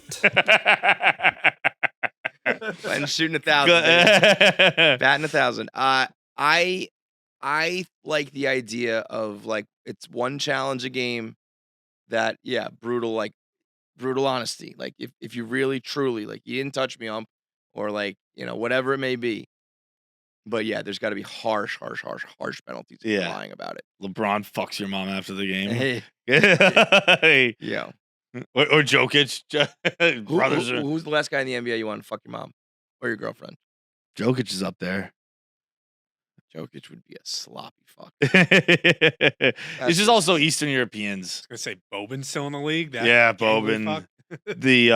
[SPEAKER 2] Glenn's shooting 1,000. baby. Batting 1,000. I like the idea of like it's one challenge a game that brutal honesty. Like if you really truly like you didn't touch me or like whatever it may be. But yeah, there's got to be harsh penalties if you're lying about it.
[SPEAKER 1] LeBron fucks your mom after the game.
[SPEAKER 2] Hey.
[SPEAKER 1] Yeah. Or Jokic. Brothers are.
[SPEAKER 2] Who's the last guy in the NBA you want to fuck your mom or your girlfriend?
[SPEAKER 1] Jokic is up there.
[SPEAKER 2] Jokic would be a sloppy fuck.
[SPEAKER 1] It's just also Eastern Europeans.
[SPEAKER 3] I was gonna say Bobin's still in the league. That
[SPEAKER 1] Yeah,
[SPEAKER 3] gangly
[SPEAKER 1] Bobin.
[SPEAKER 3] fuck.
[SPEAKER 1] The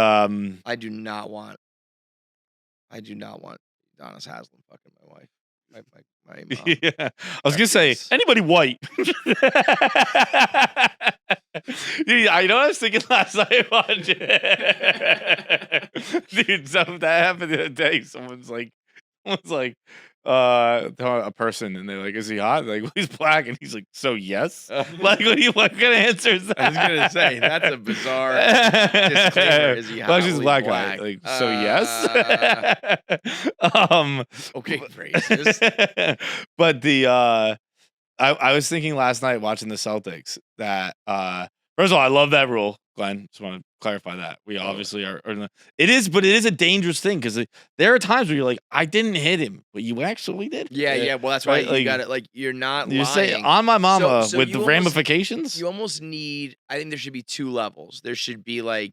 [SPEAKER 2] I do not want Donis Haslam fucking my wife. My mom.
[SPEAKER 1] yeah. I was gonna say anybody white. Dude, I know I was thinking last night watching. Dude, something that happened the other day. Someone's like, a person, and they're like, "Is he hot?" They're like, well, he's black, and he's like, "So yes." Like, what kind of answer is that?
[SPEAKER 2] I was gonna say that's a bizarre disclaimer. Is he hot?
[SPEAKER 1] Well, she's a
[SPEAKER 2] Well,
[SPEAKER 1] black
[SPEAKER 2] he's
[SPEAKER 1] guy.
[SPEAKER 2] black.
[SPEAKER 1] Like, so yes.
[SPEAKER 2] Okay, phrases.
[SPEAKER 1] But the I was thinking last night watching the Celtics that first of all, I love that rule. Glenn. Just want to clarify that. We obviously are it is, but it is a dangerous thing because there are times where you're like, I didn't hit him, but you actually did.
[SPEAKER 2] Yeah. Well, that's why you got it. Like, you're not
[SPEAKER 1] You
[SPEAKER 2] lying.
[SPEAKER 1] say on my mama
[SPEAKER 2] So
[SPEAKER 1] with
[SPEAKER 2] you
[SPEAKER 1] the
[SPEAKER 2] almost-
[SPEAKER 1] ramifications.
[SPEAKER 2] You almost need. I think there should be 2 levels. There should be like,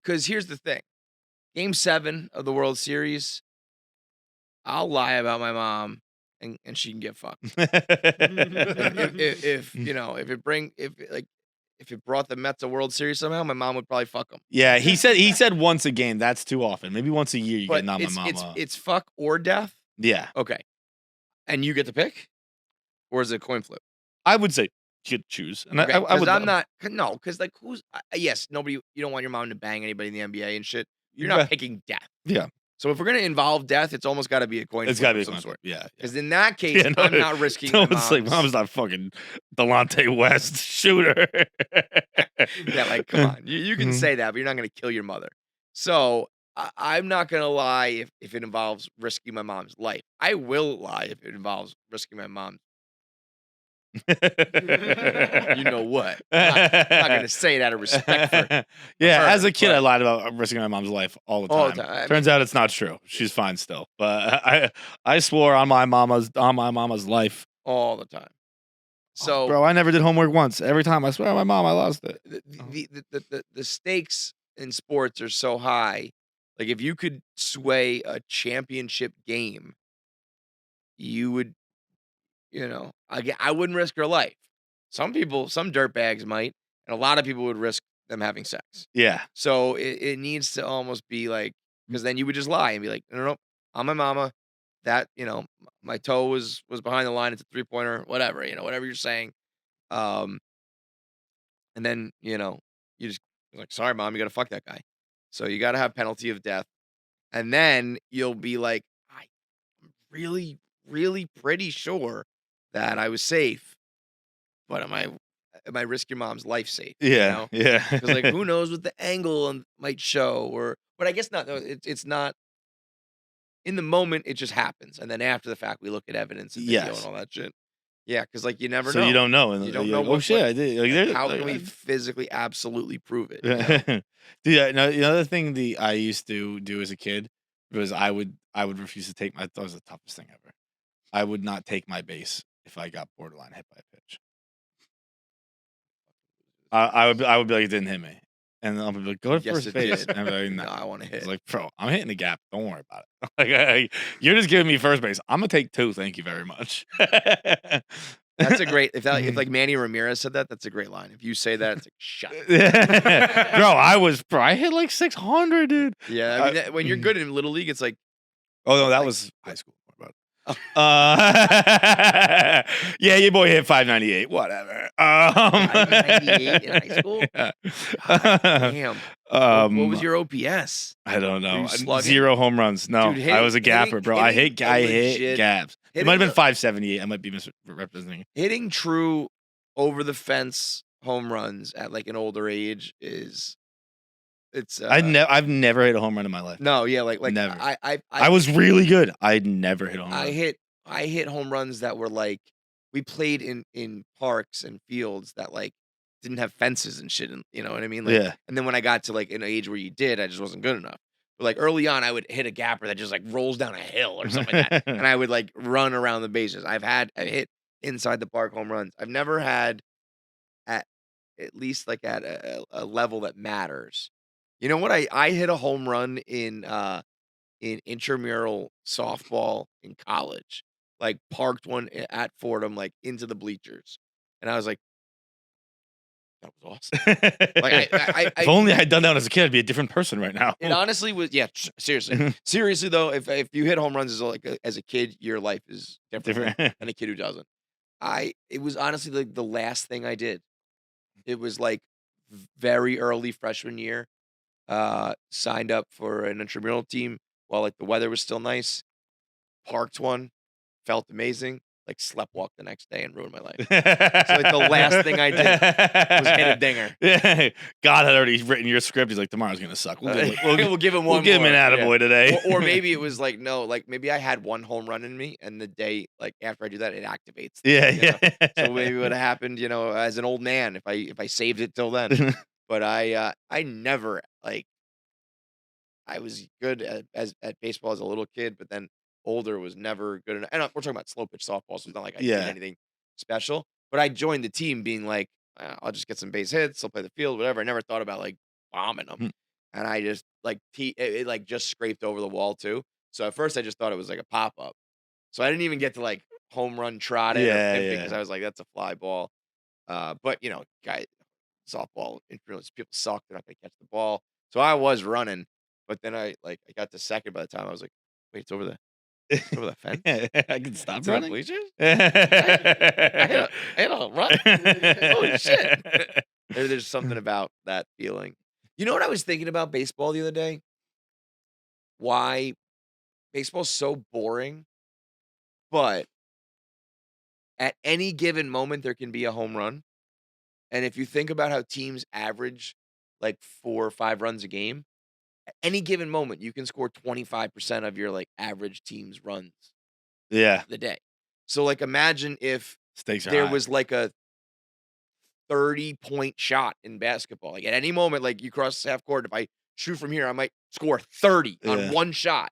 [SPEAKER 2] because here's the thing: Game 7 of the World Series, I'll lie about my mom, and she can get fucked. if it brought the Mets a World Series somehow, my mom would probably fuck them.
[SPEAKER 1] Yeah, he said once a game. That's too often. Maybe once a year you get not my mama.
[SPEAKER 2] It's fuck or death.
[SPEAKER 1] Yeah.
[SPEAKER 2] Okay. And you get to pick, or is it a coin flip?
[SPEAKER 1] I would say you could choose. And
[SPEAKER 2] Okay,
[SPEAKER 1] I would.
[SPEAKER 2] I'm not. No, because like yes, nobody. You don't want your mom to bang anybody in the NBA and shit. You're not picking death.
[SPEAKER 1] Yeah.
[SPEAKER 2] So if we're gonna involve death, it's almost got to be a coin.
[SPEAKER 1] It's
[SPEAKER 2] got
[SPEAKER 1] to be
[SPEAKER 2] of
[SPEAKER 1] a
[SPEAKER 2] some
[SPEAKER 1] coin
[SPEAKER 2] sort.
[SPEAKER 1] Yeah.
[SPEAKER 2] Because in that case, I'm not risking.
[SPEAKER 1] No,
[SPEAKER 2] my
[SPEAKER 1] it's like
[SPEAKER 2] mom's.
[SPEAKER 1] mom's not fucking Delonte West shooter.
[SPEAKER 2] Yeah, like come on, you can say that, but you're not gonna kill your mother. So I'm not gonna lie if it involves risking my mom's life. I will lie if it involves risking my mom's. You know what? I'm not gonna say it out of respect for.
[SPEAKER 1] Yeah,
[SPEAKER 2] her,
[SPEAKER 1] as a kid,
[SPEAKER 2] but-
[SPEAKER 1] I lied about risking my mom's life all the time.
[SPEAKER 2] All the time. I
[SPEAKER 1] Turns out it's not true. She's fine still. But I swore on my mama's life.
[SPEAKER 2] all the time. So,
[SPEAKER 1] Bro, I never did homework once. Every time I swear on my mom, I lost it.
[SPEAKER 2] the stakes in sports are so high. Like if you could sway a championship game, you would, I wouldn't risk her life. Some dirtbags might, and a lot of people would risk them having sex.
[SPEAKER 1] Yeah.
[SPEAKER 2] So it needs to almost be like, because then you would just lie and be like, no, I'm my mama. That, my toe was behind the line. It's a 3-pointer, whatever, whatever you're saying. And then, you just like, sorry, mom, you got to fuck that guy. So you got to have penalty of death. And then you'll be like, I'm really, really pretty sure that I was safe. But am I risking mom's life safe?
[SPEAKER 1] Yeah. Yeah.
[SPEAKER 2] Because like, who knows what the angle might show, but I guess not. No, it's not. In the moment, it just happens, and then after the fact, we look at evidence and video and all that shit. Yeah, because like you never know.
[SPEAKER 1] So you don't know. And
[SPEAKER 2] You don't
[SPEAKER 1] you're
[SPEAKER 2] know
[SPEAKER 1] like, oh shit, I did. Like,
[SPEAKER 2] how can we physically absolutely prove it?
[SPEAKER 1] Dude, another thing I used to do as a kid was I would refuse to take that was the toughest thing ever. I would not take my base if I got borderline hit by a pitch. I would be like, it didn't hit me. And then I'll be like, go to
[SPEAKER 2] Yes,
[SPEAKER 1] first
[SPEAKER 2] it
[SPEAKER 1] base.
[SPEAKER 2] did.
[SPEAKER 1] And I'm like,
[SPEAKER 2] No, I want to hit.
[SPEAKER 1] It's like, bro, I'm hitting the gap. Don't worry about it. Like, you're just giving me first base. I'm gonna take 2. Thank you very much.
[SPEAKER 2] That's a great. If like Manny Ramirez said that, that's a great line. If you say that, it's like shut.
[SPEAKER 1] Bro, I hit like 600, dude.
[SPEAKER 2] Yeah, I mean, when you're good in little league, it's like.
[SPEAKER 1] Oh no, that was high school. Yeah, your boy hit 598. Whatever.
[SPEAKER 2] 598 in high school. Damn. What was your OPS?
[SPEAKER 1] I don't know.
[SPEAKER 2] Were you slugging?
[SPEAKER 1] 0 home runs. No,
[SPEAKER 2] Dude,
[SPEAKER 1] I was a gapper, bro. I hit gaps. It might have been 578. I might be misrepresenting.
[SPEAKER 2] Hitting true over the fence home runs at like an older age
[SPEAKER 1] I've never hit a home run in my life.
[SPEAKER 2] No, yeah, like
[SPEAKER 1] never.
[SPEAKER 2] I
[SPEAKER 1] was really good. I'd never hit a home run.
[SPEAKER 2] I hit home runs that were like, we played in parks and fields that like didn't have fences and shit, and you know what I mean? Like,
[SPEAKER 1] yeah.
[SPEAKER 2] And then when I got to like an age where you did, I just wasn't good enough. But like early on, I would hit a gapper that just like rolls down a hill or something like that, and I would like run around the bases. I hit inside the park home runs. I've never had at least like at a level that matters. You know what? I hit a home run in intramural softball in college. Like parked one at Fordham, like into the bleachers, and I was like, "That was awesome!" Like,
[SPEAKER 1] if only I'd done that as a kid, I'd be a different person right now.
[SPEAKER 2] It honestly was, yeah. Seriously, seriously though, if you hit home runs as a kid, your life is different than a kid who doesn't. It was honestly like the last thing I did. It was like very early freshman year. Signed up for an intramural team while like the weather was still nice. Parked one. Felt amazing. like slept walk the next day and ruined my life. So like the last thing I did was hit a dinger.
[SPEAKER 1] Yeah. God had already written your script. He's like, tomorrow's gonna suck. We'll
[SPEAKER 2] We'll give him one.
[SPEAKER 1] We'll give him
[SPEAKER 2] more.
[SPEAKER 1] an attaboy today.
[SPEAKER 2] Or maybe it was like no, like maybe I had one home run in me, and the day like after I do that, it activates.
[SPEAKER 1] Yeah,
[SPEAKER 2] you know?
[SPEAKER 1] yeah.
[SPEAKER 2] So maybe it would have happened, as an old man if I saved it till then. But I never like. I was good at baseball as a little kid, but then older was never good enough. And we're talking about slow pitch softball, so it's not like I did anything special. But I joined the team being like, I'll just get some base hits, I'll play the field, whatever. I never thought about like bombing them, and I just like it like just scraped over the wall too. So at first I just thought it was like a pop up, so I didn't even get to like home run trot it or pimping because I was like, that's a fly ball. But guy softball influence people suck; they're not gonna catch the ball. So I was running. But then I got to second by the time I was like, wait, it's over the fence?
[SPEAKER 1] I can stop
[SPEAKER 2] It's on the
[SPEAKER 1] running.
[SPEAKER 2] bleachers? I hit a run. Holy shit. There's something about that feeling. You know what I was thinking about baseball the other day? Why baseball's so boring, but at any given moment there can be a home run. And if you think about how teams average like 4 or 5 runs a game, at any given moment, you can score 25% of your like average team's runs.
[SPEAKER 1] Yeah.
[SPEAKER 2] The day. So like imagine if
[SPEAKER 1] Stakes are
[SPEAKER 2] there
[SPEAKER 1] high.
[SPEAKER 2] was like a 30-point shot in basketball. Like at any moment, like you cross half court, if I shoot from here, I might score 30 on one shot.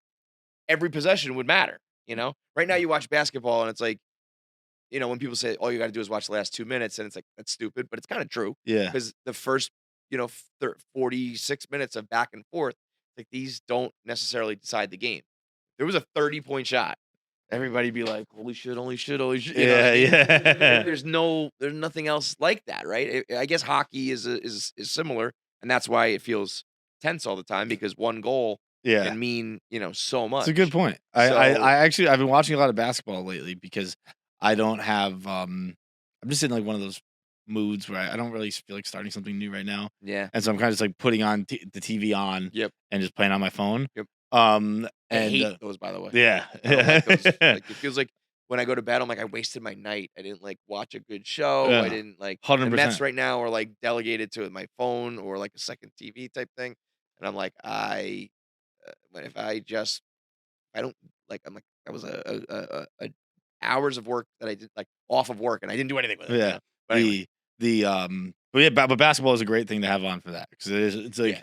[SPEAKER 2] Every possession would matter, Right now you watch basketball and it's like, when people say all you got to do is watch the last 2 minutes, and it's like that's stupid, but it's kind of true.
[SPEAKER 1] Yeah.
[SPEAKER 2] Because the first 46 minutes of back and forth, like these don't necessarily decide the game. If there was a 30-point shot, everybody'd be like, holy shit, holy shit, holy shit.
[SPEAKER 1] Yeah.
[SPEAKER 2] There's nothing else like that, right? I guess hockey is similar, and that's why it feels tense all the time, because one goal can mean, so much.
[SPEAKER 1] It's a good point. I've been watching a lot of basketball lately because I don't have I'm just in like one of those moods where I don't really feel like starting something new right now.
[SPEAKER 2] Yeah.
[SPEAKER 1] And so I'm kind of just like putting on the TV on and just playing on my phone.
[SPEAKER 2] Yep.
[SPEAKER 1] And
[SPEAKER 2] I hate those, by the way.
[SPEAKER 1] Yeah.
[SPEAKER 2] I don't like those. Like, it feels like when I go to bed, I'm like, I wasted my night. I didn't like watch a good show.
[SPEAKER 1] Yeah.
[SPEAKER 2] I didn't like
[SPEAKER 1] 100%.
[SPEAKER 2] The Mets right now are like delegated to my phone or like a second TV type thing. And I'm like, I don't like, I'm like, that was a hours of work that I did like off of work, and I didn't do anything with it.
[SPEAKER 1] Yeah.
[SPEAKER 2] But anyway.
[SPEAKER 1] But basketball is a great thing to have on for that, because it's like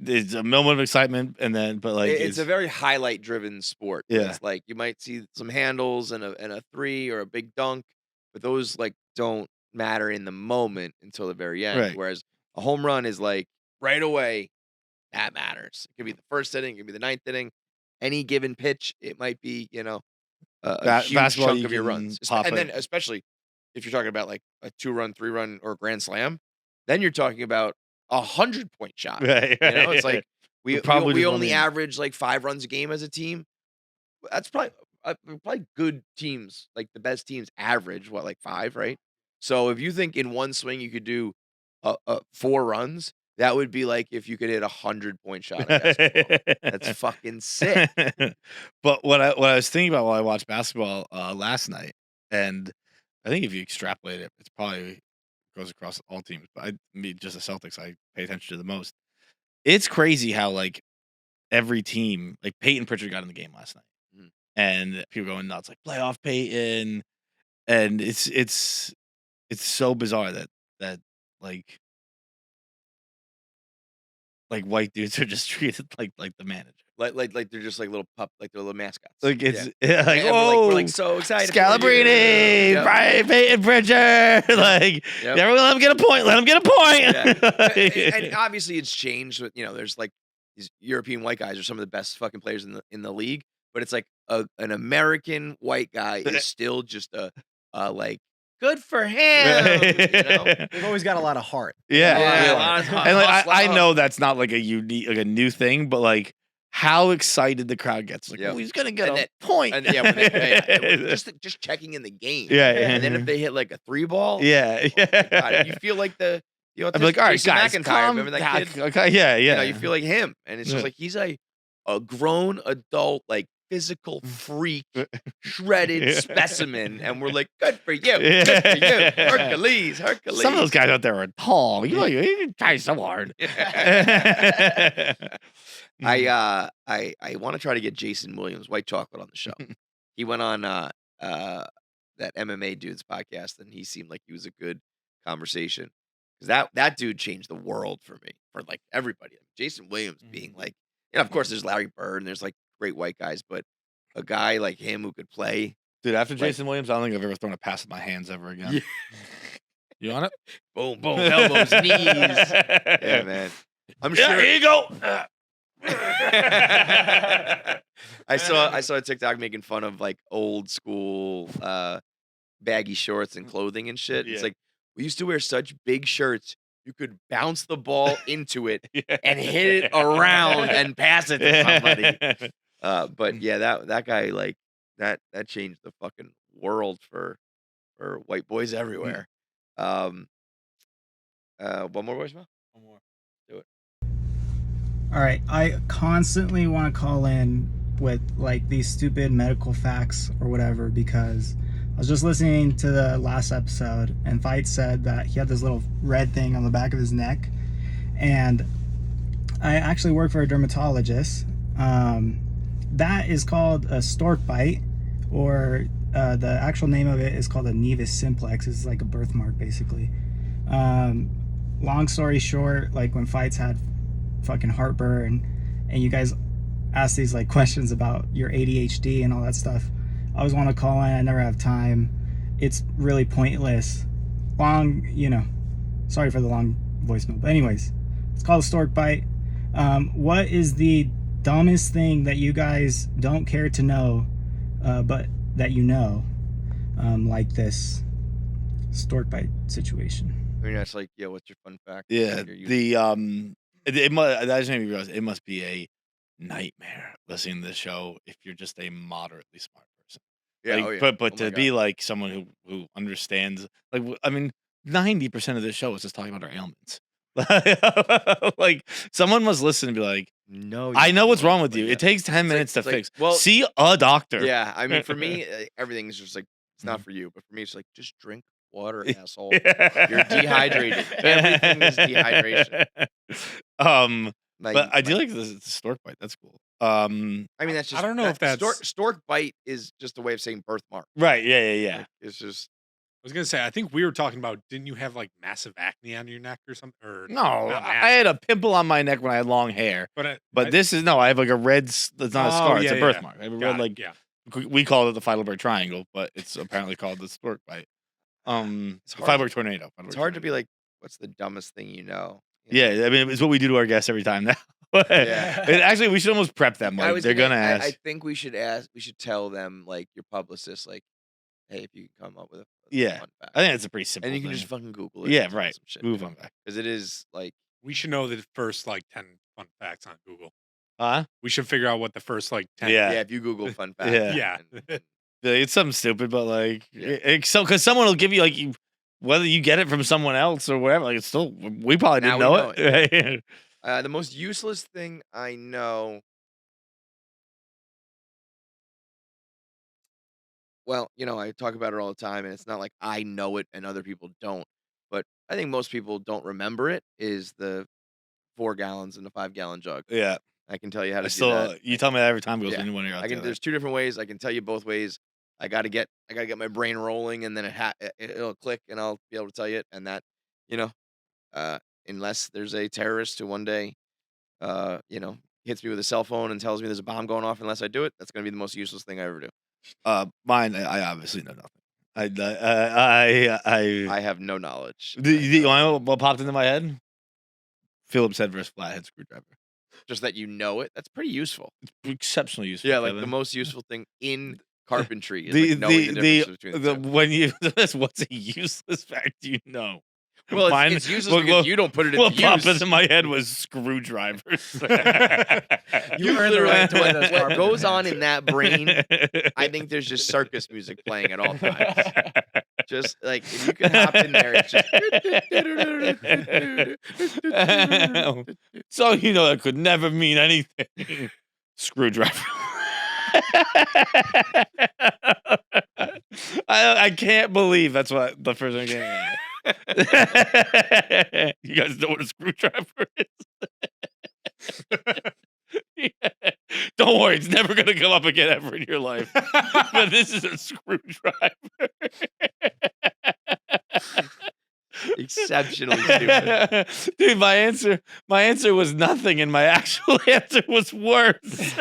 [SPEAKER 1] it's a moment of excitement, and then
[SPEAKER 2] it's a very highlight driven sport.
[SPEAKER 1] Yeah.
[SPEAKER 2] It's like you might see some handles and a three or a big dunk, but those like don't matter in the moment until the very end.
[SPEAKER 1] Right.
[SPEAKER 2] Whereas a home run is like right away, that matters. It could be the first inning, it could be the ninth inning, any given pitch. It might be a huge chunk of your runs, and then especially if you're talking about like a 2-run, 3-run, or grand slam, then you're talking about 100-point shot.
[SPEAKER 1] Right.
[SPEAKER 2] It's like we
[SPEAKER 1] probably
[SPEAKER 2] only average like 5 runs a game as a team. That's probably good teams, like the best teams average like 5, right? So if you think in one swing you could do 4 runs, that would be like if you could hit 100-point shot in basketball. That's fucking sick.
[SPEAKER 1] But what I was thinking about while I watched basketball last night, and I think if you extrapolate it, it's probably goes across all teams. But just the Celtics, I pay attention to the most. It's crazy how like every team, like Peyton Pritchard got in the game last night, and people going nuts like playoff Peyton, and it's so bizarre that like white dudes are just treated like the manager.
[SPEAKER 2] Like they're just like little like they're little mascots.
[SPEAKER 1] Like it's
[SPEAKER 2] like
[SPEAKER 1] oh,
[SPEAKER 2] we're like so excited.
[SPEAKER 1] Scalabrine, Brian Peyton Pritchard. Like everyone, let him get a point. Let him get a point.
[SPEAKER 2] And obviously it's changed. There's like these European white guys are some of the best fucking players in the league. But it's like an American white guy is still just a like good for him.
[SPEAKER 5] They've always got a lot of heart.
[SPEAKER 1] Yeah.
[SPEAKER 2] A lot of
[SPEAKER 1] And like I know that's not like a unique, like a new thing, but like how excited the crowd gets. Like, oh, he's gonna get a point.
[SPEAKER 2] And just checking in the game.
[SPEAKER 1] Yeah.
[SPEAKER 2] And then if they hit like a 3 ball,
[SPEAKER 1] yeah.
[SPEAKER 2] God, you feel like
[SPEAKER 1] I'd be like, all right, guys,
[SPEAKER 2] McIntyre, remember that kid?
[SPEAKER 1] Okay, yeah.
[SPEAKER 2] You feel like him, and it's just like he's a grown adult, like physical freak, shredded specimen, and we're like, good for you, good for you, Hercules.
[SPEAKER 1] Some of those guys out there are tall. You try so hard.
[SPEAKER 2] I want to try to get Jason Williams, White Chocolate, on the show. He went on that MMA dude's podcast, and he seemed like he was a good conversation. Because that dude changed the world for me, for like everybody. Jason Williams being like, of course there's Larry Bird and there's like great white guys, but a guy like him who could play.
[SPEAKER 1] Dude, after Jason Williams, I don't think I've ever thrown a pass with my hands ever again. Yeah. You on it?
[SPEAKER 2] Boom, boom, elbows, knees. Yeah, man. I'm sure.
[SPEAKER 1] Here you go.
[SPEAKER 2] I saw a TikTok making fun of like old school baggy shorts and clothing and shit. It's like, we used to wear such big shirts, you could bounce the ball into it and hit it around and pass it to somebody. But yeah, that guy, like, that changed the fucking world for white boys everywhere. One more voicemail?
[SPEAKER 11] One more.
[SPEAKER 2] Do it.
[SPEAKER 11] All right. I constantly want to call in with like these stupid medical facts or whatever, because I was just listening to the last episode, and Feits said that he had this little red thing on the back of his neck, and I actually work for a dermatologist. That is called a stork bite, or the actual name of it is called a nevus simplex. It's like a birthmark, basically. Long story short, like when Feits had fucking heartburn, and you guys asked these like questions about your ADHD and all that stuff, I always want to call in. I never have time. It's really pointless. Long, sorry for the long voicemail. But anyways, it's called a stork bite. What is the dumbest thing that you guys don't care to know, but that you know, like this stork bite situation?
[SPEAKER 2] I mean, that's like, what's your fun fact?
[SPEAKER 1] Yeah, that just made me realize it must be a nightmare listening to the show if you're just a moderately smart person.
[SPEAKER 2] Yeah,
[SPEAKER 1] But to be like someone who understands, like, I mean, 90% of this show is just talking about our ailments. Like, someone must listen and be like,
[SPEAKER 2] no,
[SPEAKER 1] I know what's wrong with you. It takes 10 minutes to fix.
[SPEAKER 2] Well,
[SPEAKER 1] see a doctor.
[SPEAKER 2] Yeah, I mean, for me, everything's just like, it's not for you, but for me, it's like, just drink water, asshole. You're dehydrated. Everything is dehydration.
[SPEAKER 1] But I do like the stork bite. That's cool.
[SPEAKER 2] I mean, that's just,
[SPEAKER 3] I don't know if that's
[SPEAKER 2] stork bite is just a way of saying birthmark.
[SPEAKER 1] Right. Yeah.
[SPEAKER 2] Like, it's just.
[SPEAKER 3] I was gonna say, I think we were talking about, didn't you have like massive acne on your neck or something? Or
[SPEAKER 1] no, I had a pimple on my neck when I had long hair. But this is I have like a red. It's not a scar. It's a birthmark. I have a red we call it the Feitelberg triangle, but it's apparently called the stork bite. Feitelberg tornado.
[SPEAKER 2] It's hard to be like, what's the dumbest thing you know?
[SPEAKER 1] Yeah, I mean, it's what we do to our guests every time now. Actually, we should almost prep them. Like, they're gonna ask.
[SPEAKER 2] I think we should ask. We should tell them, like, your publicist, like, hey, if you can come up with a fun fact.
[SPEAKER 1] I think it's a pretty simple.
[SPEAKER 2] And you can
[SPEAKER 1] thing.
[SPEAKER 2] just fucking Google it.
[SPEAKER 1] Yeah, right. Move on back,
[SPEAKER 2] because it is like,
[SPEAKER 3] we should know the first like 10 fun facts on Google.
[SPEAKER 1] We
[SPEAKER 3] should figure out what the first like 10.
[SPEAKER 2] Yeah, if you Google fun facts.
[SPEAKER 3] Yeah.
[SPEAKER 1] It's something stupid, but like, because someone will give you like whether you get it from someone else or whatever. Like, it's still, we probably didn't know it.
[SPEAKER 2] The most useless thing I know. Well, I talk about it all the time, and it's not like I know it and other people don't. But I think most people don't remember it. Is the 4 gallons in the 5-gallon jug?
[SPEAKER 1] Yeah,
[SPEAKER 2] I can tell you how to do that.
[SPEAKER 1] You tell me that every time goes in one ear.
[SPEAKER 2] There's 2 different ways. I can tell you both ways. I gotta get my brain rolling, and then it'll click, and I'll be able to tell you it. And that, unless there's a terrorist who one day, hits me with a cell phone and tells me there's a bomb going off, unless I do it, that's gonna be the most useless thing I ever do.
[SPEAKER 1] Mine, I obviously know nothing.
[SPEAKER 2] I have no knowledge.
[SPEAKER 1] You know what popped into my head? Phillips head versus flathead screwdriver.
[SPEAKER 2] Just that you know it. That's pretty useful.
[SPEAKER 1] It's exceptionally useful.
[SPEAKER 2] Yeah, like the most useful thing in carpentry is knowing the difference between the two.
[SPEAKER 1] When you what's a useless fact you know?
[SPEAKER 2] Well, it's useless because you don't put it into use.
[SPEAKER 1] What popped into my head was screwdrivers.
[SPEAKER 2] You earned the right to win. What goes on in that brain, I think there's just circus music playing at all times. Just like, if you can hop in there, it's just.
[SPEAKER 1] So that could never mean anything. Screwdriver. I can't believe that's what the first thing came out. You guys know what a screwdriver is? Yeah. Don't worry, it's never going to come up again ever in your life. But this is a screwdriver.
[SPEAKER 2] Exceptionally stupid.
[SPEAKER 1] Dude, my answer was nothing, and my actual answer was worse.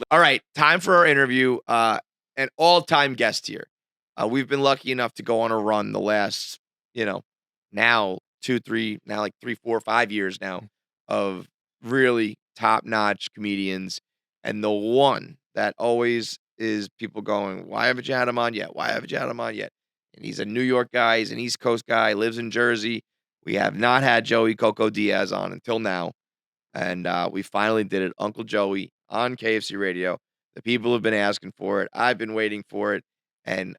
[SPEAKER 2] All right. Time for our interview. An all-time guest here. We've been lucky enough to go on a run the last, now 2, 3, now like 3, 4, 5 years now of really top-notch comedians. And the one that always is people going, why haven't you had him on yet? Why haven't you had him on yet? And he's a New York guy. He's an East Coast guy. Lives in Jersey. We have not had Joey Coco Diaz on until now. And we finally did it. Uncle Joey on KFC Radio. The people have been asking for it. I've been waiting for it. And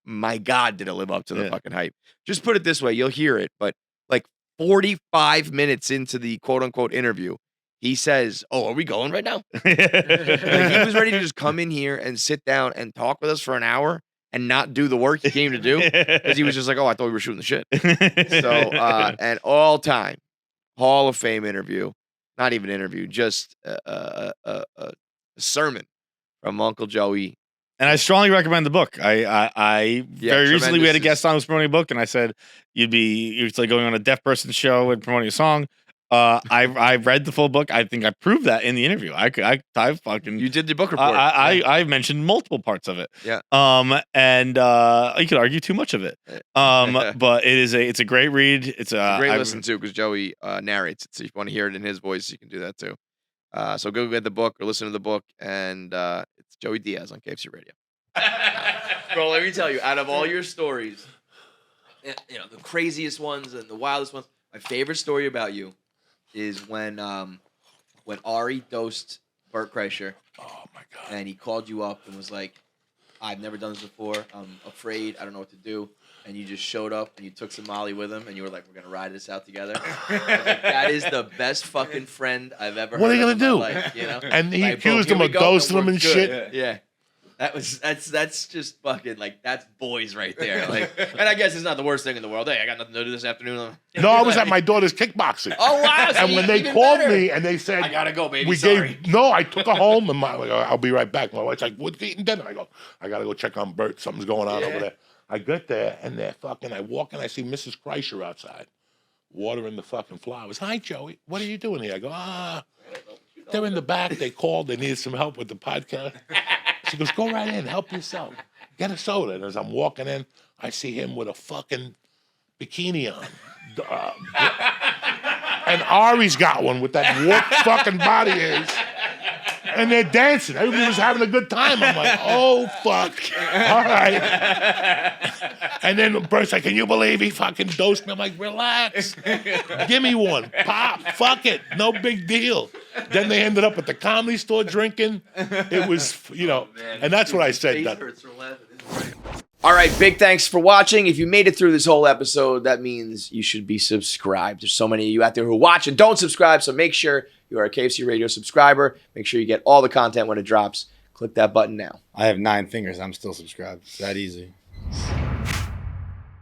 [SPEAKER 2] my God, did it live up to the fucking hype. Just put it this way. You'll hear it. But like 45 minutes into the quote-unquote interview, he says, oh, are we going right now? Like, he was ready to just come in here and sit down and talk with us for an hour and not do the work he came to do. Because he was just like, oh, I thought we were shooting the shit. So, an all-time Hall of Fame interview. Not even interview, just a sermon from Uncle Joey.
[SPEAKER 1] And I strongly recommend the book. I very recently we had a guest on who was promoting a book, and I said you're like going on a deaf person's show and promoting a song. I read the full book. I think I proved that in the interview. I fucking
[SPEAKER 2] you did the book report.
[SPEAKER 1] I mentioned multiple parts of it.
[SPEAKER 2] Yeah.
[SPEAKER 1] And you could argue too much of it. But it's a great read. It's a
[SPEAKER 2] great listen too because Joey narrates it. So if you want to hear it in his voice, you can do that too. So go get the book or listen to the book, and it's Joey Diaz on KFC Radio. Bro, let me tell you, out of all your stories, the craziest ones and the wildest ones, my favorite story about you is when Ari dosed Bert Kreischer.
[SPEAKER 7] Oh my God.
[SPEAKER 2] And he called you up and was like, I've never done this before. I'm afraid. I don't know what to do. And you just showed up and you took some Molly with him and you were like, we're going to ride this out together. I was like, that is the best fucking friend I've ever heard.
[SPEAKER 7] What are you going to do?
[SPEAKER 2] Life,
[SPEAKER 7] And he accused him of dosing him and shit.
[SPEAKER 2] Yeah. That's just fucking like that's boys right there. Like, and I guess it's not the worst thing in the world. Hey, I got nothing to do this afternoon.
[SPEAKER 7] No, I was at my daughter's kickboxing.
[SPEAKER 2] Oh wow! So
[SPEAKER 7] and when they called me and they said,
[SPEAKER 2] "I gotta go, baby,"
[SPEAKER 7] I took her home and I'll be right back. My wife's like, "What's eating dinner?" I go, "I gotta go check on Bert. Something's going on over there." I get there and they're fucking. I walk and I see Mrs. Kreischer outside, watering the fucking flowers. Hi, Joey. What are you doing here? I go, they're in the back. They called. They needed some help with the podcast. She goes, go right in, help yourself. Get a soda. And as I'm walking in, I see him with a fucking bikini on. And Ari's got one with that warped fucking body is. And they're dancing. Everybody was having a good time. I'm like, oh, fuck. All right. And then Bert's like, can you believe he fucking dosed me? I'm like, relax. Give me one. Pop. Fuck it. No big deal. Then they ended up at the Comedy Store drinking. It was, and that's what I said.
[SPEAKER 2] All right, big thanks for watching. If you made it through this whole episode, that means you should be subscribed. There's so many of you out there who watch and don't subscribe, so make sure you are a KFC Radio subscriber. Make sure you get all the content when it drops. Click that button now.
[SPEAKER 1] I have 9 fingers. I'm still subscribed. It's that easy.